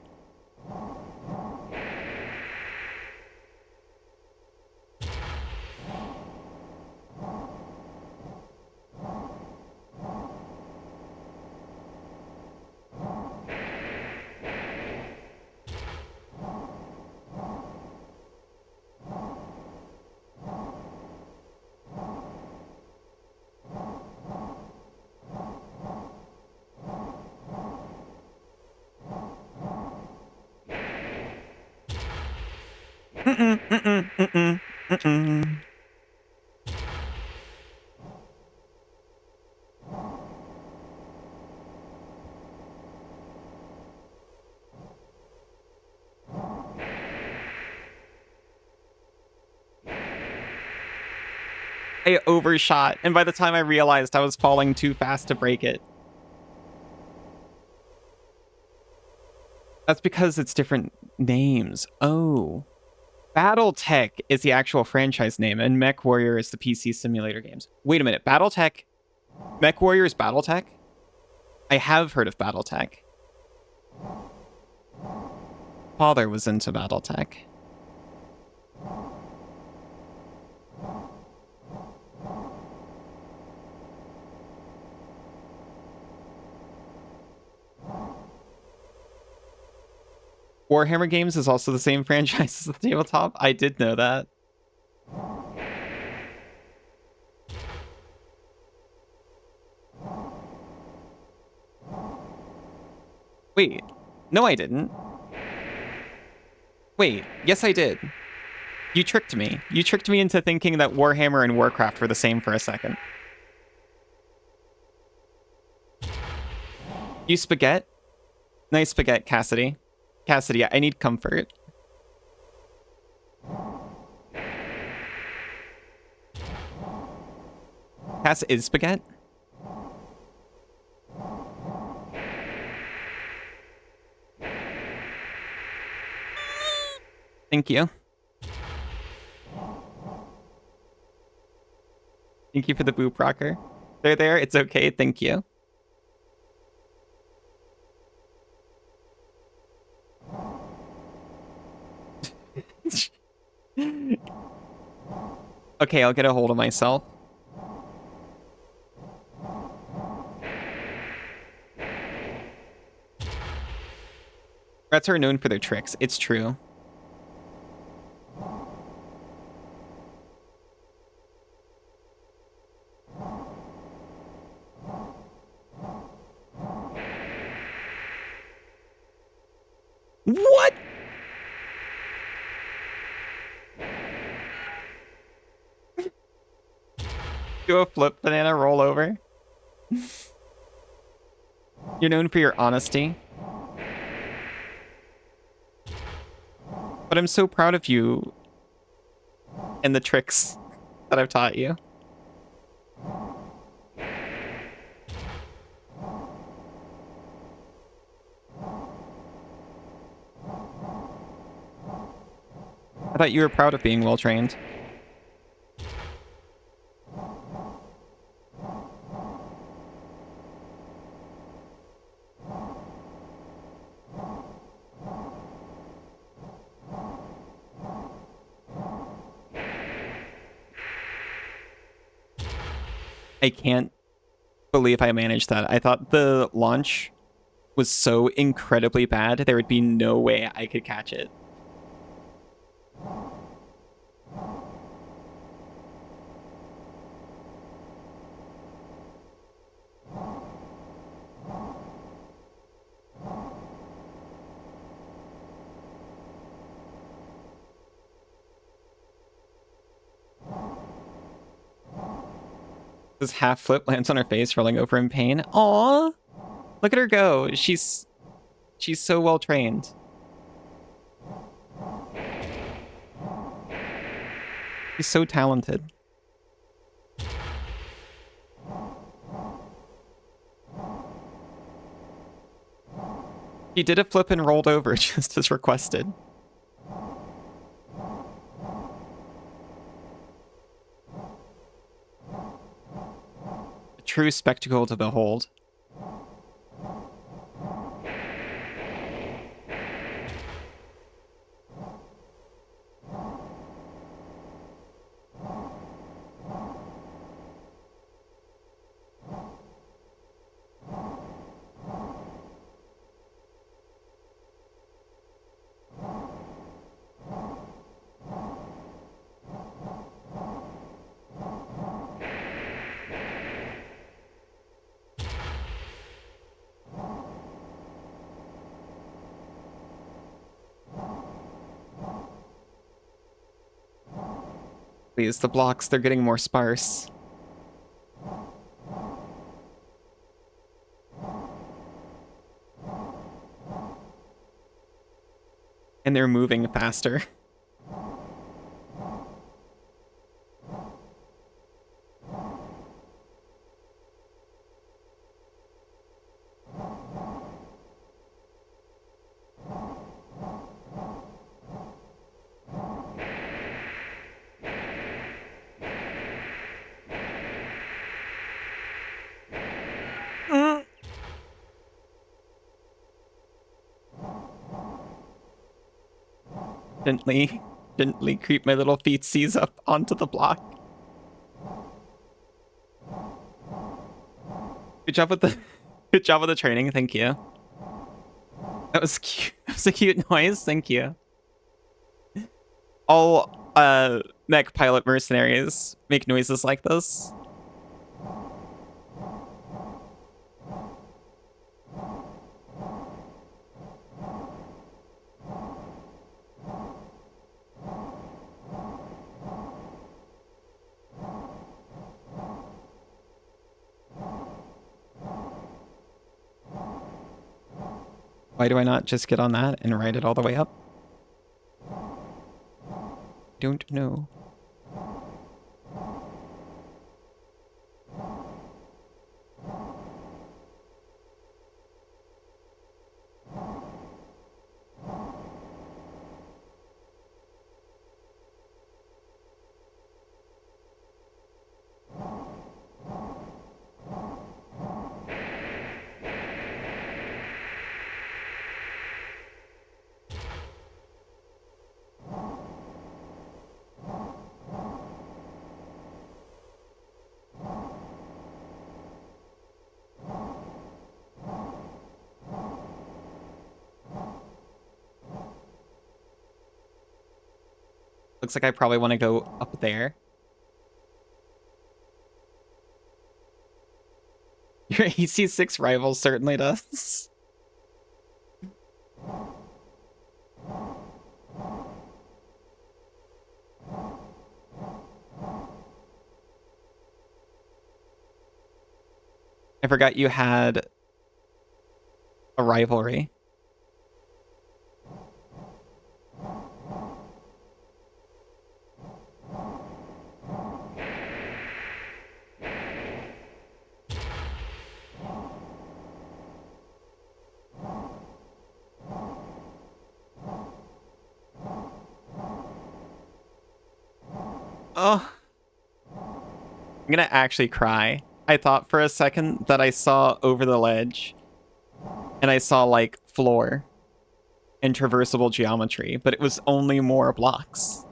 [SPEAKER 1] Mm-mm, mm-mm, mm-mm, mm-mm. I overshot, and by the time I realized I was falling too fast to break it. That's because it's different names. Oh. Battletech is the actual franchise name, and Mech Warrior is the PC simulator games. Wait a minute. Battletech? Mech Warrior is Battletech? I have heard of Battletech. Father was into Battletech. Warhammer Games is also the same franchise as the tabletop. I did know that. Wait. No, I didn't. Wait. Yes, I did. You tricked me. You tricked me into thinking that Warhammer and Warcraft were the same for a second. You spaghetti? Nice spaghetti, Cassidy. Cassidy, I need comfort. Cass is spaghetti? Thank you. Thank you for the boop rocker. They're there. It's okay. Thank you. Okay, I'll get a hold of myself. Rats are known for their tricks. It's true. What? Do a flip banana roll over? You're known for your honesty. But I'm so proud of you and the tricks that I've taught you. I thought you were proud of being well trained. I can't believe I managed that. I thought the launch was so incredibly bad, there would be no way I could catch it. This half flip lands on her face, rolling over in pain. Aww! Look at her go. She's so well trained. She's so talented. He did a flip and rolled over just as requested. A true spectacle to behold. Please, the blocks, they're getting more sparse. And they're moving faster. Gently creep my little feetsies up onto the block. Good job with the good job with the training, thank you. That was cute. That was a cute noise, thank you. All mech pilot mercenaries make noises like this. Why do I not just get on that and ride it all the way up? Don't know. Looks like I probably want to go up there. Your AC6 rival certainly does. I forgot you had a rivalry. Oh, I'm gonna actually cry. I thought for a second that I saw over the ledge and I saw like floor and traversable geometry, but it was only more blocks.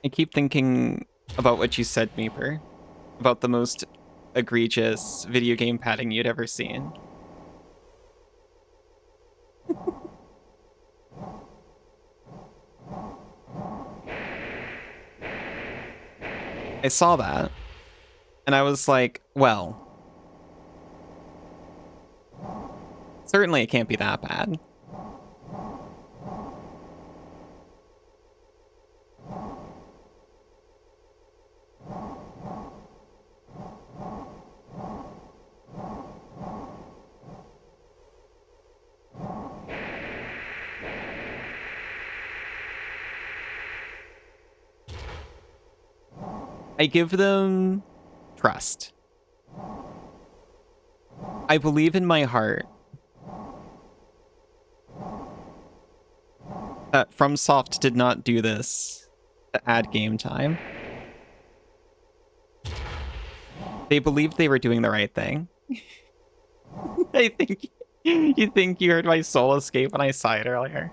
[SPEAKER 1] I keep thinking about what you said, Meeper, about the most egregious video game padding you'd ever seen. I saw that, and I was like, well, certainly it can't be that bad. I give them trust. I believe in my heart that FromSoft did not do this to add game time. They believed they were doing the right thing. I think you heard my soul escape when I sighed earlier.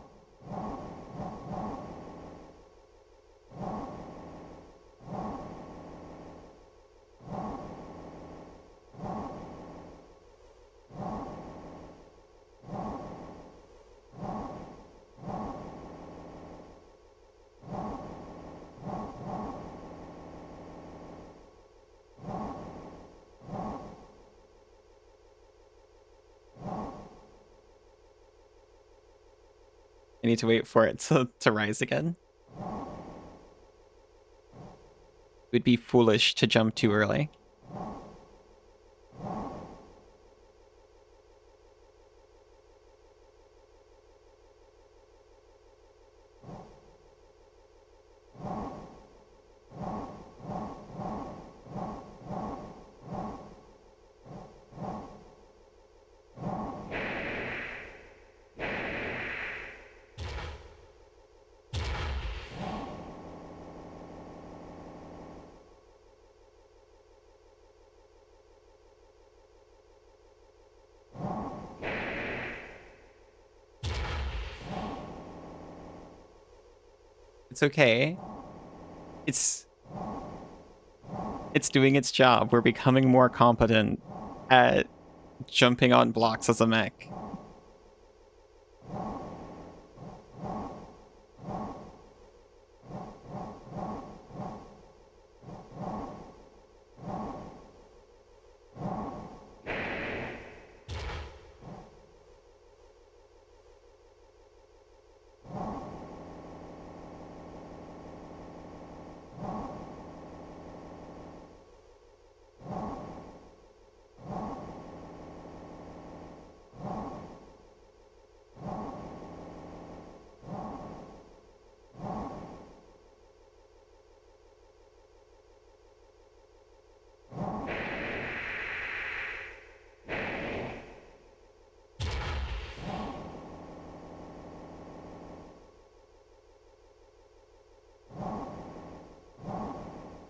[SPEAKER 1] I need to wait for it to rise again. It would be foolish to jump too early. It's okay. It's doing its job. We're becoming more competent at jumping on blocks as a mech.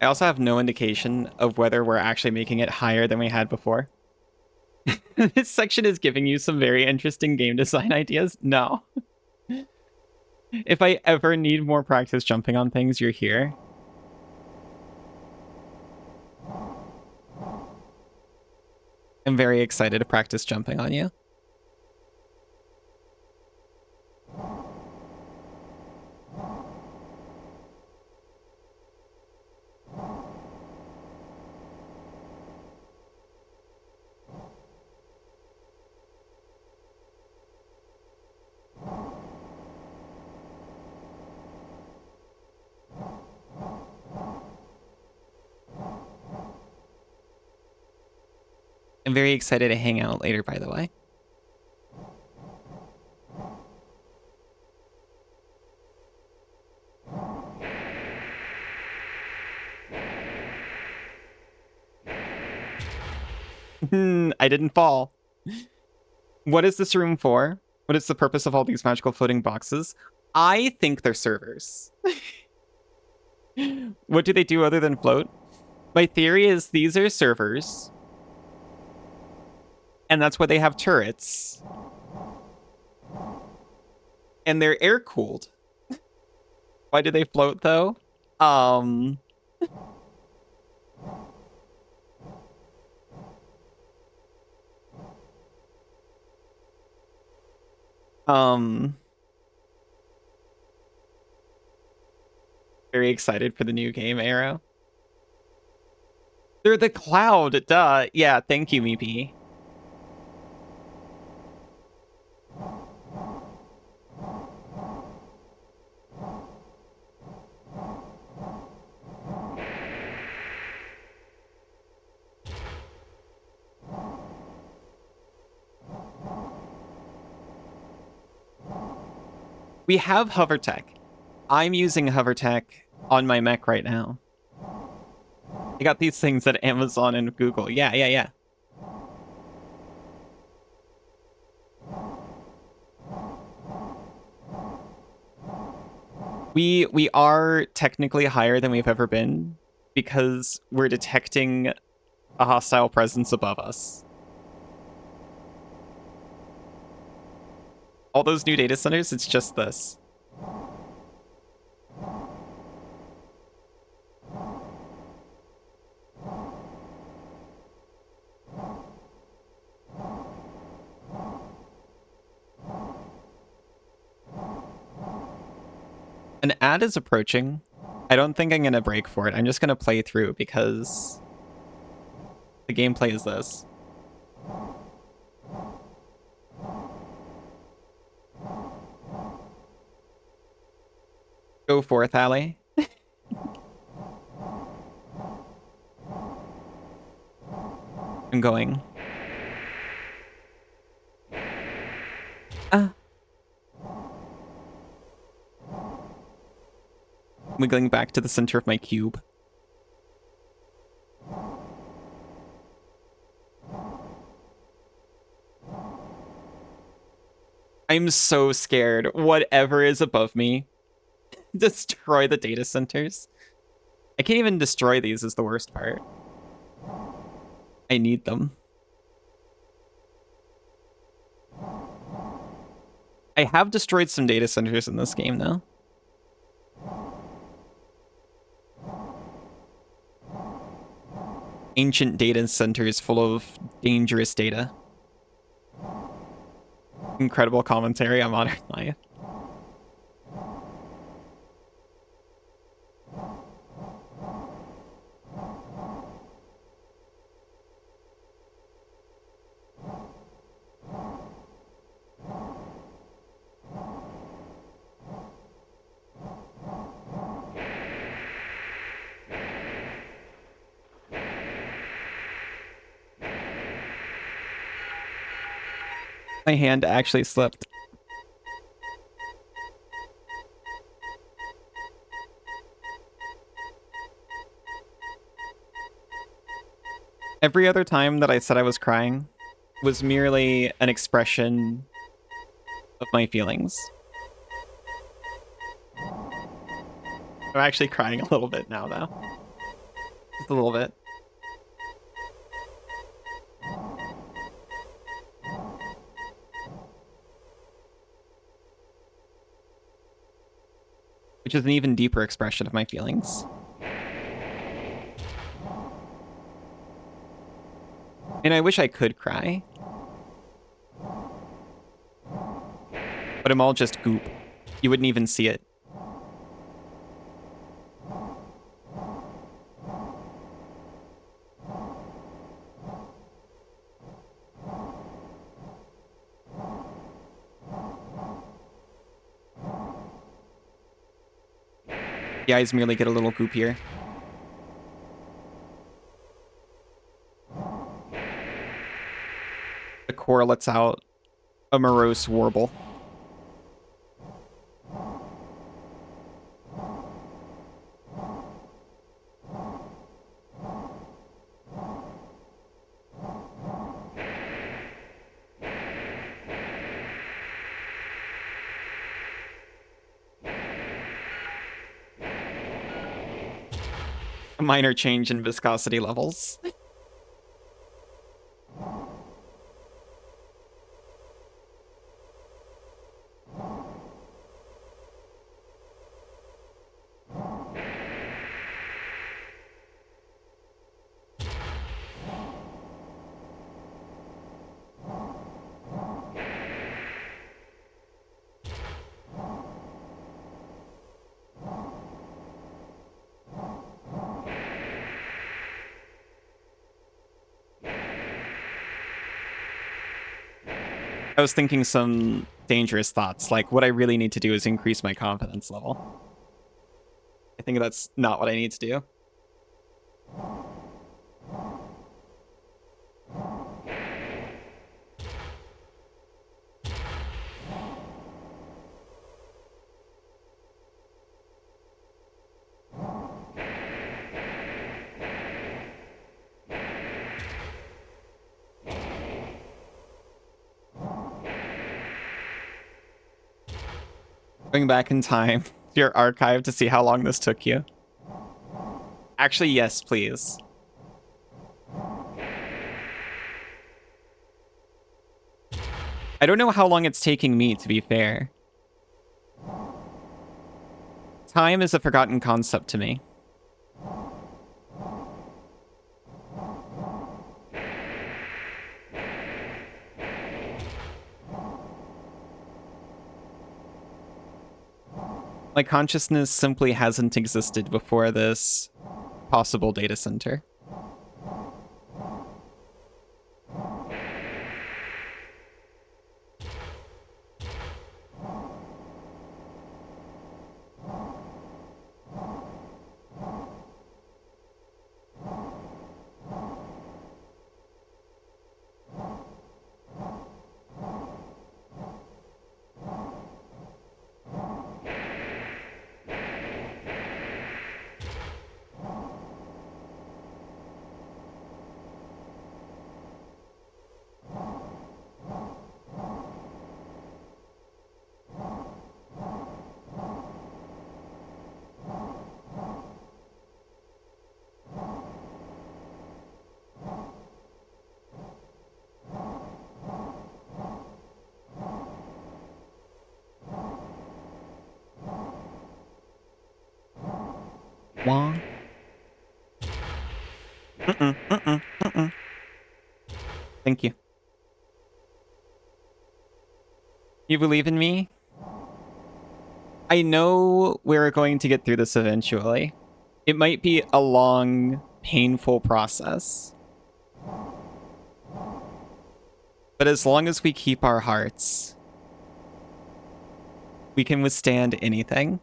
[SPEAKER 1] I also have no indication of whether we're actually making it higher than we had before. This section is giving you some very interesting game design ideas. No. If I ever need more practice jumping on things, you're here. I'm very excited to practice jumping on you. I'm very excited to hang out later, by the way. I didn't fall. What is this room for? What is the purpose of all these magical floating boxes? I think they're servers. What do they do other than float? My theory is these are servers. And that's why they have turrets. And they're air-cooled. Why do they float, though? Very excited for the new game, Arrow. They're the cloud, duh. Yeah, thank you, Meepy. We have hover tech. I'm using hover tech on my mech right now. You got these things at Amazon and Google. Yeah, yeah, yeah. We are technically higher than we've ever been because we're detecting a hostile presence above us. All those new data centers, it's just this. An ad is approaching. I don't think I'm going to break for it. I'm just going to play through because the gameplay is this. Go forth, Allie. I'm going. Wiggling back to the center of my cube. I'm so scared. Whatever is above me, destroy the data centers. I can't even destroy these is the worst part. I need them. I have destroyed some data centers in this game, though. Ancient data centers full of dangerous data. Incredible commentary on modern life. My hand actually slipped. Every other time that I said I was crying was merely an expression of my feelings. I'm actually crying a little bit now, though. Just a little bit. Which is an even deeper expression of my feelings. And I wish I could cry. But I'm all just goop. You wouldn't even see it. The eyes merely get a little goopier. The core lets out a morose warble. A minor change in viscosity levels. I was thinking some dangerous thoughts, like what I really need to do is increase my confidence level. I think that's not what I need to do. Going back in time to your archive to see how long this took you. Actually, yes, please. I don't know how long it's taking me, to be fair. Time is a forgotten concept to me. My consciousness simply hasn't existed before this possible data center. Wah. Thank you. You believe in me? I know we're going to get through this eventually. It might be a long, painful process. But as long as we keep our hearts, we can withstand anything.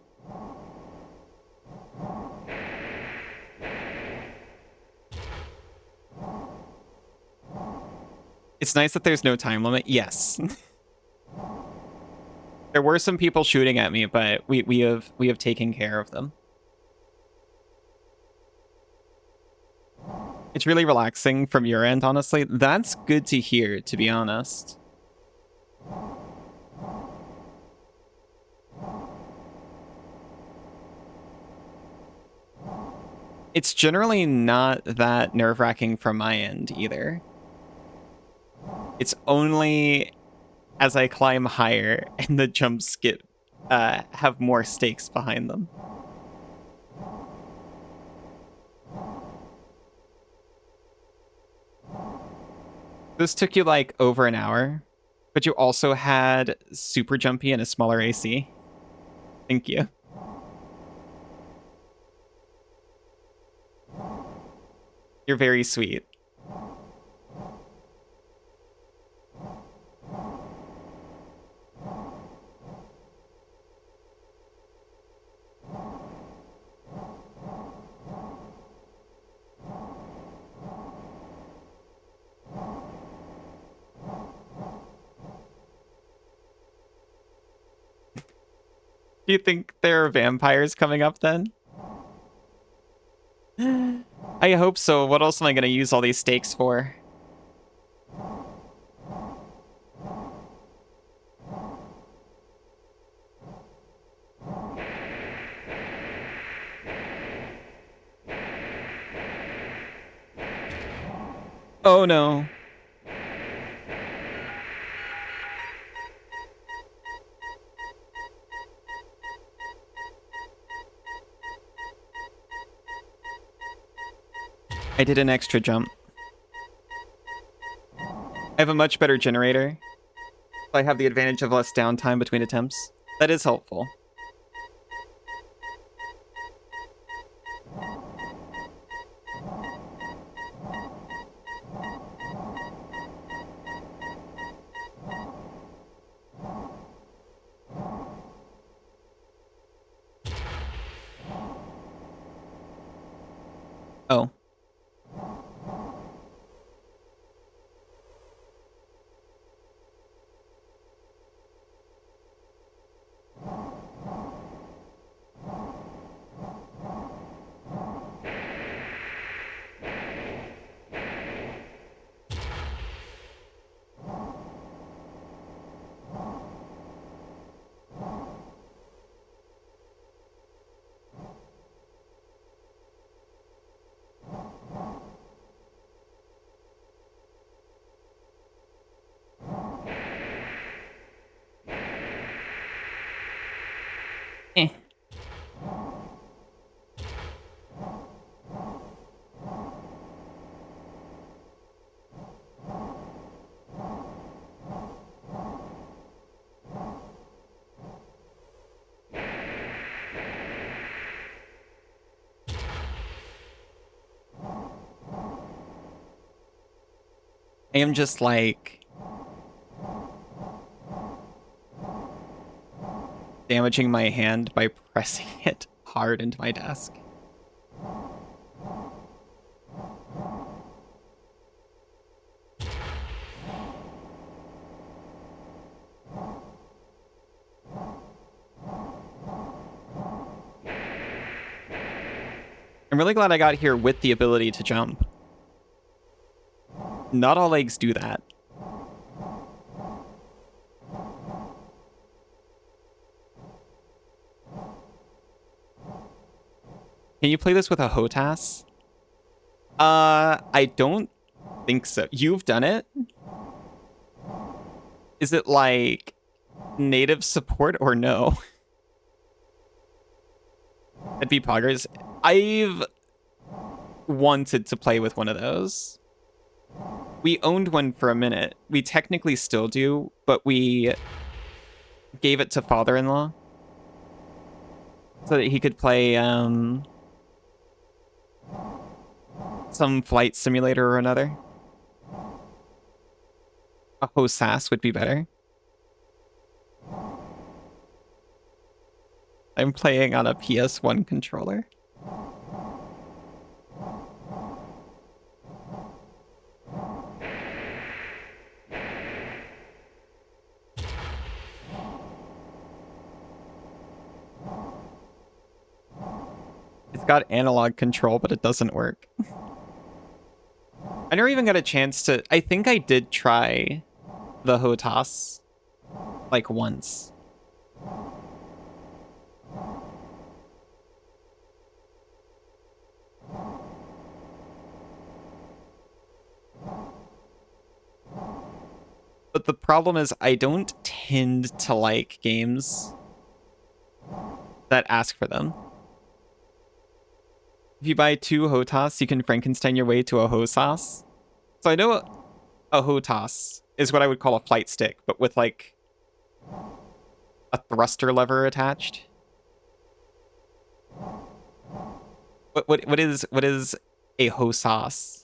[SPEAKER 1] It's nice that there's no time limit. Yes. There were some people shooting at me, but we have taken care of them. It's really relaxing from your end, honestly. That's good to hear, to be honest. It's generally not that nerve-wracking from my end either. It's only as I climb higher and the jumps get have more stakes behind them. This took you like over an hour, but you also had super jumpy and a smaller AC. Thank you. You're very sweet. Do you think there are vampires coming up then? I hope so. What else am I going to use all these stakes for? Oh no. I did an extra jump. I have a much better generator. I have the advantage of less downtime between attempts. That is helpful. Oh. I am just like damaging my hand by pressing it hard into my desk. I'm really glad I got here with the ability to jump. Not all legs do that. Can you play this with a HOTAS? I don't think so. You've done it? Is it like native support or no? That'd be poggers. I've wanted to play with one of those. We owned one for a minute. We technically still do, but we gave it to father-in-law so that he could play some flight simulator or another. A HOSAS would be better. I'm playing on a PS1 controller. It's got analog control, but it doesn't work. I never even got a chance to... I think I did try the HOTAS like once. But the problem is I don't tend to like games that ask for them. If you buy 2 HOTAS, you can Frankenstein your way to a HOSAS. So I know a HOTAS is what I would call a flight stick, but with like a thruster lever attached. What is a HOSAS?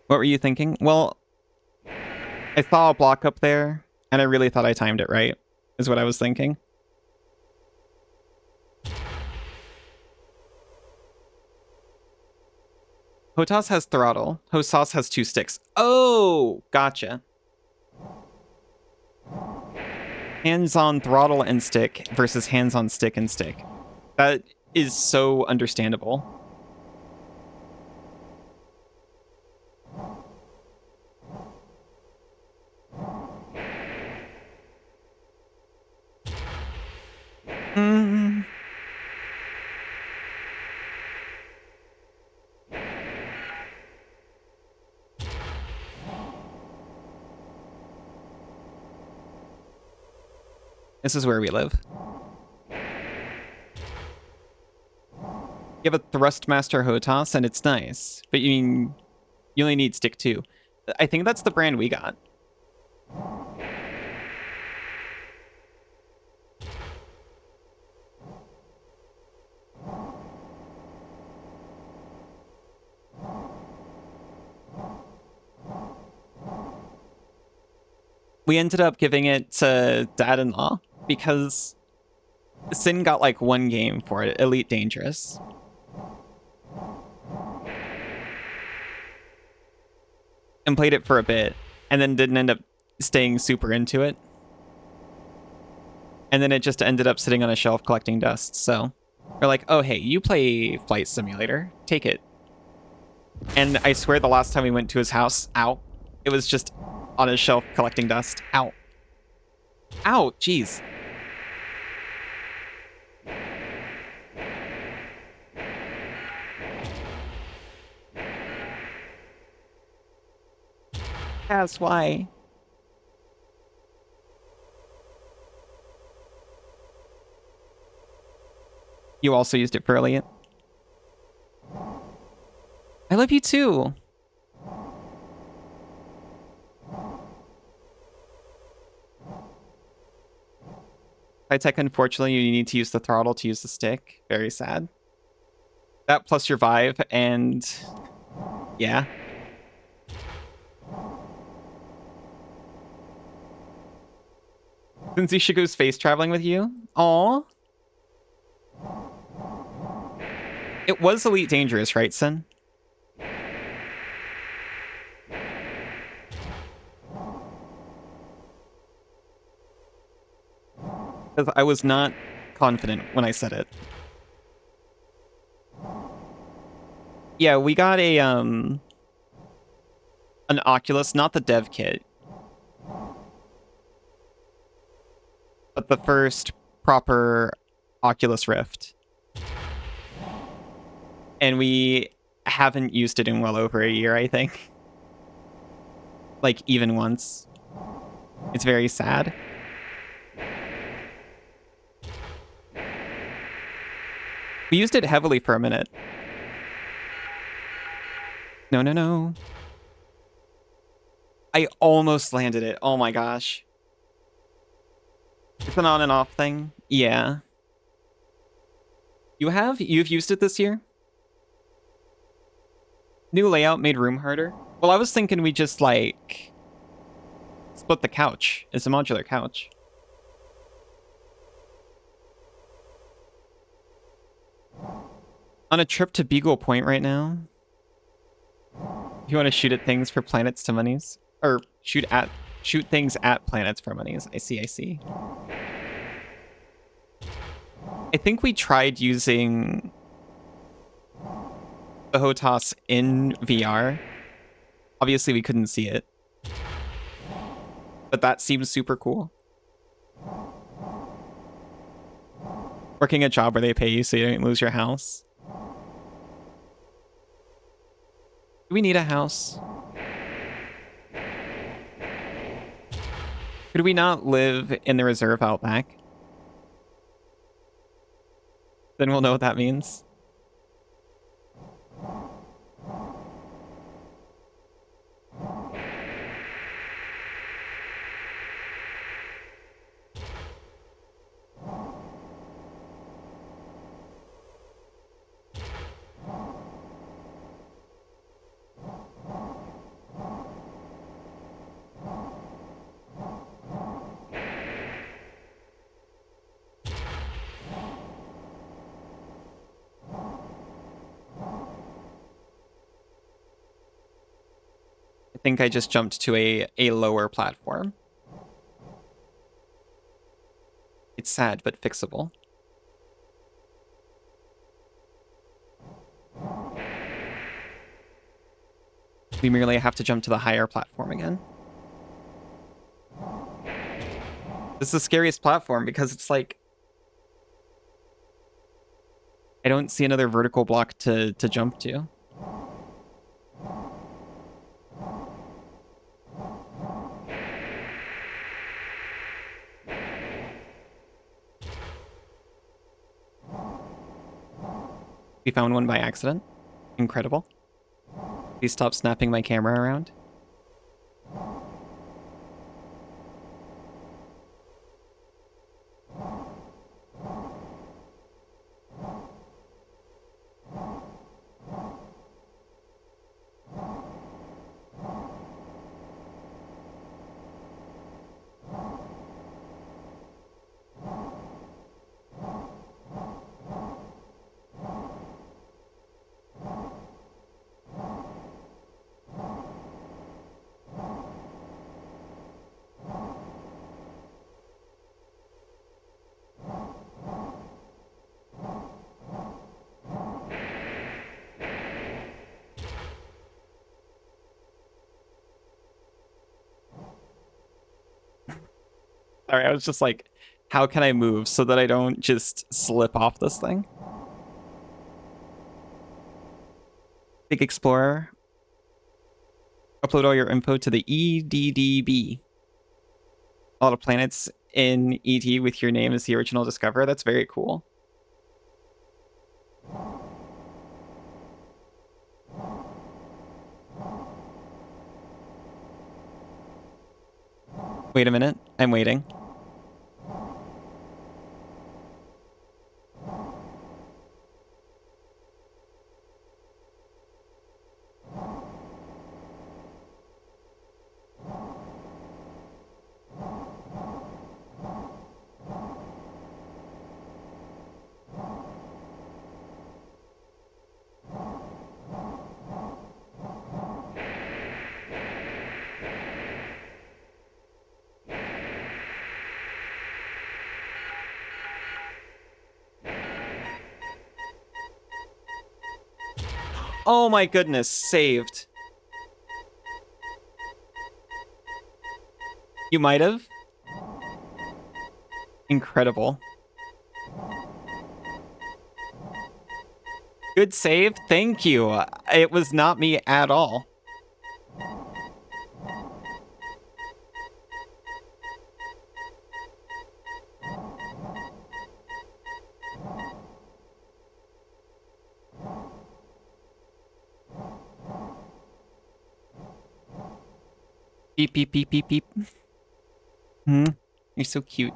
[SPEAKER 1] What were you thinking? Well, I saw a block up there, and I really thought I timed it right, is what I was thinking. HOTAS has throttle. HOSAS has 2 sticks. Oh, gotcha. Hands-on throttle and stick versus hands-on stick and stick. That is so understandable. This is where we live. You have a Thrustmaster HOTAS, and it's nice, but you only need stick 2. I think that's the brand we got. We ended up giving it to dad-in-law because Sin got like 1 game for it, Elite Dangerous. And played it for a bit, and then didn't end up staying super into it. And then it just ended up sitting on a shelf collecting dust, so we're like, oh hey, you play Flight Simulator, take it. And I swear the last time we went to his house, ow, it was just on his shelf collecting dust. Ow. Ow, jeez. That's why. You also used it for Elliot? I love you too. High tech, unfortunately, you need to use the throttle to use the stick. Very sad. That plus your Vive, and yeah. Since she goes space traveling with you. Aw. It was Elite Dangerous, right, Sin? Because I was not confident when I said it. Yeah, we got a an Oculus, not the dev kit, but the first proper Oculus Rift. And we haven't used it in well over a year, I think. Like, even once. It's very sad. We used it heavily for a minute. No, no, no. I almost landed it. Oh my gosh. It's an on and off thing. Yeah. You've used it this year? New layout made room harder? Well, I was thinking we just, like, split the couch. It's a modular couch. On a trip to Beagle Point right now. You want to shoot at things for planets to monies? Or shoot things at planets for monies. I see, I see. I think we tried using the HOTAS in VR. Obviously, we couldn't see it. But that seems super cool. Working a job where they pay you so you don't lose your house. Do we need a house? Could we not live in the reserve out back? Then we'll know what that means. I think I just jumped to a lower platform. It's sad, but fixable. We merely have to jump to the higher platform again. This is the scariest platform because it's like... I don't see another vertical block to jump to. We found one by accident. Incredible. Please stop snapping my camera around. Sorry, I was just like, how can I move so that I don't just slip off this thing? Big Explorer. Upload all your info to the EDDB. A lot of planets in ET with your name as the original discoverer. That's very cool. Wait a minute. I'm waiting. Oh my goodness, saved. You might have. Incredible. Good save. Thank you. It was not me at all. Beep, beep, beep, beep, beep. Hmm. You're so cute.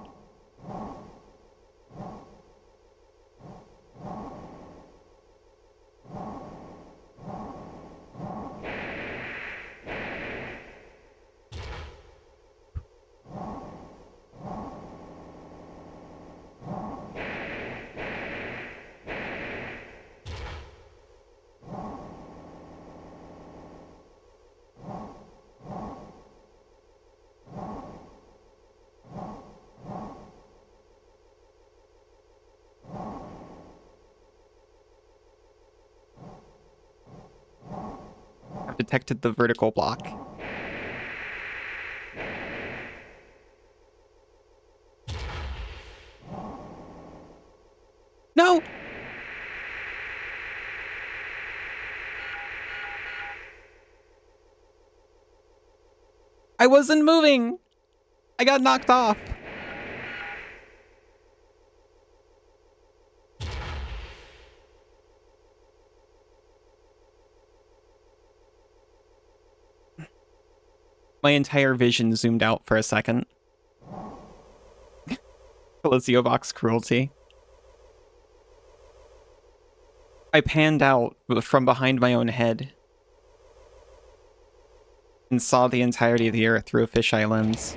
[SPEAKER 1] I've detected the vertical block. No! I wasn't moving! I got knocked off! My entire vision zoomed out for a second. Coliseo box cruelty. I panned out from behind my own head and saw the entirety of the earth through a fisheye lens.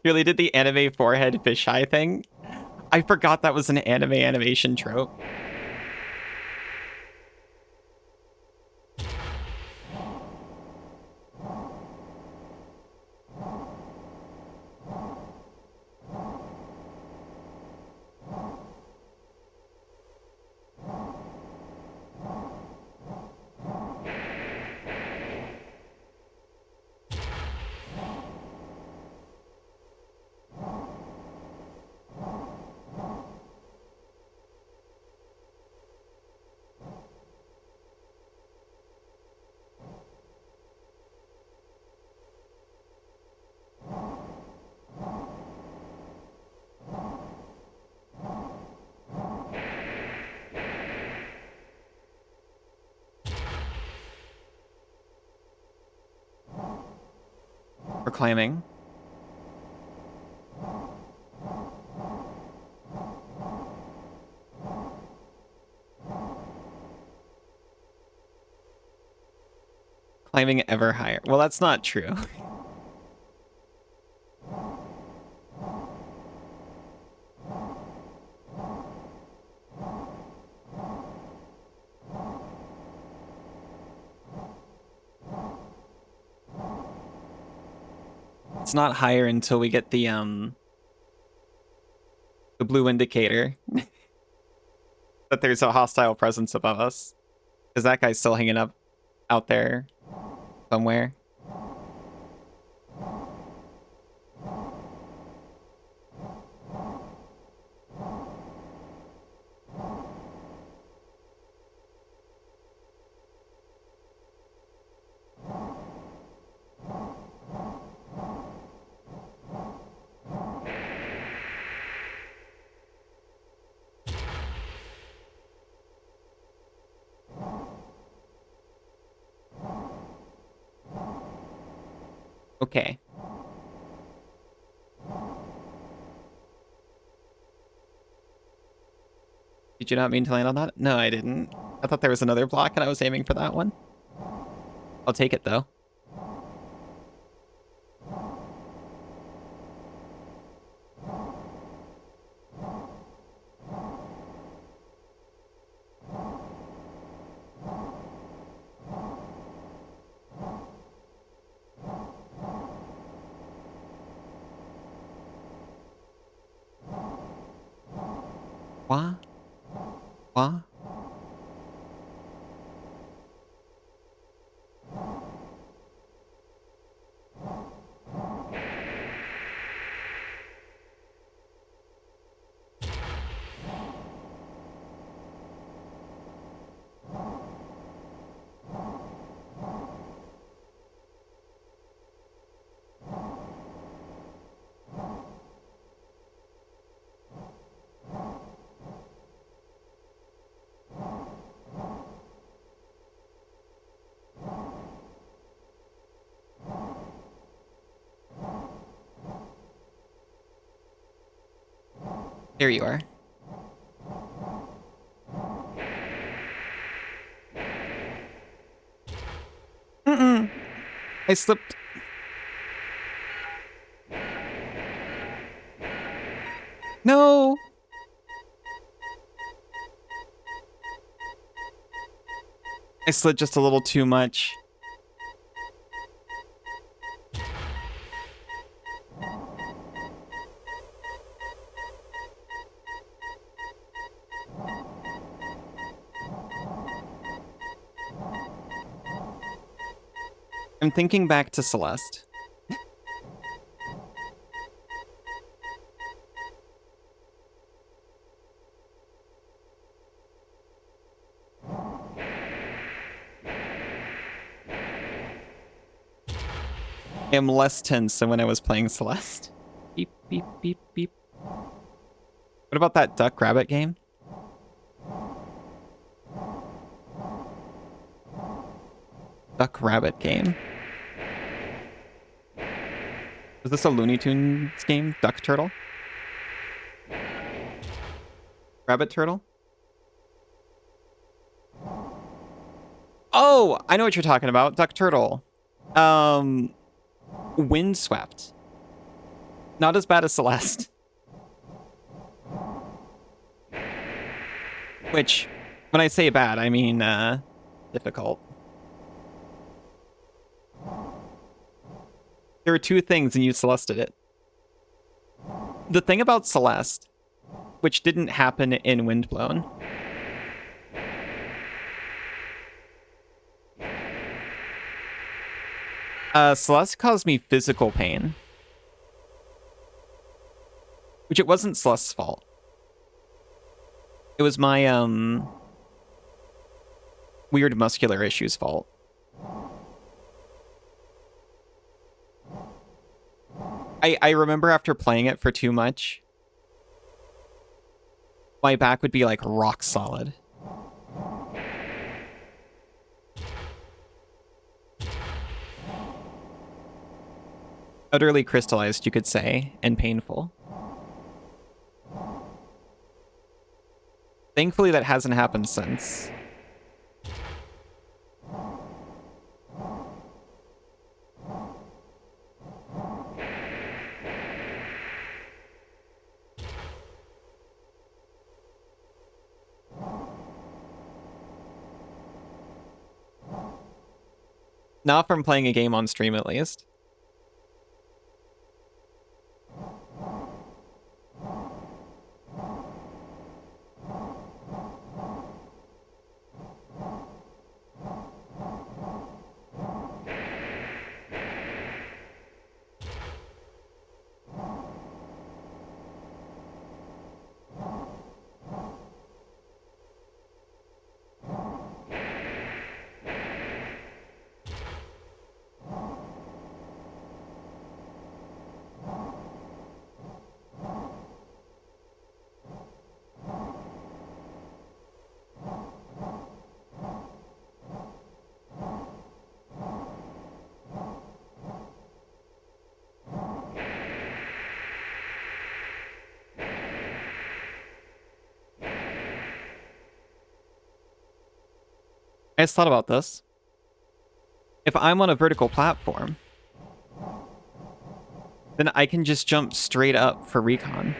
[SPEAKER 1] Really did the anime forehead fisheye thing? I forgot that was an anime animation trope. We're climbing. Climbing ever higher. Well, that's not true. It's not higher until we get the blue indicator that there's a hostile presence above us. Because that guy's still hanging up out there somewhere. Okay. Did you not mean to land on that? No, I didn't. I thought there was another block and I was aiming for that one. I'll take it though. Wah? Wah? There you are. Mm-mm. I slipped. No! I slid just a little too much. I'm thinking back to Celeste. I am less tense than when I was playing Celeste. Beep, beep, beep, beep. What about that Duck Rabbit game? Duck Rabbit game. Was this a Looney Tunes game? Duck Turtle? Rabbit Turtle? Oh, I know what you're talking about. Duck Turtle. Windswept. Not as bad as Celeste. Which, when I say bad, I mean, difficult. There were two things and you Celested it. The thing about Celeste, which didn't happen in Windblown, Celeste caused me physical pain. Which it wasn't Celeste's fault. It was my, weird muscular issues fault. I remember after playing it for too much, my back would be like rock solid. Utterly crystallized, you could say, and painful. Thankfully, that hasn't happened since. Not from playing a game on stream, at least. I just thought about this. If I'm on a vertical platform, then I can just jump straight up for recon.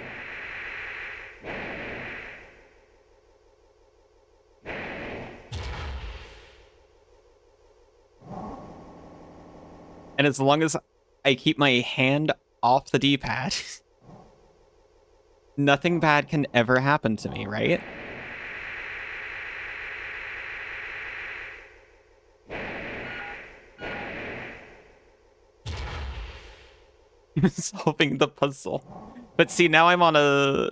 [SPEAKER 1] And as long as I keep my hand off the D-pad, nothing bad can ever happen to me, right? Solving the puzzle. But see, now I'm on a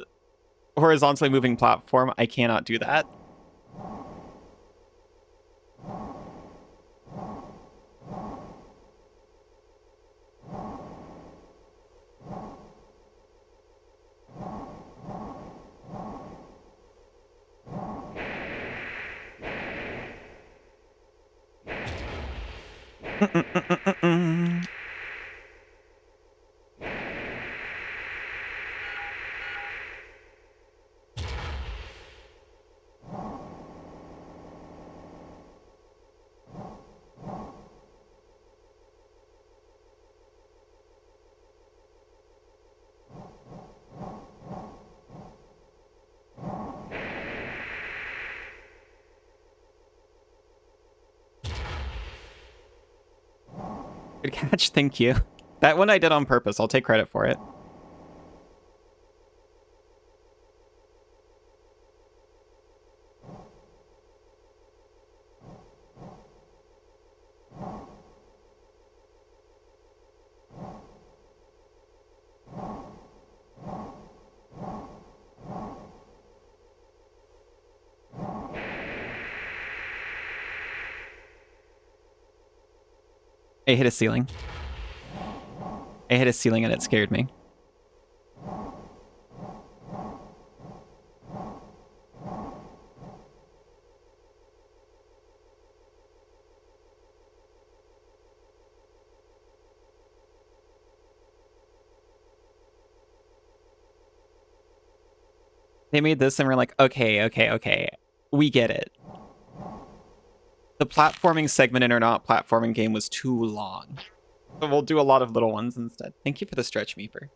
[SPEAKER 1] horizontally moving platform. I cannot do that. Good catch, thank you. That one I did on purpose. I'll take credit for it. I hit a ceiling. I hit a ceiling and it scared me. They made this and we're like, okay. We get it. The platforming segment in our not platforming game was too long. So we'll do a lot of little ones instead. Thank you for the stretch, Meeper.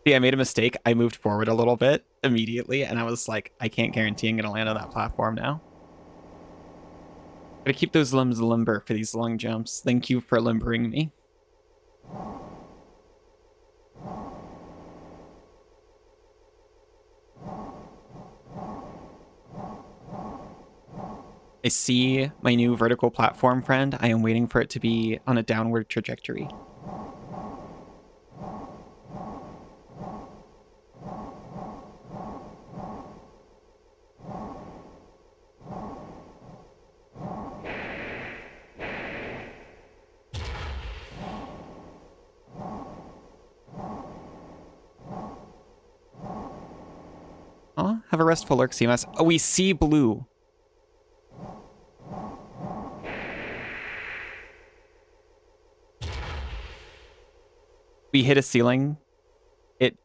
[SPEAKER 1] See, I made a mistake. I moved forward a little bit immediately, and I was like, I can't guarantee I'm going to land on that platform now. Gotta keep those limbs limber for these long jumps. Thank you for limbering me. I see my new vertical platform, friend. I am waiting for it to be on a downward trajectory. Oh, have a restful lurk, CMS. Oh, we see blue. We hit a ceiling. It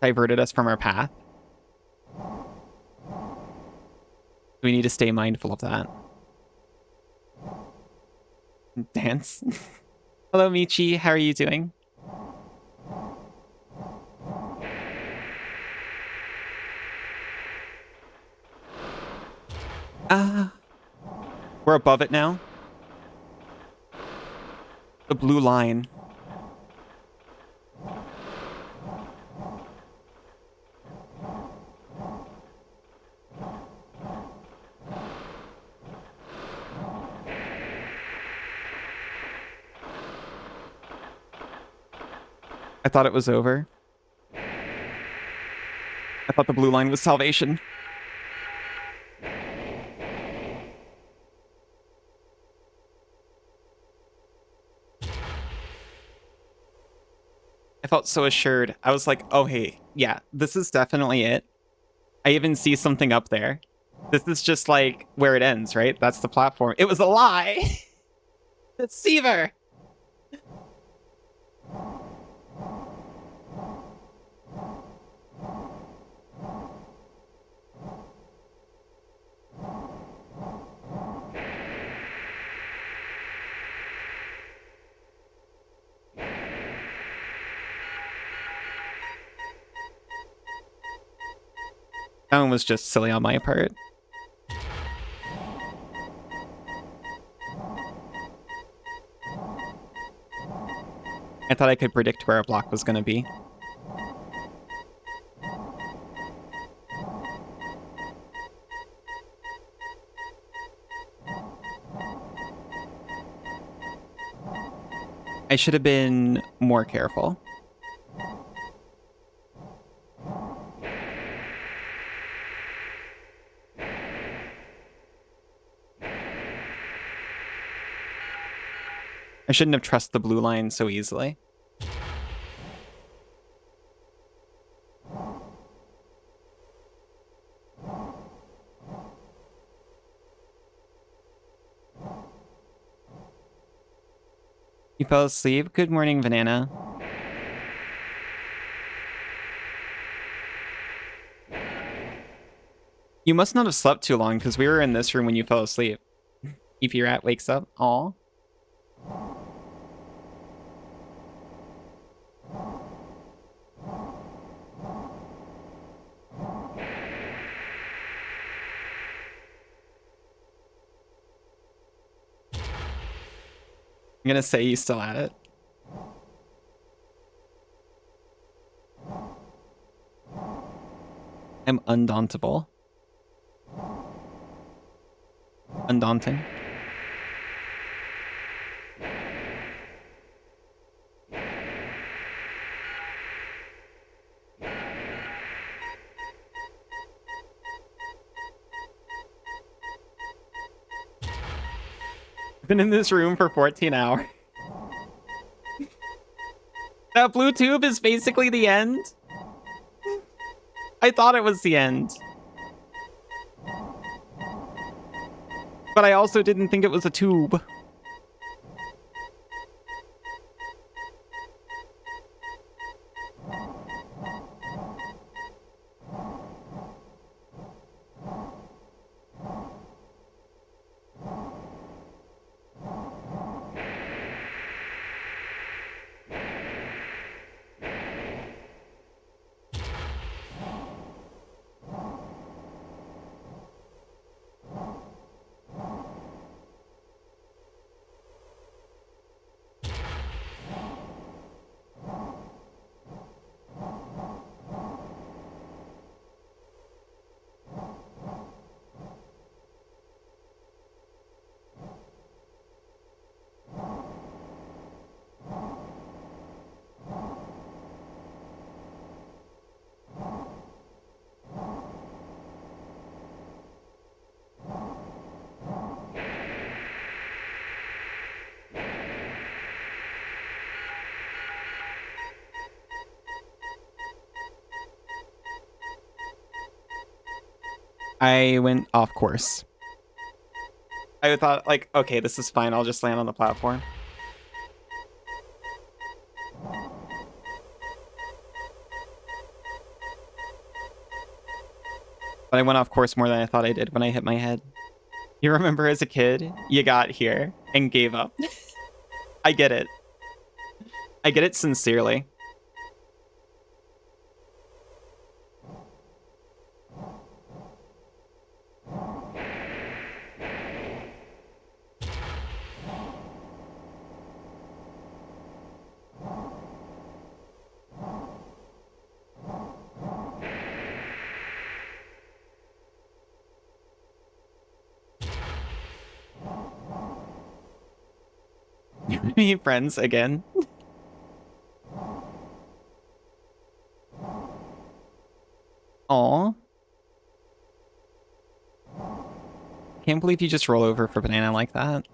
[SPEAKER 1] diverted us from our path. We need to stay mindful of that. Dance. Hello, Michi. How are you doing? We're above it now. The blue line. I thought it was over. I thought the blue line was salvation. I felt so assured. I was like, oh, hey, yeah, this is definitely it. I even see something up there. This is just like where it ends, right? That's the platform. It was a lie. Deceiver. That one was just silly on my part. I thought I could predict where a block was going to be. I should have been more careful. I shouldn't have trusted the blue line so easily. You fell asleep? Good morning, Banana. You must not have slept too long because we were in this room when you fell asleep. If your rat wakes up, aw. I'm gonna say you still at it. I'm undauntable. Undaunting. Been in this room for 14 hours. That blue tube is basically the end. I thought it was the end. But I also didn't think it was a tube. I went off course. I thought, like, okay, this is fine. I'll just land on the platform. But I went off course more than I thought I did when I hit my head. You remember as a kid, you got here and gave up. I get it. I get it sincerely. Me friends again. Aw. Can't believe you just roll over for Banana like that.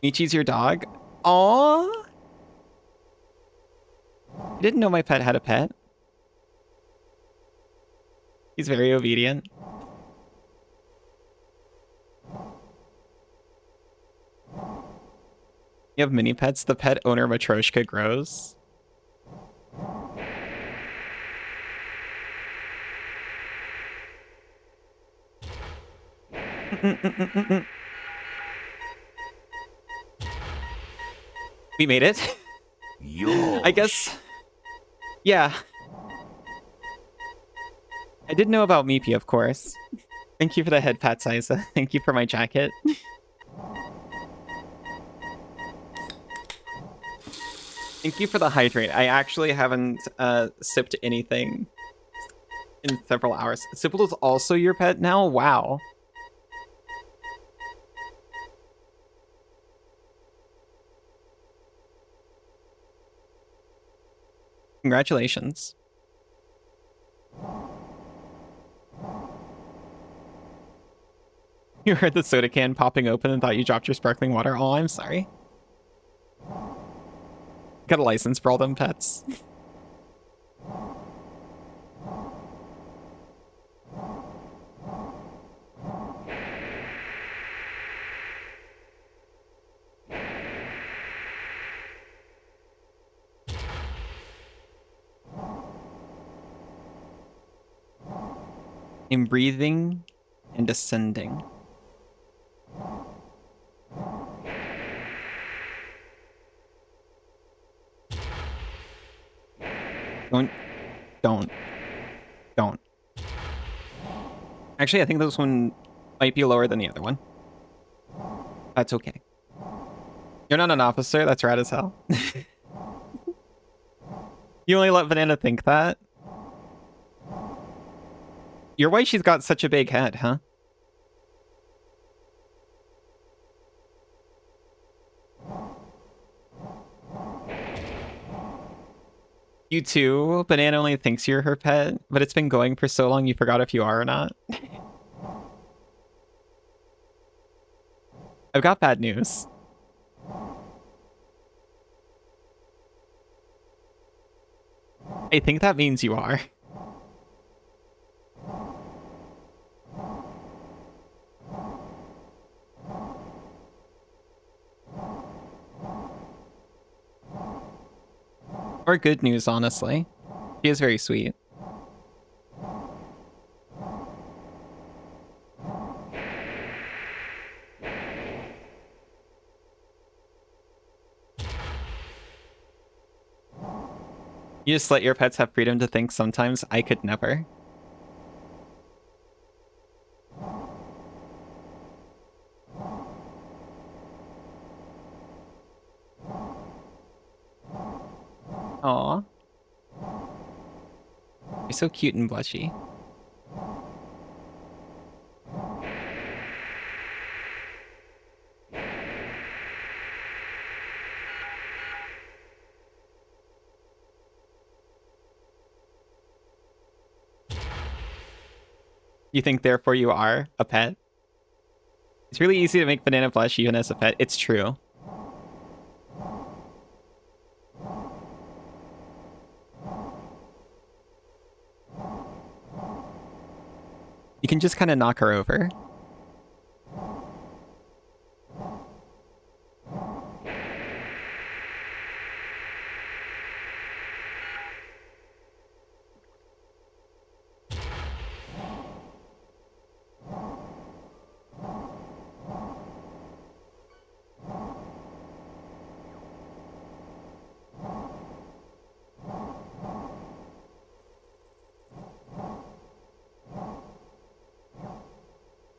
[SPEAKER 1] Michi's your dog? Aww. I didn't know my pet had a pet. He's very obedient. You have mini pets? The pet owner Matryoshka grows. We made it. I guess. Yeah. I did know about Meepy, of course. Thank you for the head pat, Siza. Thank you for my jacket. Thank you for the hydrate. I actually haven't sipped anything in several hours. Sipple is also your pet now? Wow. Congratulations. You heard the soda can popping open and thought you dropped your sparkling water. Oh, I'm sorry. Got a license for all them pets. I'm breathing and ascending. Don't. Actually, I think this one might be lower than the other one. That's okay. You're not an officer? That's rad as hell. You only let Banana think that? You're why she's got such a big head, huh? You too? Banana only thinks you're her pet, but it's been going for so long you forgot if you are or not. I've got bad news. I think that means you are. Or good news, honestly. She is very sweet. You just let your pets have freedom to think sometimes. I could never. Aw. You're so cute and blushy. You think therefore you are a pet? It's really easy to make Banana blush even as a pet. It's true. You can just kind of knock her over.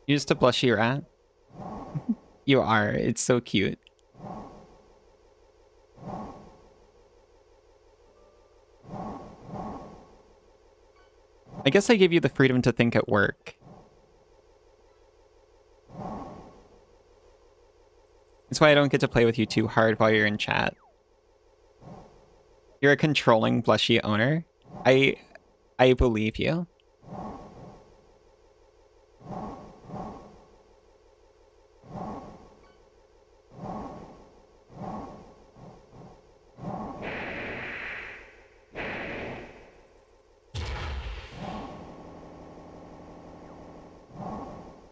[SPEAKER 1] You just a blushy rat? You are. It's so cute. I guess I give you the freedom to think at work. That's why I don't get to play with you too hard while you're in chat. You're a controlling, blushy owner. I believe you.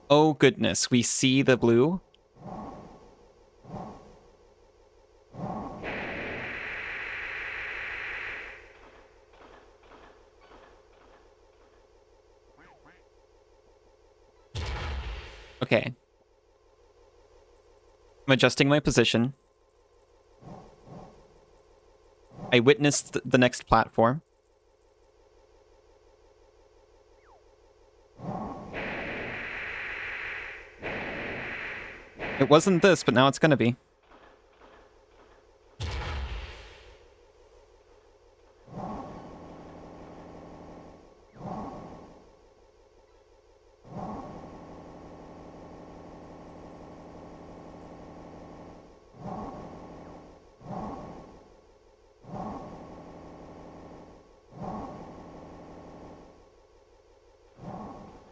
[SPEAKER 1] Oh goodness, we see the blue. Okay. I'm adjusting my position. I witnessed the next platform. It wasn't this, but now it's gonna be.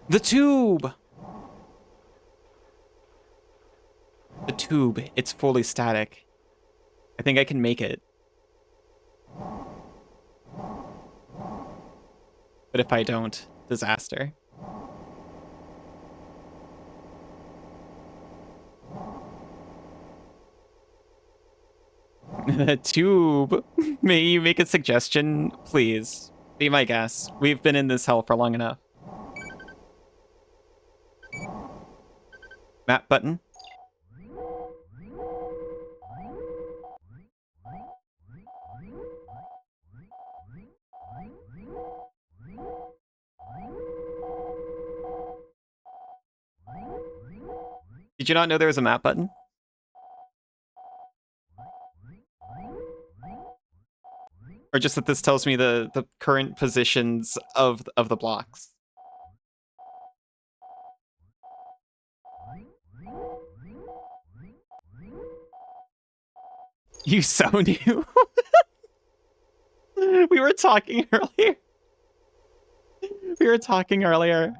[SPEAKER 1] The tube! The tube. It's fully static. I think I can make it. But if I don't, disaster. The tube. May you make a suggestion? Please. Be my guest. We've been in this hell for long enough. Map button. Did you not know there was a map button? Or just that this tells me the current positions of the blocks? You so new. We were talking earlier. We were talking earlier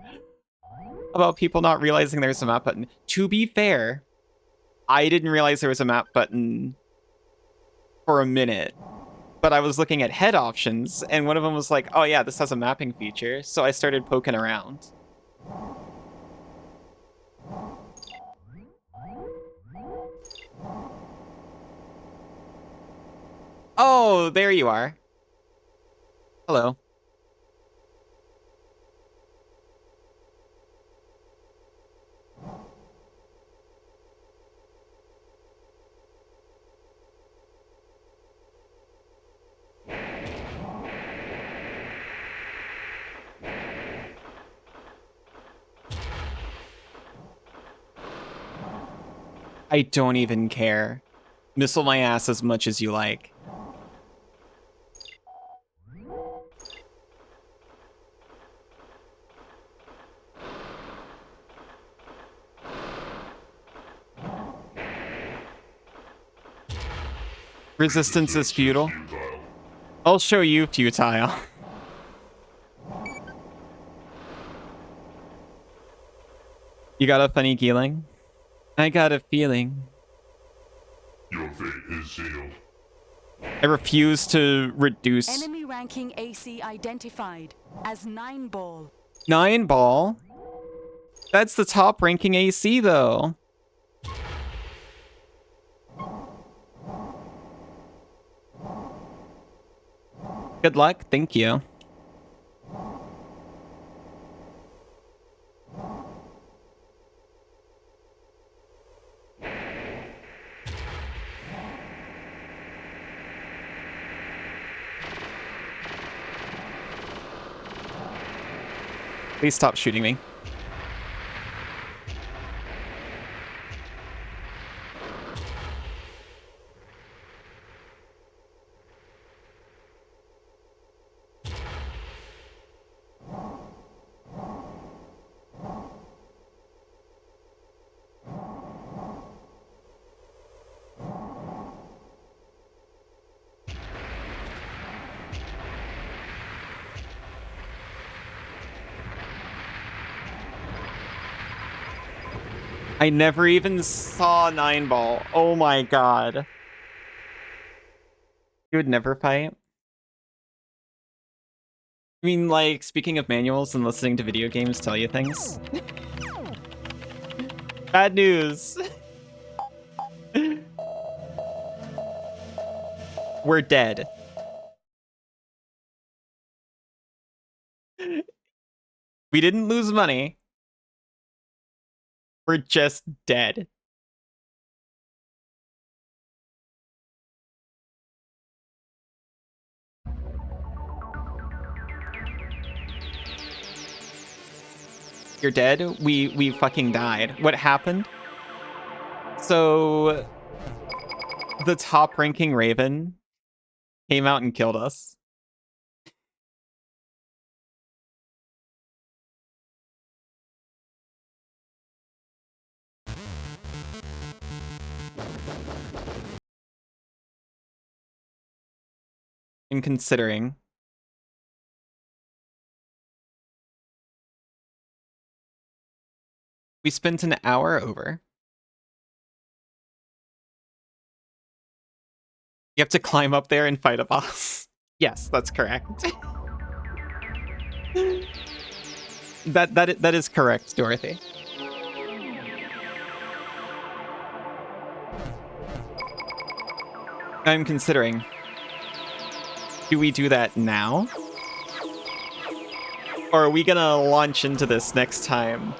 [SPEAKER 1] about people not realizing there's a map button. To be fair, I didn't realize there was a map button for a minute. But I was looking at head options, and one of them was like, oh yeah, this has a mapping feature. So I started poking around. Oh, there you are. Hello. I don't even care. Missile my ass as much as you like. Resistance is futile. I'll show you futile. You got a funny feeling? I got a feeling.
[SPEAKER 5] Your fate is sealed.
[SPEAKER 1] I refuse to reduce...
[SPEAKER 2] Enemy ranking AC identified as 9 ball.
[SPEAKER 1] 9 ball? That's the top ranking AC, though. Good luck. Thank you. Please stop shooting me. I never even saw 9 ball. Oh my god. You would never fight? I mean, like, speaking of manuals and listening to video games tell you things. Bad news. We're dead. We didn't lose money. We're just dead. You're dead? We fucking died. What happened? So the top ranking Raven came out and killed us. And considering. We spent an hour over. You have to climb up there and fight a boss. Yes, that's correct. that is correct, Dorothy. I'm considering. Do we do that now? Or are we gonna launch into this next time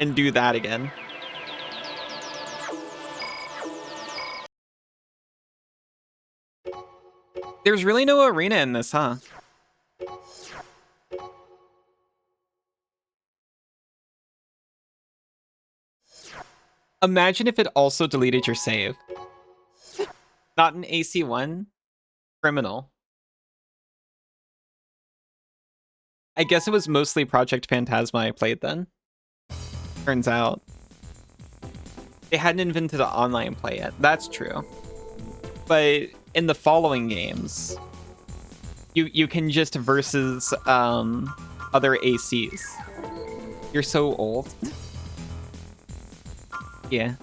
[SPEAKER 1] and do that again? There's really no arena in this, huh? Imagine if it also deleted your save. Not an AC1? Criminal. I guess it was mostly Project Phantasma I played then. Turns out. They hadn't invented online play yet. That's true. But in the following games, you can just versus other ACs. You're so old. Yeah.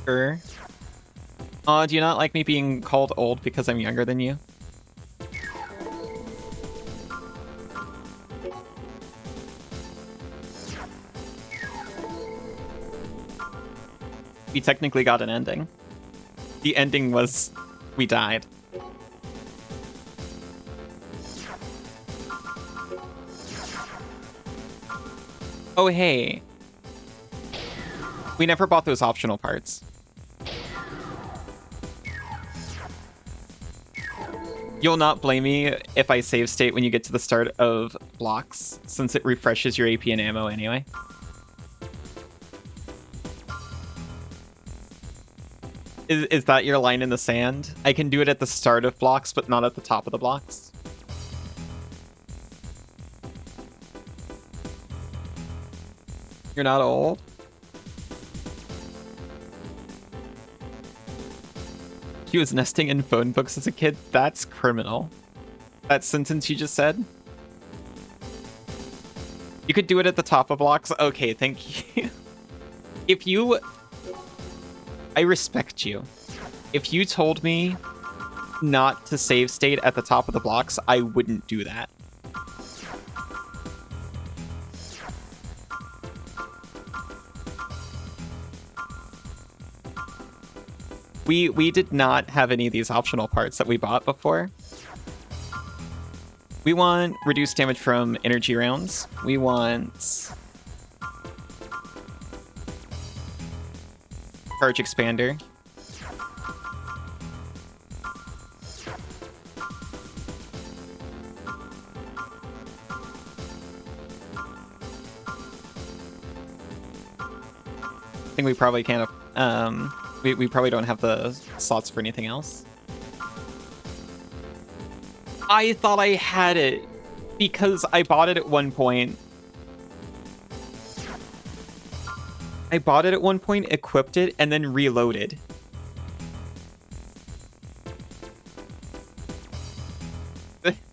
[SPEAKER 1] Sure. Aw, do you not like me being called old because I'm younger than you? We technically got an ending. The ending was we died. Oh, hey. We never bought those optional parts. You'll not blame me if I save state when you get to the start of blocks, since it refreshes your AP and ammo anyway. Is that your line in the sand? I can do it at the start of blocks, but not at the top of the blocks. You're not old? He was nesting in phone books as a kid? That's criminal. That sentence you just said? You could do it at the top of blocks? Okay, thank you. If you... I respect you. If you told me not to save state at the top of the blocks, I wouldn't do that. We did not have any of these optional parts that we bought before. We want reduced damage from energy rounds. We want charge expander. I think we probably can't we probably don't have the slots for anything else. I thought I had it because I bought it at one point. I bought it at one point, equipped it, and then reloaded.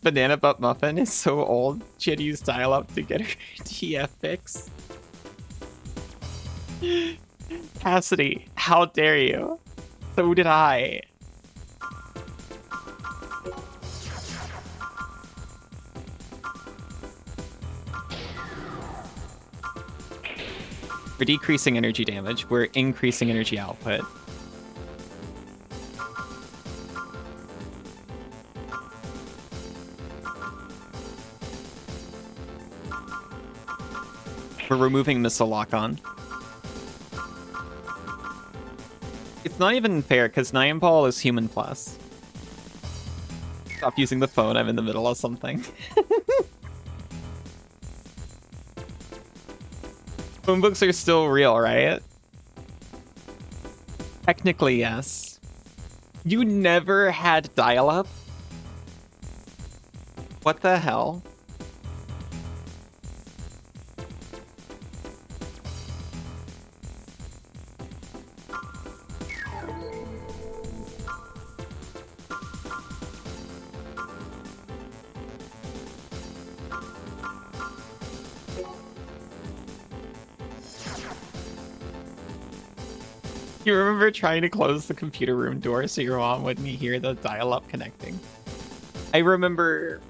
[SPEAKER 1] Banana Butt Muffin is so old. She had to use dial-up to get her TF fix. Cassidy, how dare you? So did I. We're decreasing energy damage. We're increasing energy output. We're removing missile lock-on. It's not even fair, because Nyan Ball is human plus. Stop using the phone, I'm in the middle of something. Phone books are still real, right? Technically, yes. You never had dial-up? What the hell? You remember trying to close the computer room door so your mom wouldn't hear the dial-up connecting? I remember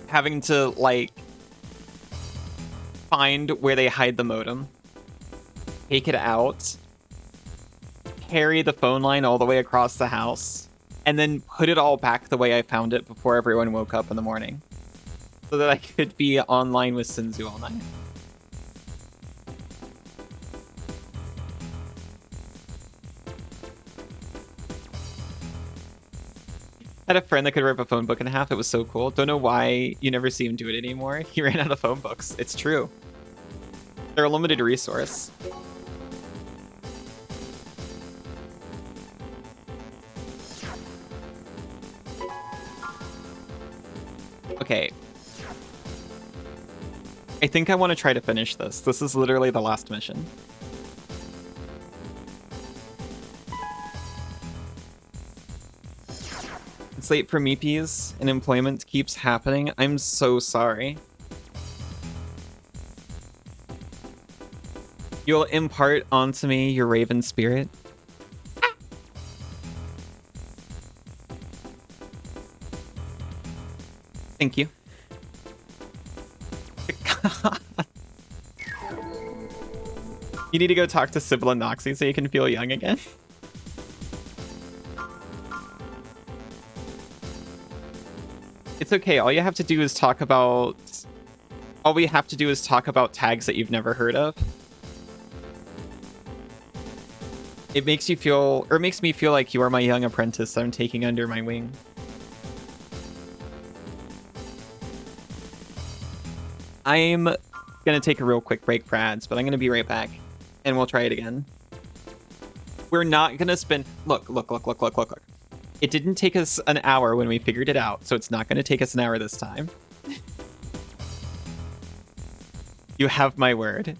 [SPEAKER 1] having to, like, find where they hide the modem, take it out, carry the phone line all the way across the house, and then put it all back the way I found it before everyone woke up in the morning, so that I could be online with Sinzu all night. I had a friend that could rip a phone book in half. It was so cool. Don't know why you never see him do it anymore. He ran out of phone books. It's true. They're a limited resource. Okay. I think I want to try to finish this. This is literally the last mission. It's late for meepies and employment keeps happening. I'm so sorry. You'll impart onto me your raven spirit. Thank you. You need to go talk to Sybil and Noxie so you can feel young again. It's okay. All you have to do is talk about... All we have to do is talk about tags that you've never heard of. It makes you feel... Or it makes me feel like you are my young apprentice that I'm taking under my wing. I'm gonna take a real quick break for ads, but I'm gonna be right back. And we'll try it again. We're not gonna spend... Look. It didn't take us an hour when we figured it out, so it's not going to take us an hour this time. You have my word.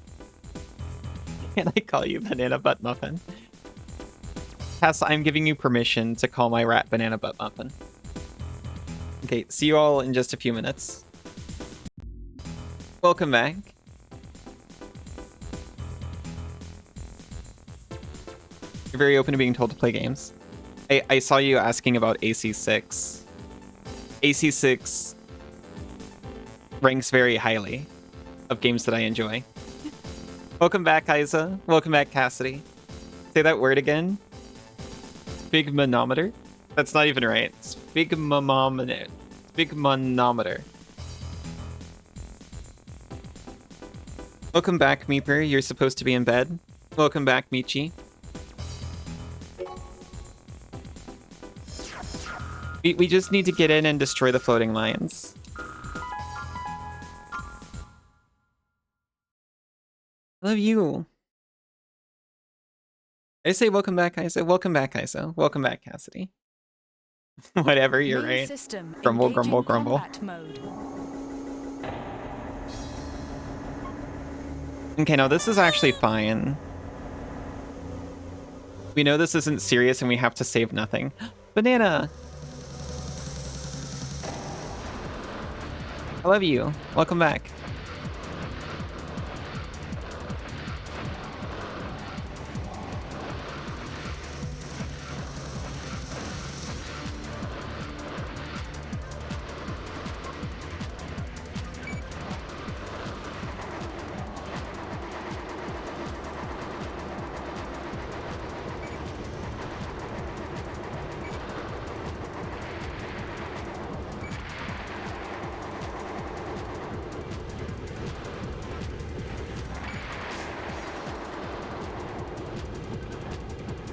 [SPEAKER 1] Can I call you Banana Butt Muffin? Cass, I'm giving you permission to call my rat Banana Butt Muffin. Okay, see you all in just a few minutes. Welcome back. You're very open to being told to play games. I saw you asking about AC6. AC6 ranks very highly of games that I enjoy. Welcome back, Isa. Welcome back, Cassidy. Say that word again. Sphygmanometer? That's not even right. Sphygmanometer. Sphygmanometer. Welcome back, Meeper. You're supposed to be in bed. Welcome back, Michi. We just need to get in and destroy the floating lions. Love you. I say welcome back, Isa. Welcome back, Isa. Welcome back, Cassidy. Whatever, you're
[SPEAKER 2] Main
[SPEAKER 1] right.
[SPEAKER 2] system
[SPEAKER 1] Grumble,
[SPEAKER 2] engaging
[SPEAKER 1] grumble, grumble.
[SPEAKER 2] combat mode.
[SPEAKER 1] Okay, now this is actually fine. We know this isn't serious and we have to save nothing. Banana! I love you. Welcome back.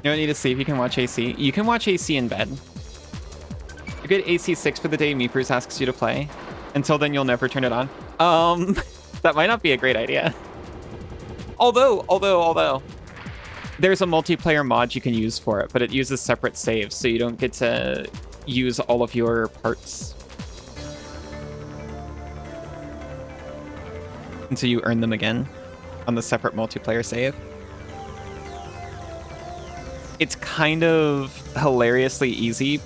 [SPEAKER 1] You don't need to sleep, you can watch AC. You can watch AC in bed. You get AC 6 for the day Meepers asks you to play. Until then, you'll never turn it on. That might not be a great idea. Although, there's a multiplayer mod you can use for it, but it uses separate saves, so you don't get to use all of your parts until you earn them again on the separate multiplayer save. It's kind of hilariously easy,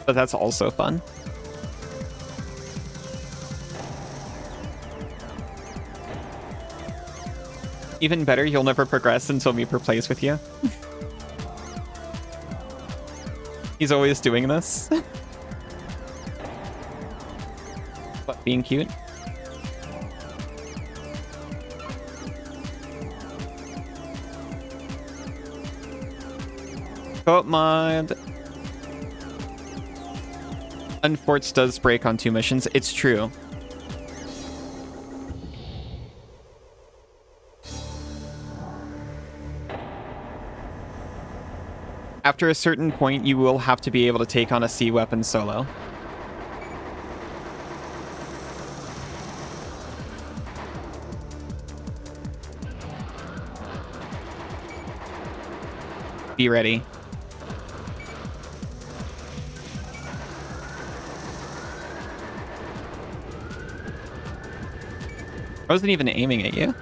[SPEAKER 1] but that's also fun. Even better, you'll never progress until Meeper plays with you. He's always doing this. What, being cute? Co-op mod. Unforts does break on 2 missions. It's true. After a certain point, you will have to be able to take on a sea weapon solo. Be ready. I wasn't even aiming at you.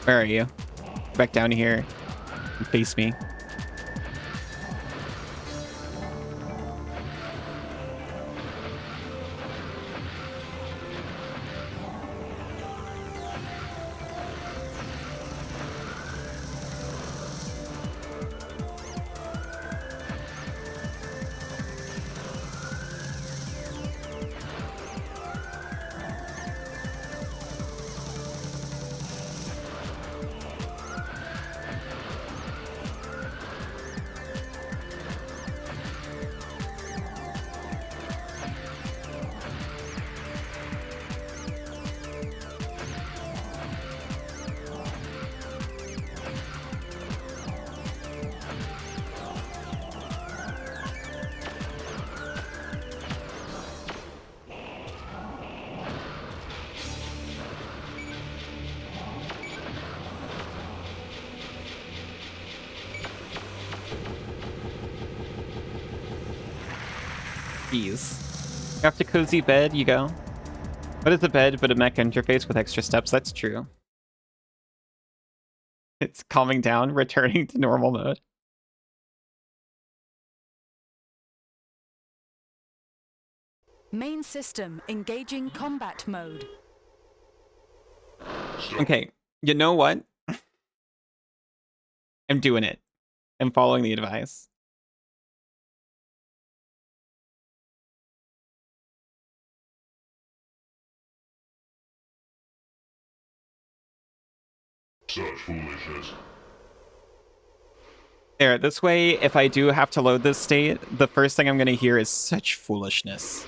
[SPEAKER 1] Where are you? Back down here and face me. Jeez. After cozy bed, you go. What is a bed but a mech interface with extra steps? That's true. It's calming down, returning to normal mode.
[SPEAKER 2] Main system engaging combat mode.
[SPEAKER 1] Okay, you know what? I'm doing it. I'm following the advice.
[SPEAKER 5] Such foolishness.
[SPEAKER 1] There, this way, if I do have to load this state, the first thing I'm going to hear is such foolishness.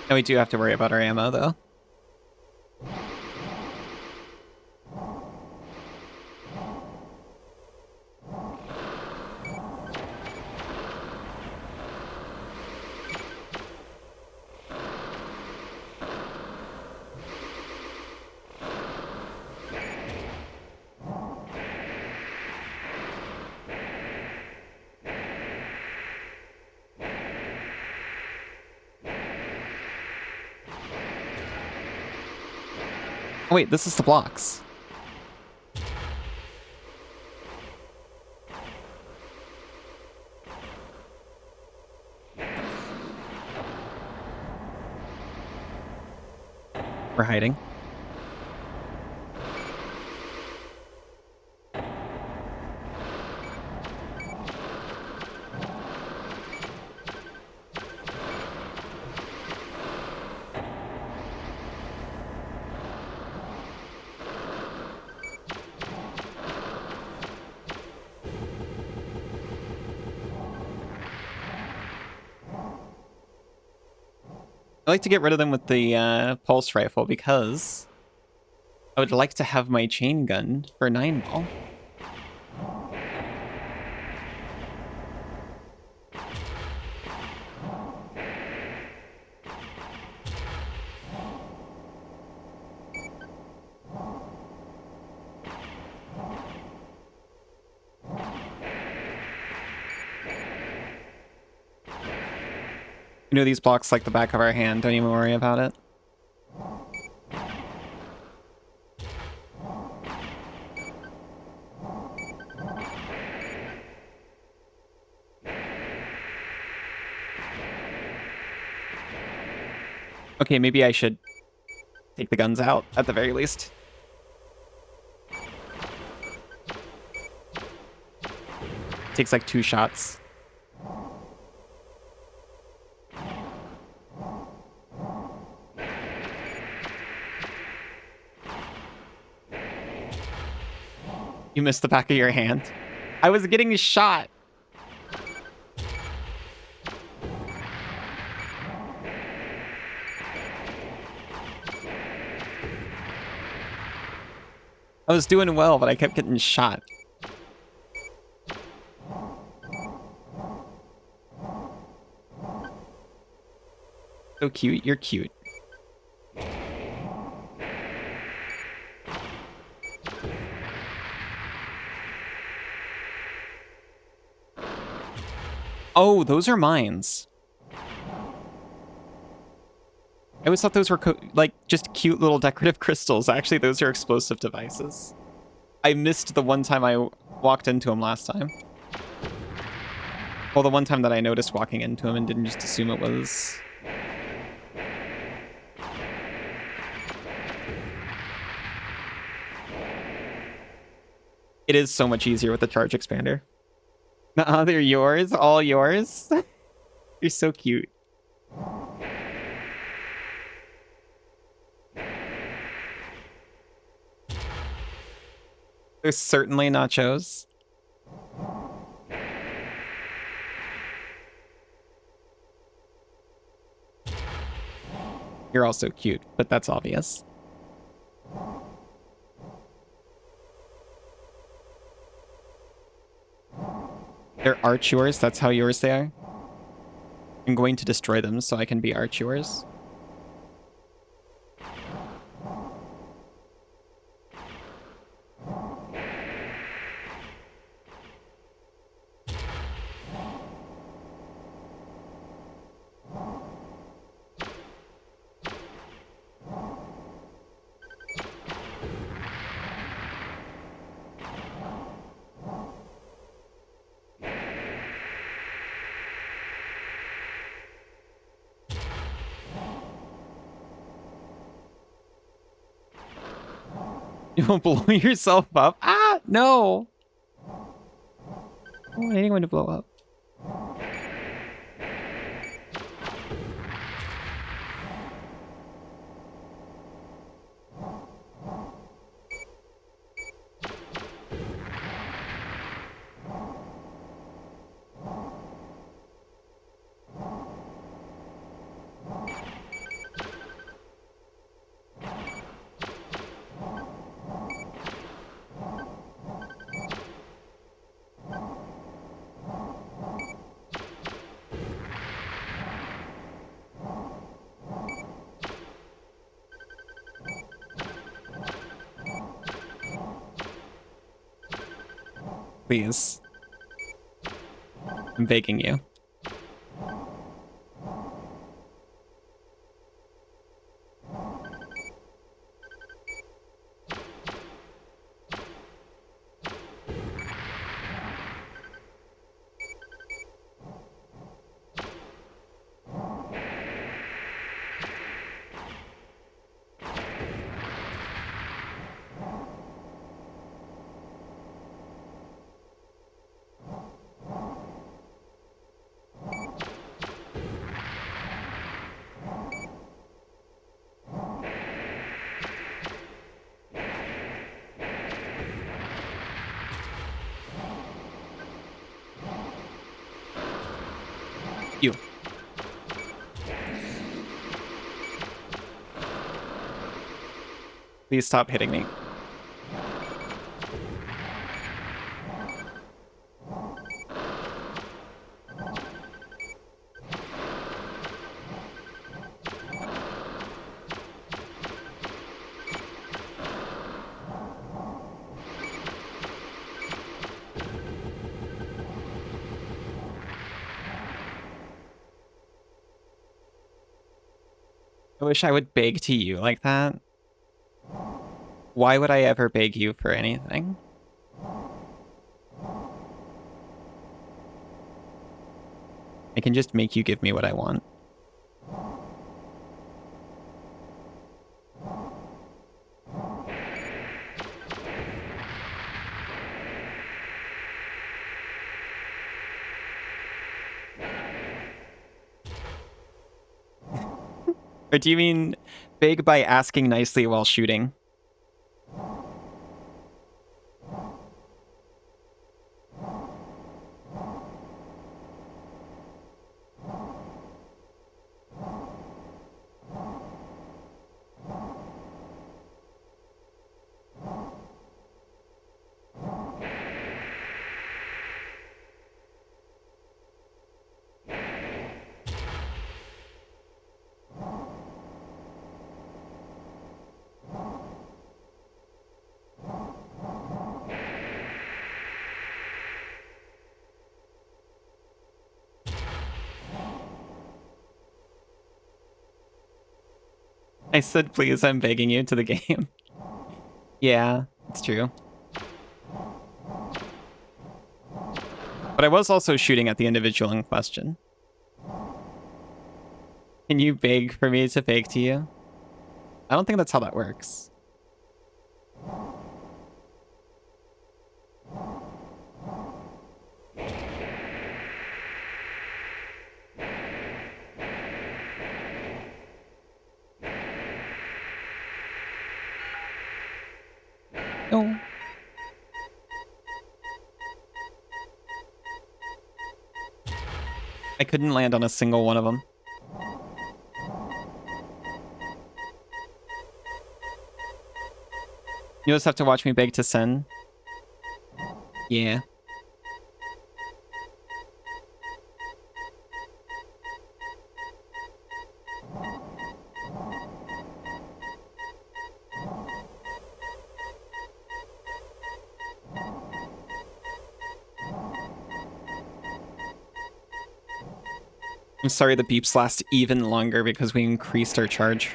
[SPEAKER 1] Now we do have to worry about our ammo, though. Oh wait, this is the blocks. We're hiding. I like to get rid of them with the pulse rifle because I would like to have my chain gun for 9-ball. You know these blocks like the back of our hand, don't even worry about it. Okay, maybe I should take the guns out at the very least. Takes like 2 shots. You missed the back of your hand. I was getting shot. I was doing well, but I kept getting shot. So cute, you're cute. Oh, those are mines. I always thought those were like just cute little decorative crystals. Actually, those are explosive devices. I missed the one time I walked into them last time. Well, the one time that I noticed walking into them and didn't just assume it was... It is so much easier with the charge expander. Nuh-uh, they're yours, all yours. You're so cute. They're certainly nachos. You're also cute, but that's obvious. They're arch yours, that's how yours they are. I'm going to destroy them so I can be arch yours. You won't blow yourself up? Ah, no! I don't want anyone to blow up. Please. I'm begging you. Please stop hitting me. I wish I would beg to you like that. Why would I ever beg you for anything? I can just make you give me what I want. Or do you mean beg by asking nicely while shooting? I said, please, I'm begging you to the game. Yeah, it's true. But I was also shooting at the individual in question. Can you beg for me to beg to you? I don't think that's how that works. No. I couldn't land on a single one of them. You just have to watch me beg to send. Yeah. I'm sorry the beeps last even longer because we increased our charge.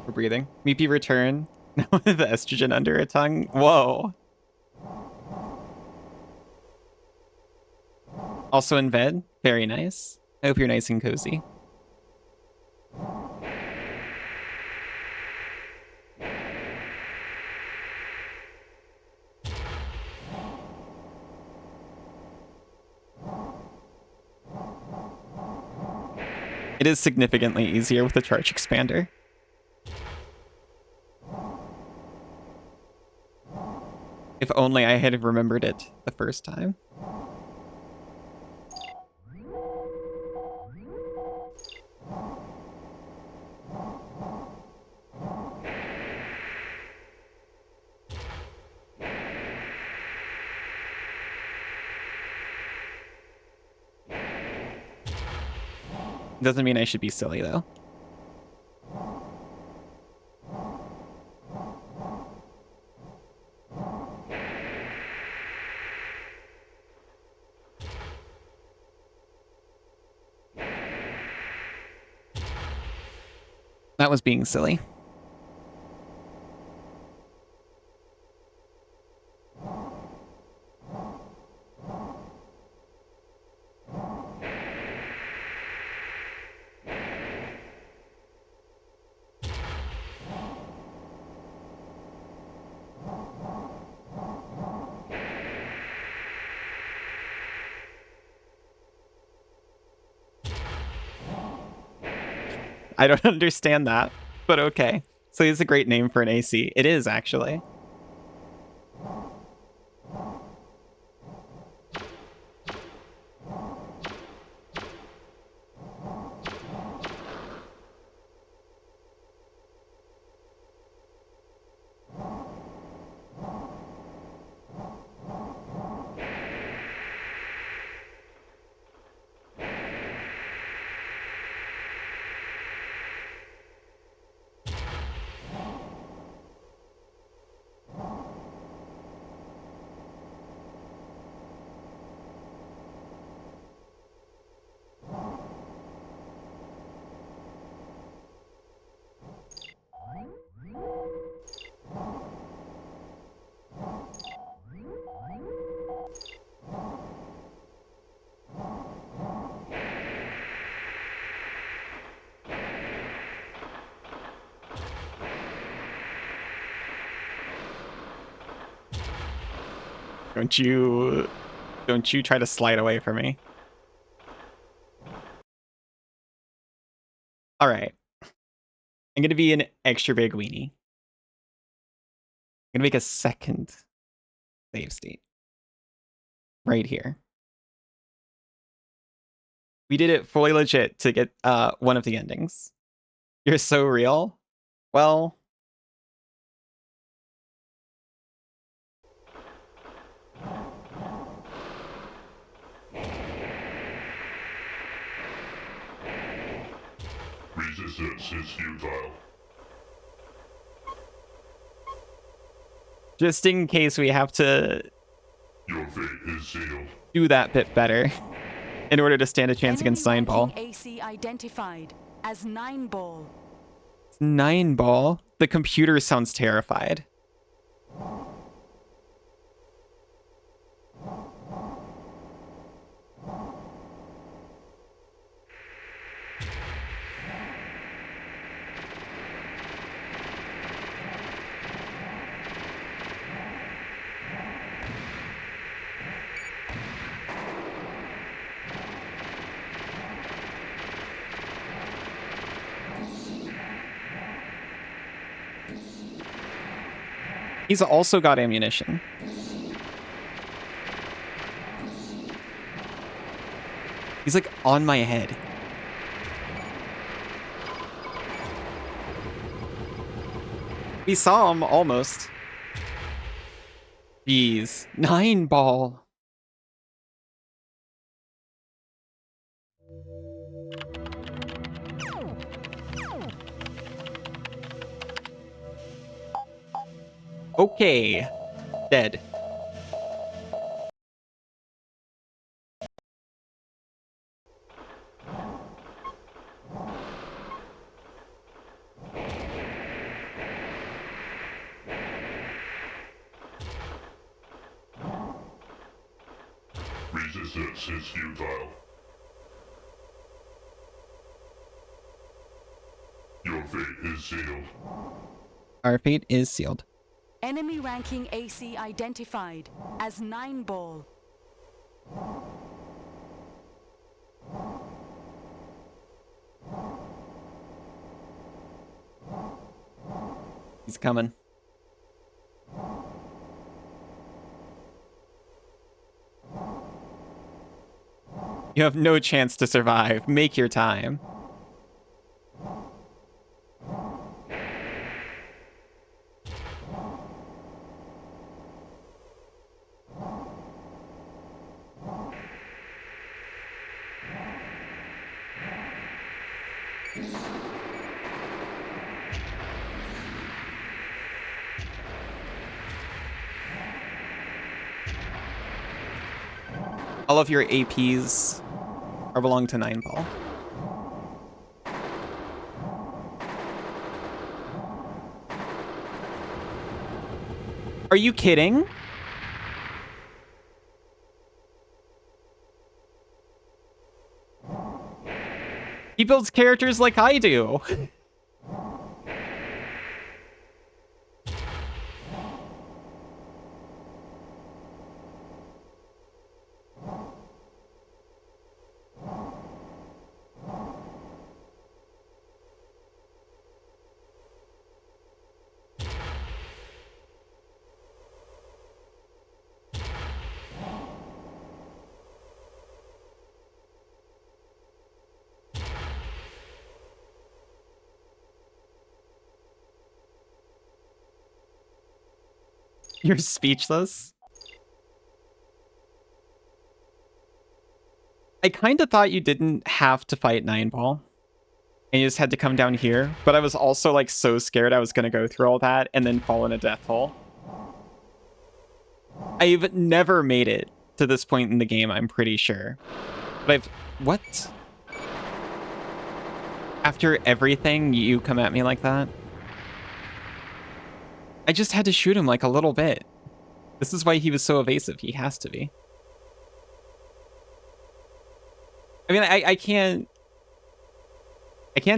[SPEAKER 1] For breathing. Meepy return. With the estrogen under her tongue. Whoa. Also in bed. Very nice. I hope you're nice and cozy. It is significantly easier with the charge expander. If only I had remembered it the first time. Doesn't mean I should be silly, though. That was being silly. I don't understand that, but okay. So it's a great name for an AC. It is, actually. Don't you try to slide away from me. All right. I'm going to be an extra big weenie. I'm going to make a second save state. Right here. We did it fully legit to get one of the endings. You're so real. Well,
[SPEAKER 5] Resistance is futile.
[SPEAKER 1] just in case we have to
[SPEAKER 5] Your fate is sealed.
[SPEAKER 1] do that bit better in order to stand a chance against
[SPEAKER 2] Enemy
[SPEAKER 1] 9-ball.
[SPEAKER 2] ranking AC identified as 9-ball.
[SPEAKER 1] 9-ball? The computer sounds terrified. He's also got ammunition. He's like on my head. We saw him almost. Jeez. 9-ball. Okay. Dead.
[SPEAKER 5] Resistance is futile. Your fate is sealed.
[SPEAKER 1] Our fate is sealed.
[SPEAKER 2] Enemy ranking AC identified as 9-ball.
[SPEAKER 1] He's coming. You have no chance to survive. Make your time. All of your APs are belong to 9-ball. Are you kidding? He builds characters like I do. You're speechless. I kind of thought you didn't have to fight 9-ball. And you just had to come down here. But I was also like so scared I was going to go through all that and then fall in a death hole. I've never made it to this point in the game, I'm pretty sure. But I've... What? After everything, you come at me like that? I just had to shoot him like a little bit. This is why he was so evasive. He has to be. I mean, I can't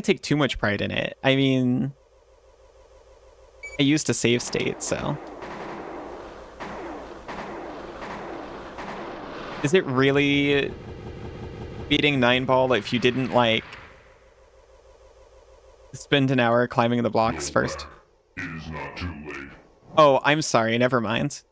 [SPEAKER 1] take too much pride in it. I mean, I used to save state, so. Is it really beating 9-ball if you didn't, like, spend an hour climbing the blocks first?
[SPEAKER 5] It is not too late.
[SPEAKER 1] Oh, I'm sorry. Never mind.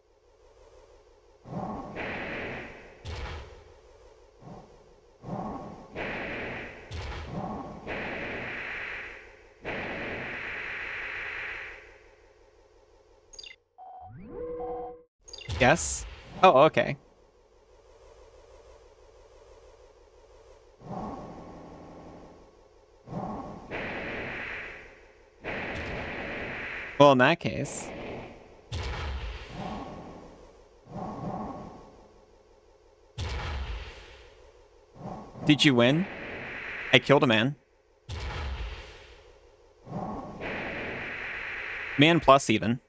[SPEAKER 1] Yes? Oh, okay. Well, in that case... Did you win? I killed a man. Man plus even.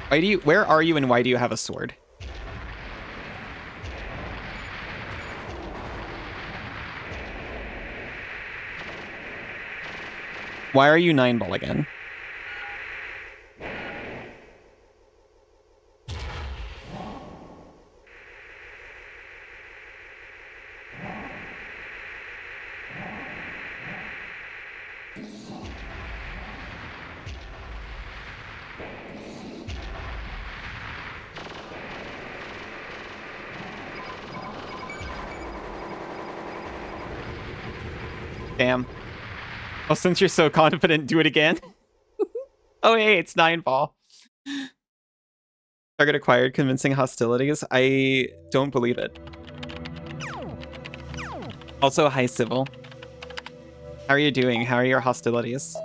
[SPEAKER 1] Why do you... Where are you and why do you have a sword? Why are you 9-ball again? Damn. Well, since you're so confident, do it again. Oh, hey, it's 9-ball. Target acquired, convincing hostilities. I don't believe it. Also, hi, Civil. How are you doing? How are your hostilities?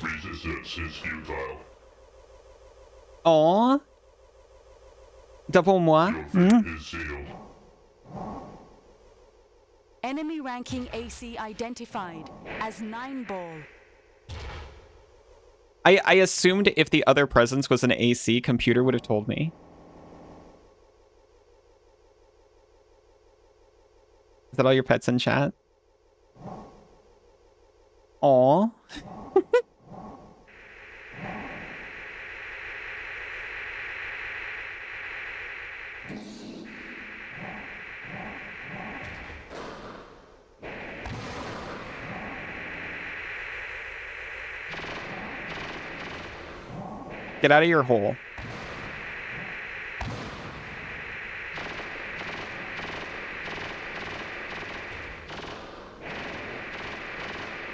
[SPEAKER 5] Resistance is futile.
[SPEAKER 1] Aww. Double moi.
[SPEAKER 5] Your fate is sealed.
[SPEAKER 2] Enemy ranking AC identified as 9-ball.
[SPEAKER 1] I assumed if the other presence was an AC, computer would have told me. Is that all your pets in chat? Aw. Get out of your hole.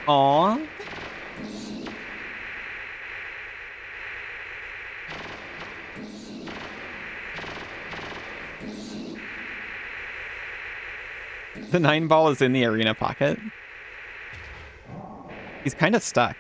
[SPEAKER 1] Aw. The 9-ball is in the arena pocket. He's kind of stuck.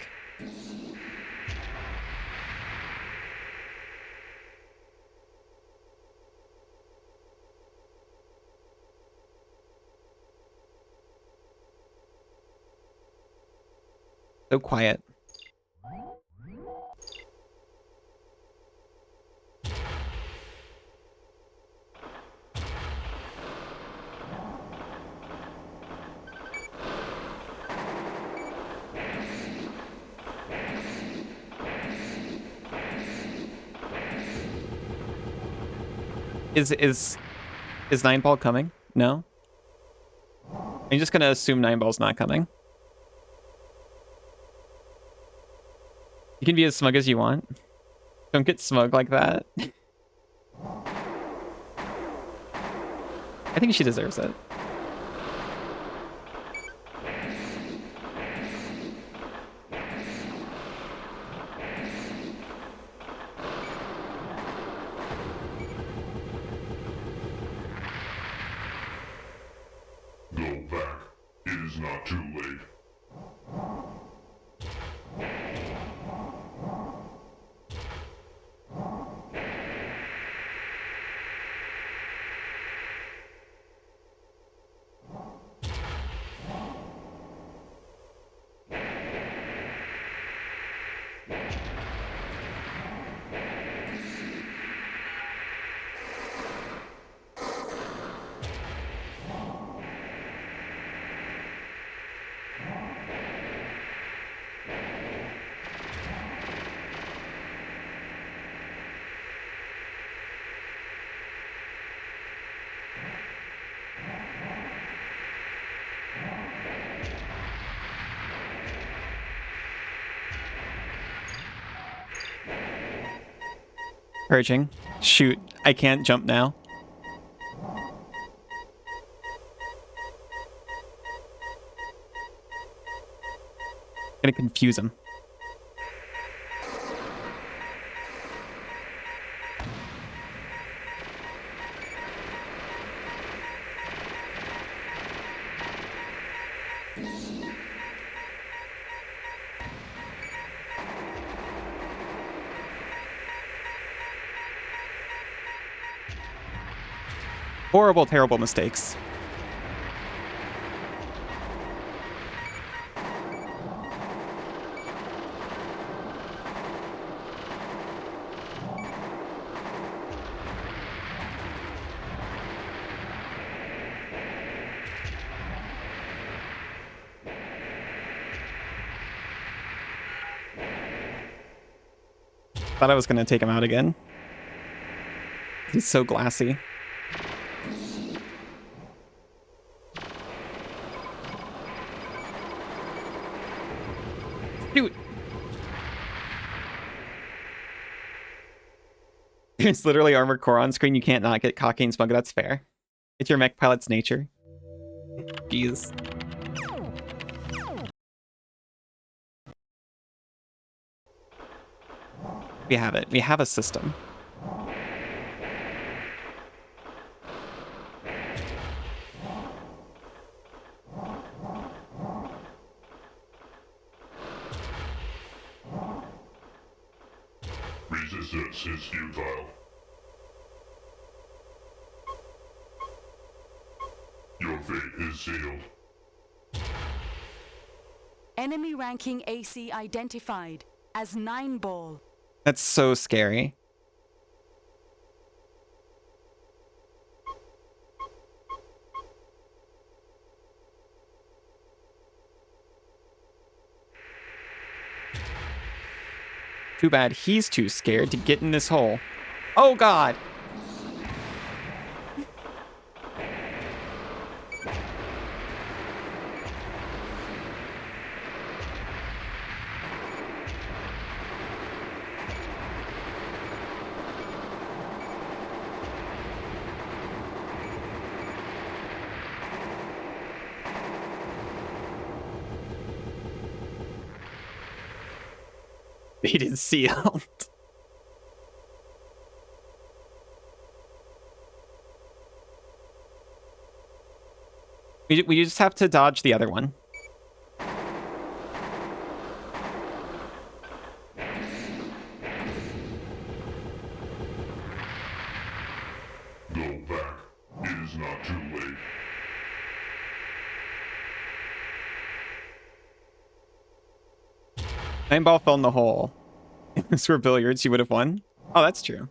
[SPEAKER 1] So quiet. Is 9-ball coming? No? I'm just gonna assume 9-ball's not coming. You can be as smug as you want. Don't get smug like that. I think she deserves it.
[SPEAKER 5] Go back. It is not too late.
[SPEAKER 1] Purging. Shoot, I can't jump now. Gonna confuse him. Horrible, terrible mistakes. Thought I was gonna take him out again. He's so glassy. Dude. There's literally armored core on screen. You can't not get cocky and smug. That's fair. It's your mech pilot's nature. Jeez. We have it. We have a system.
[SPEAKER 5] Resistance is futile. Your fate is sealed.
[SPEAKER 2] Enemy ranking AC identified as 9 ball.
[SPEAKER 1] That's so scary. Too bad he's too scared to get in this hole. Oh god! Baited sealed. We just have to dodge the other one.
[SPEAKER 5] Go back. It is not too late.
[SPEAKER 1] Nine ball fell in the hole. If this were billiards, you would have won. Oh, that's true.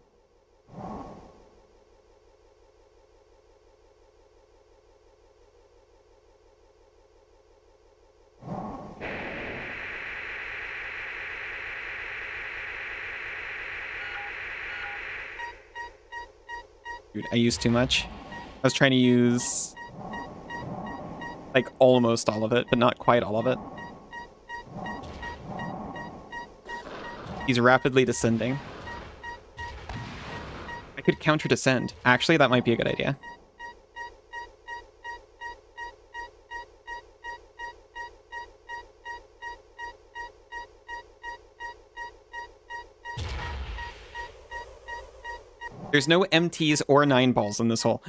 [SPEAKER 1] Dude, I used too much. I was trying to use like almost all of it, but not quite all of it. He's rapidly descending. I could counter descend. Actually, that might be a good idea. There's no MTs or 9 balls in this hole.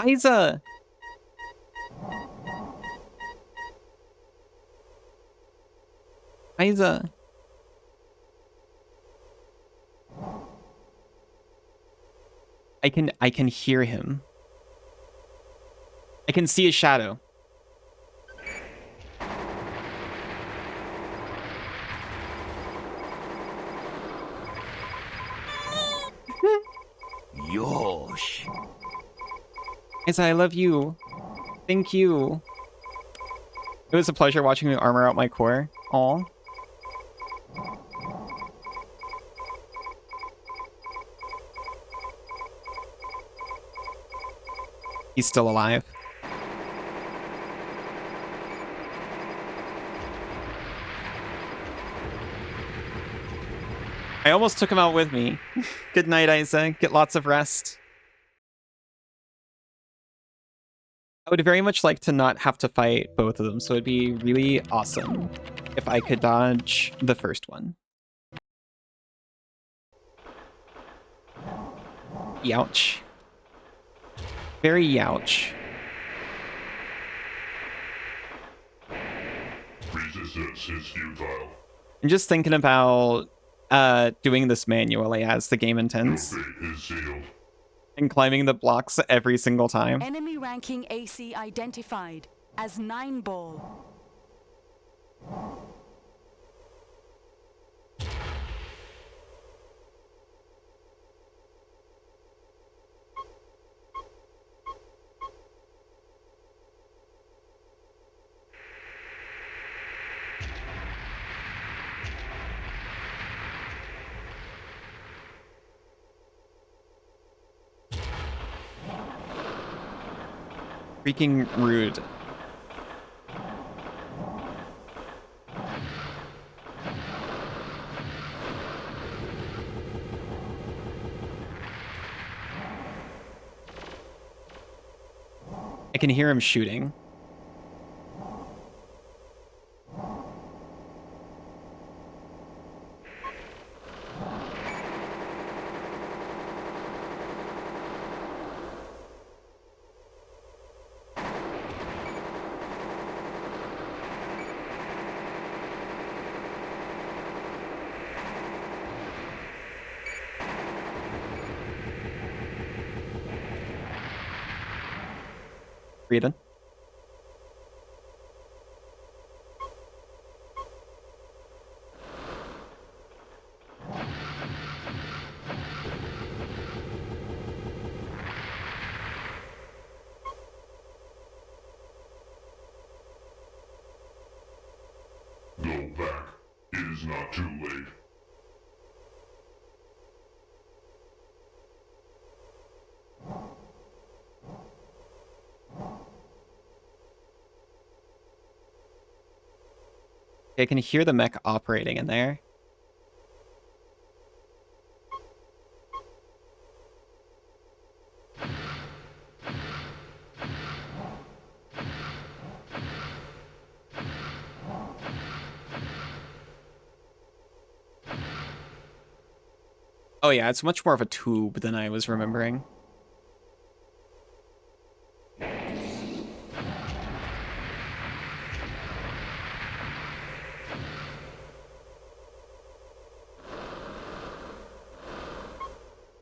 [SPEAKER 1] Isa! Isa! I can hear him. I can see his shadow.
[SPEAKER 4] Yosh.
[SPEAKER 1] Isa, I love you. Thank you. It was a pleasure watching you armor out my core. Aw. He's still alive. I almost took him out with me. Good night, Isa. Get lots of rest. I would very much like to not have to fight both of them, so it'd be really awesome if I could dodge the first one. Youch. Very youch.
[SPEAKER 5] Resistance is futile.
[SPEAKER 1] I'm just thinking about doing this manually as the game
[SPEAKER 5] Your
[SPEAKER 1] intends
[SPEAKER 5] fate is sealed.
[SPEAKER 1] and climbing the blocks every single time.
[SPEAKER 2] Enemy ranking AC identified as 9 ball.
[SPEAKER 1] Freaking rude. I can hear him shooting. Breathing.
[SPEAKER 5] is not too late.
[SPEAKER 1] I can hear the mech operating in there. Oh yeah, it's much more of a tube than I was remembering. I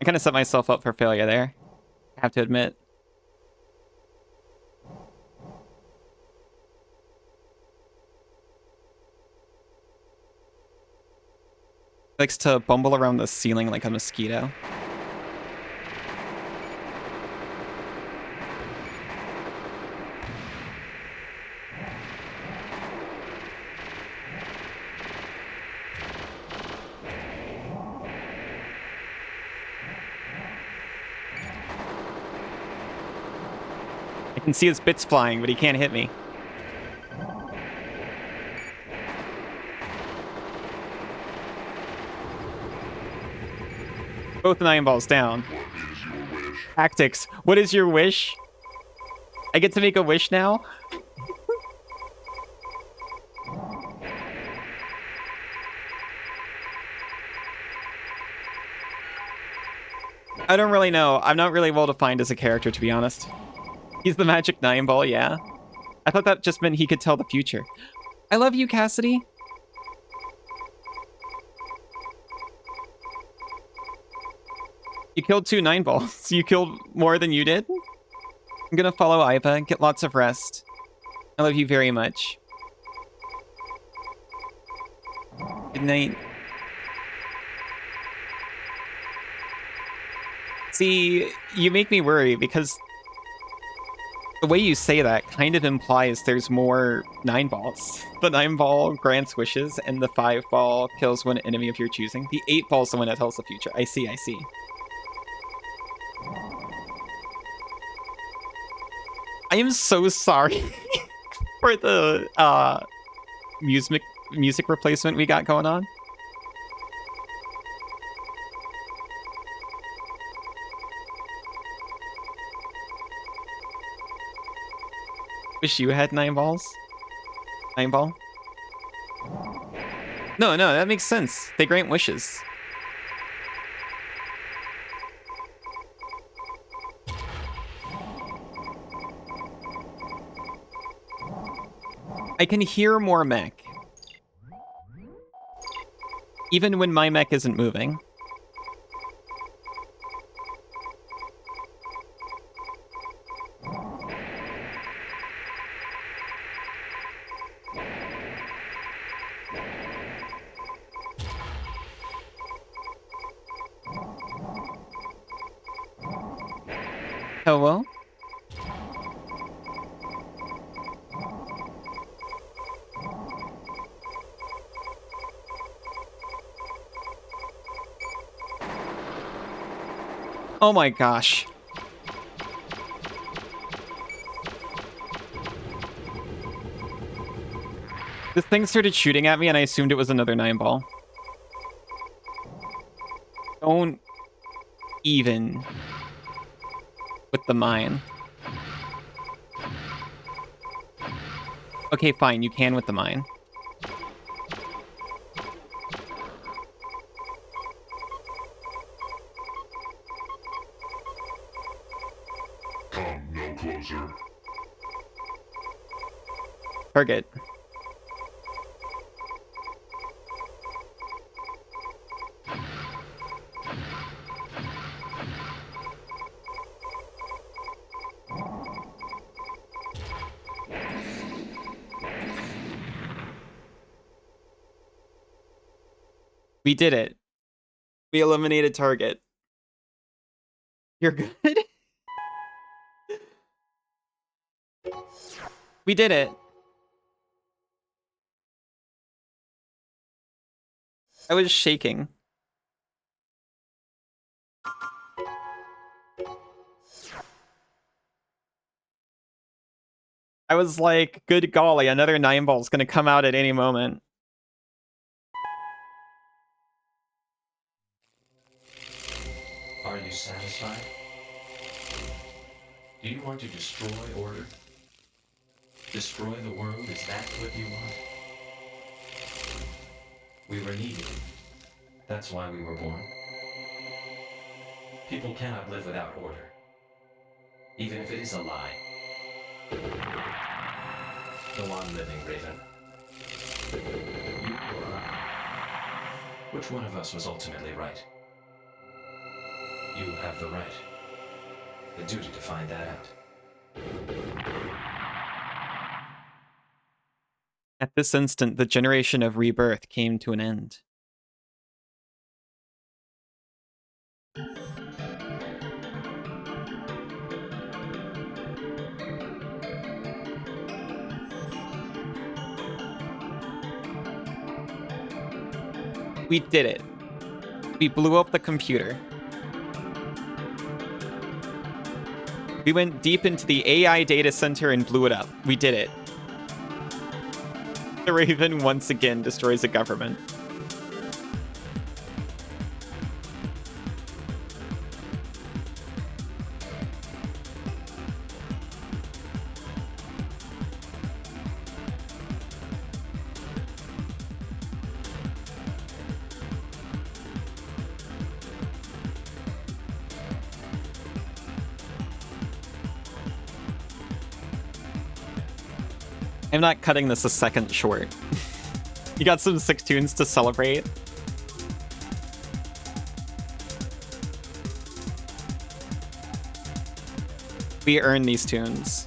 [SPEAKER 1] kind of set myself up for failure there, I have to admit. Likes to bumble around the ceiling like a mosquito. I can see his bits flying, but he can't hit me. Both 9 balls down.
[SPEAKER 5] What is your wish?
[SPEAKER 1] Tactics. What is your wish? I get to make a wish now? I don't really know. I'm not really well defined as a character, to be honest. He's the magic 9 ball, yeah. I thought that just meant he could tell the future. I love you, Cassidy. You killed 2 9 balls. You killed more than you did? I'm gonna follow Iva, get lots of rest. I love you very much. Good night. See, you make me worry because the way you say that kind of implies there's more 9 balls. The 9 ball grants wishes, and the 5 ball kills one enemy of your choosing. The 8 ball is the one that tells the future. I see, I see. I am so sorry for the music replacement we got going on. Wish you had 9 balls? 9 ball? No, that makes sense. They grant wishes. I can hear more mech. Even when my mech isn't moving. Hello? Oh my gosh. This thing started shooting at me and I assumed it was another 9 ball. Don't even with the mine. Okay, fine, you can with the mine.
[SPEAKER 5] Come no closer.
[SPEAKER 1] Target. We did it. We eliminated target. You're good? We did it. I was shaking. I was like, good golly, another 9-ball is going to come out at any moment.
[SPEAKER 6] Are you satisfied? Do you want to destroy order? Destroy the world, is that what you want? We were needed. That's why we were born. People cannot live without order. Even if it is a lie. Go on living, Raven. You or I? Which one of us was ultimately right? You have the right. The duty to find that out.
[SPEAKER 1] At this instant, the generation of rebirth came to an end. We did it. We blew up the computer. We went deep into the AI data center and blew it up. We did it. The Raven once again destroys a government. I'm not cutting this a second short. You got some 6 tunes to celebrate. We earn these tunes.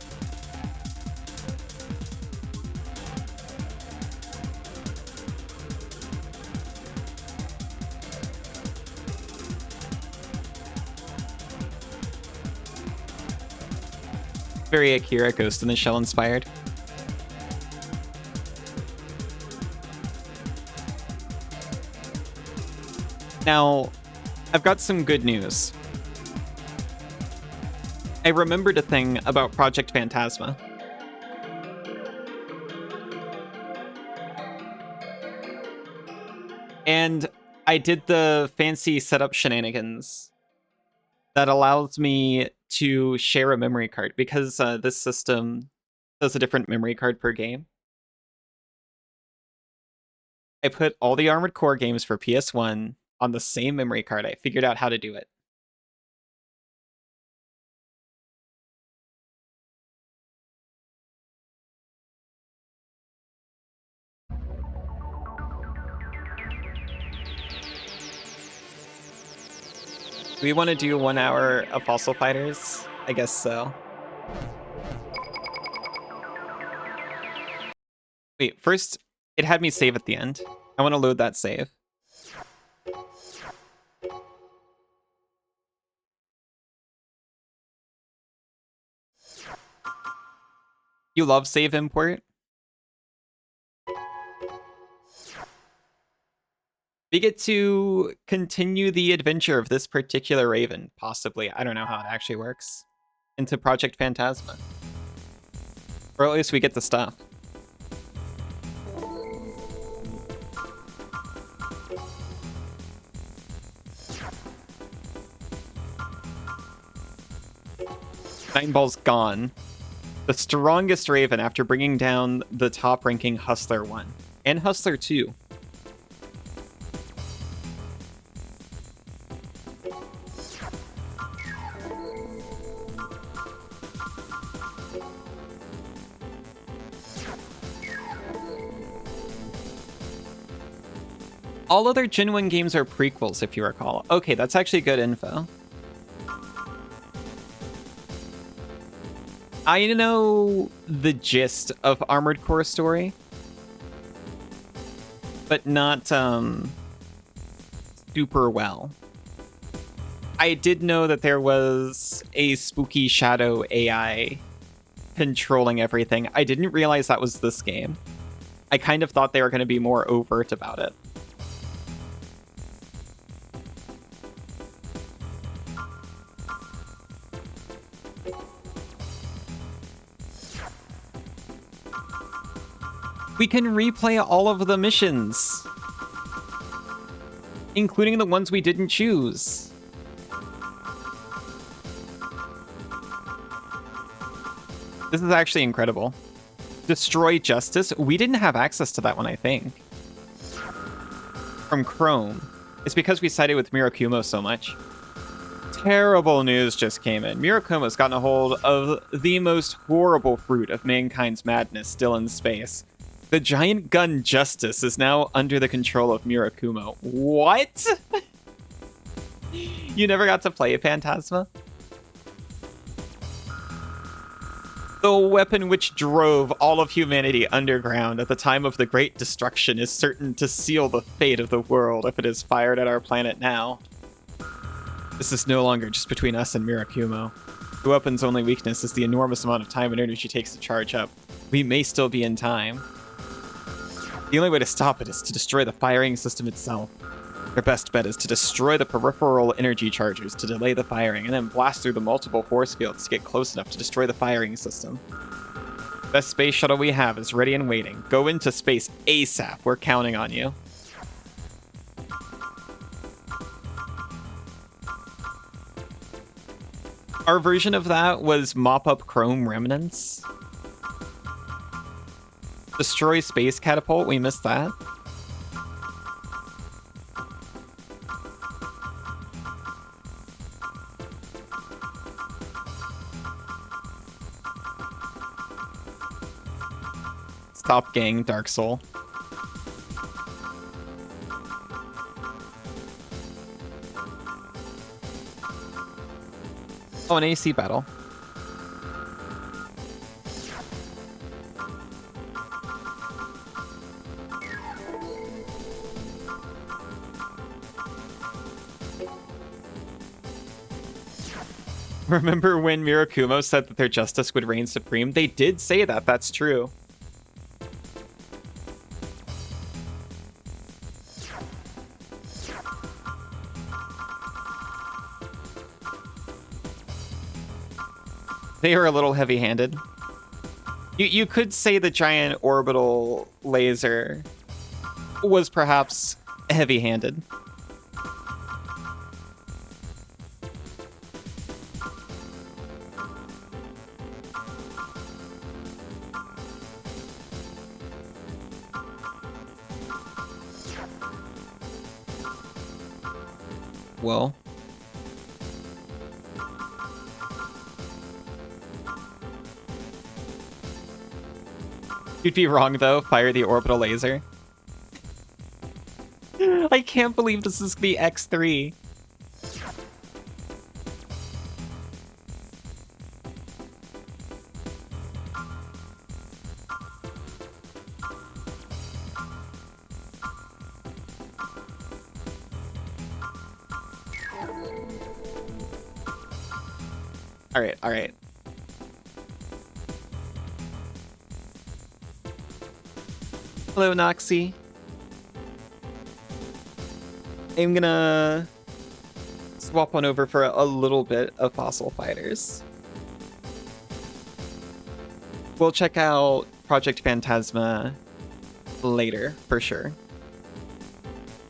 [SPEAKER 1] Very Akira Ghost in the Shell inspired. Now, I've got some good news. I remembered a thing about Project Phantasma. And I did the fancy setup shenanigans that allows me to share a memory card because this system does a different memory card per game. I put all the Armored Core games for PS1 on the same memory card. I figured out how to do it. Do we want to do 1 hour of Fossil Fighters? I guess so. Wait, first, it had me save at the end. I want to load that save. You love save import? We get to continue the adventure of this particular Raven, possibly. I don't know how it actually works. Into Project Phantasma. Or at least we get the stuff. Nine Ball's gone. The strongest Raven after bringing down the top-ranking Hustler 1. And Hustler 2. All other Gen 1 games are prequels, if you recall. Okay, that's actually good info. I know the gist of Armored Core story, but not super well. I did know that there was a spooky shadow AI controlling everything. I didn't realize that was this game. I kind of thought they were going to be more overt about it. We can replay all of the missions, including the ones we didn't choose. This is actually incredible. Destroy Justice. We didn't have access to that one, I think. From Chrome. It's because we sided with Mirakumo so much. Terrible news just came in. Mirakumo's gotten a hold of the most horrible fruit of mankind's madness still in space. The giant gun Justice is now under the control of Mirakumo. What? You never got to play Phantasma? The weapon which drove all of humanity underground at the time of the Great Destruction is certain to seal the fate of the world if it is fired at our planet now. This is no longer just between us and Mirakumo. The weapon's only weakness is the enormous amount of time and energy it takes to charge up. We may still be in time. The only way to stop it is to destroy the firing system itself. Your best bet is to destroy the peripheral energy chargers to delay the firing, and then blast through the multiple force fields to get close enough to destroy the firing system. Best space shuttle we have is ready and waiting. Go into space ASAP. We're counting on you. Our version of that was mop up Chrome remnants. Destroy space catapult. We missed that. Stop gang, Dark Soul. Oh, an AC battle. Remember when Mirakumo said that their justice would reign supreme? They did say that, that's true. They are a little heavy-handed. You could say the giant orbital laser was perhaps heavy-handed. Well. You'd be wrong, though. Fire the orbital laser. I can't believe this is the X3. All right. Hello, Noxy. I'm gonna swap on over for a little bit of Fossil Fighters. We'll check out Project Phantasma later, for sure.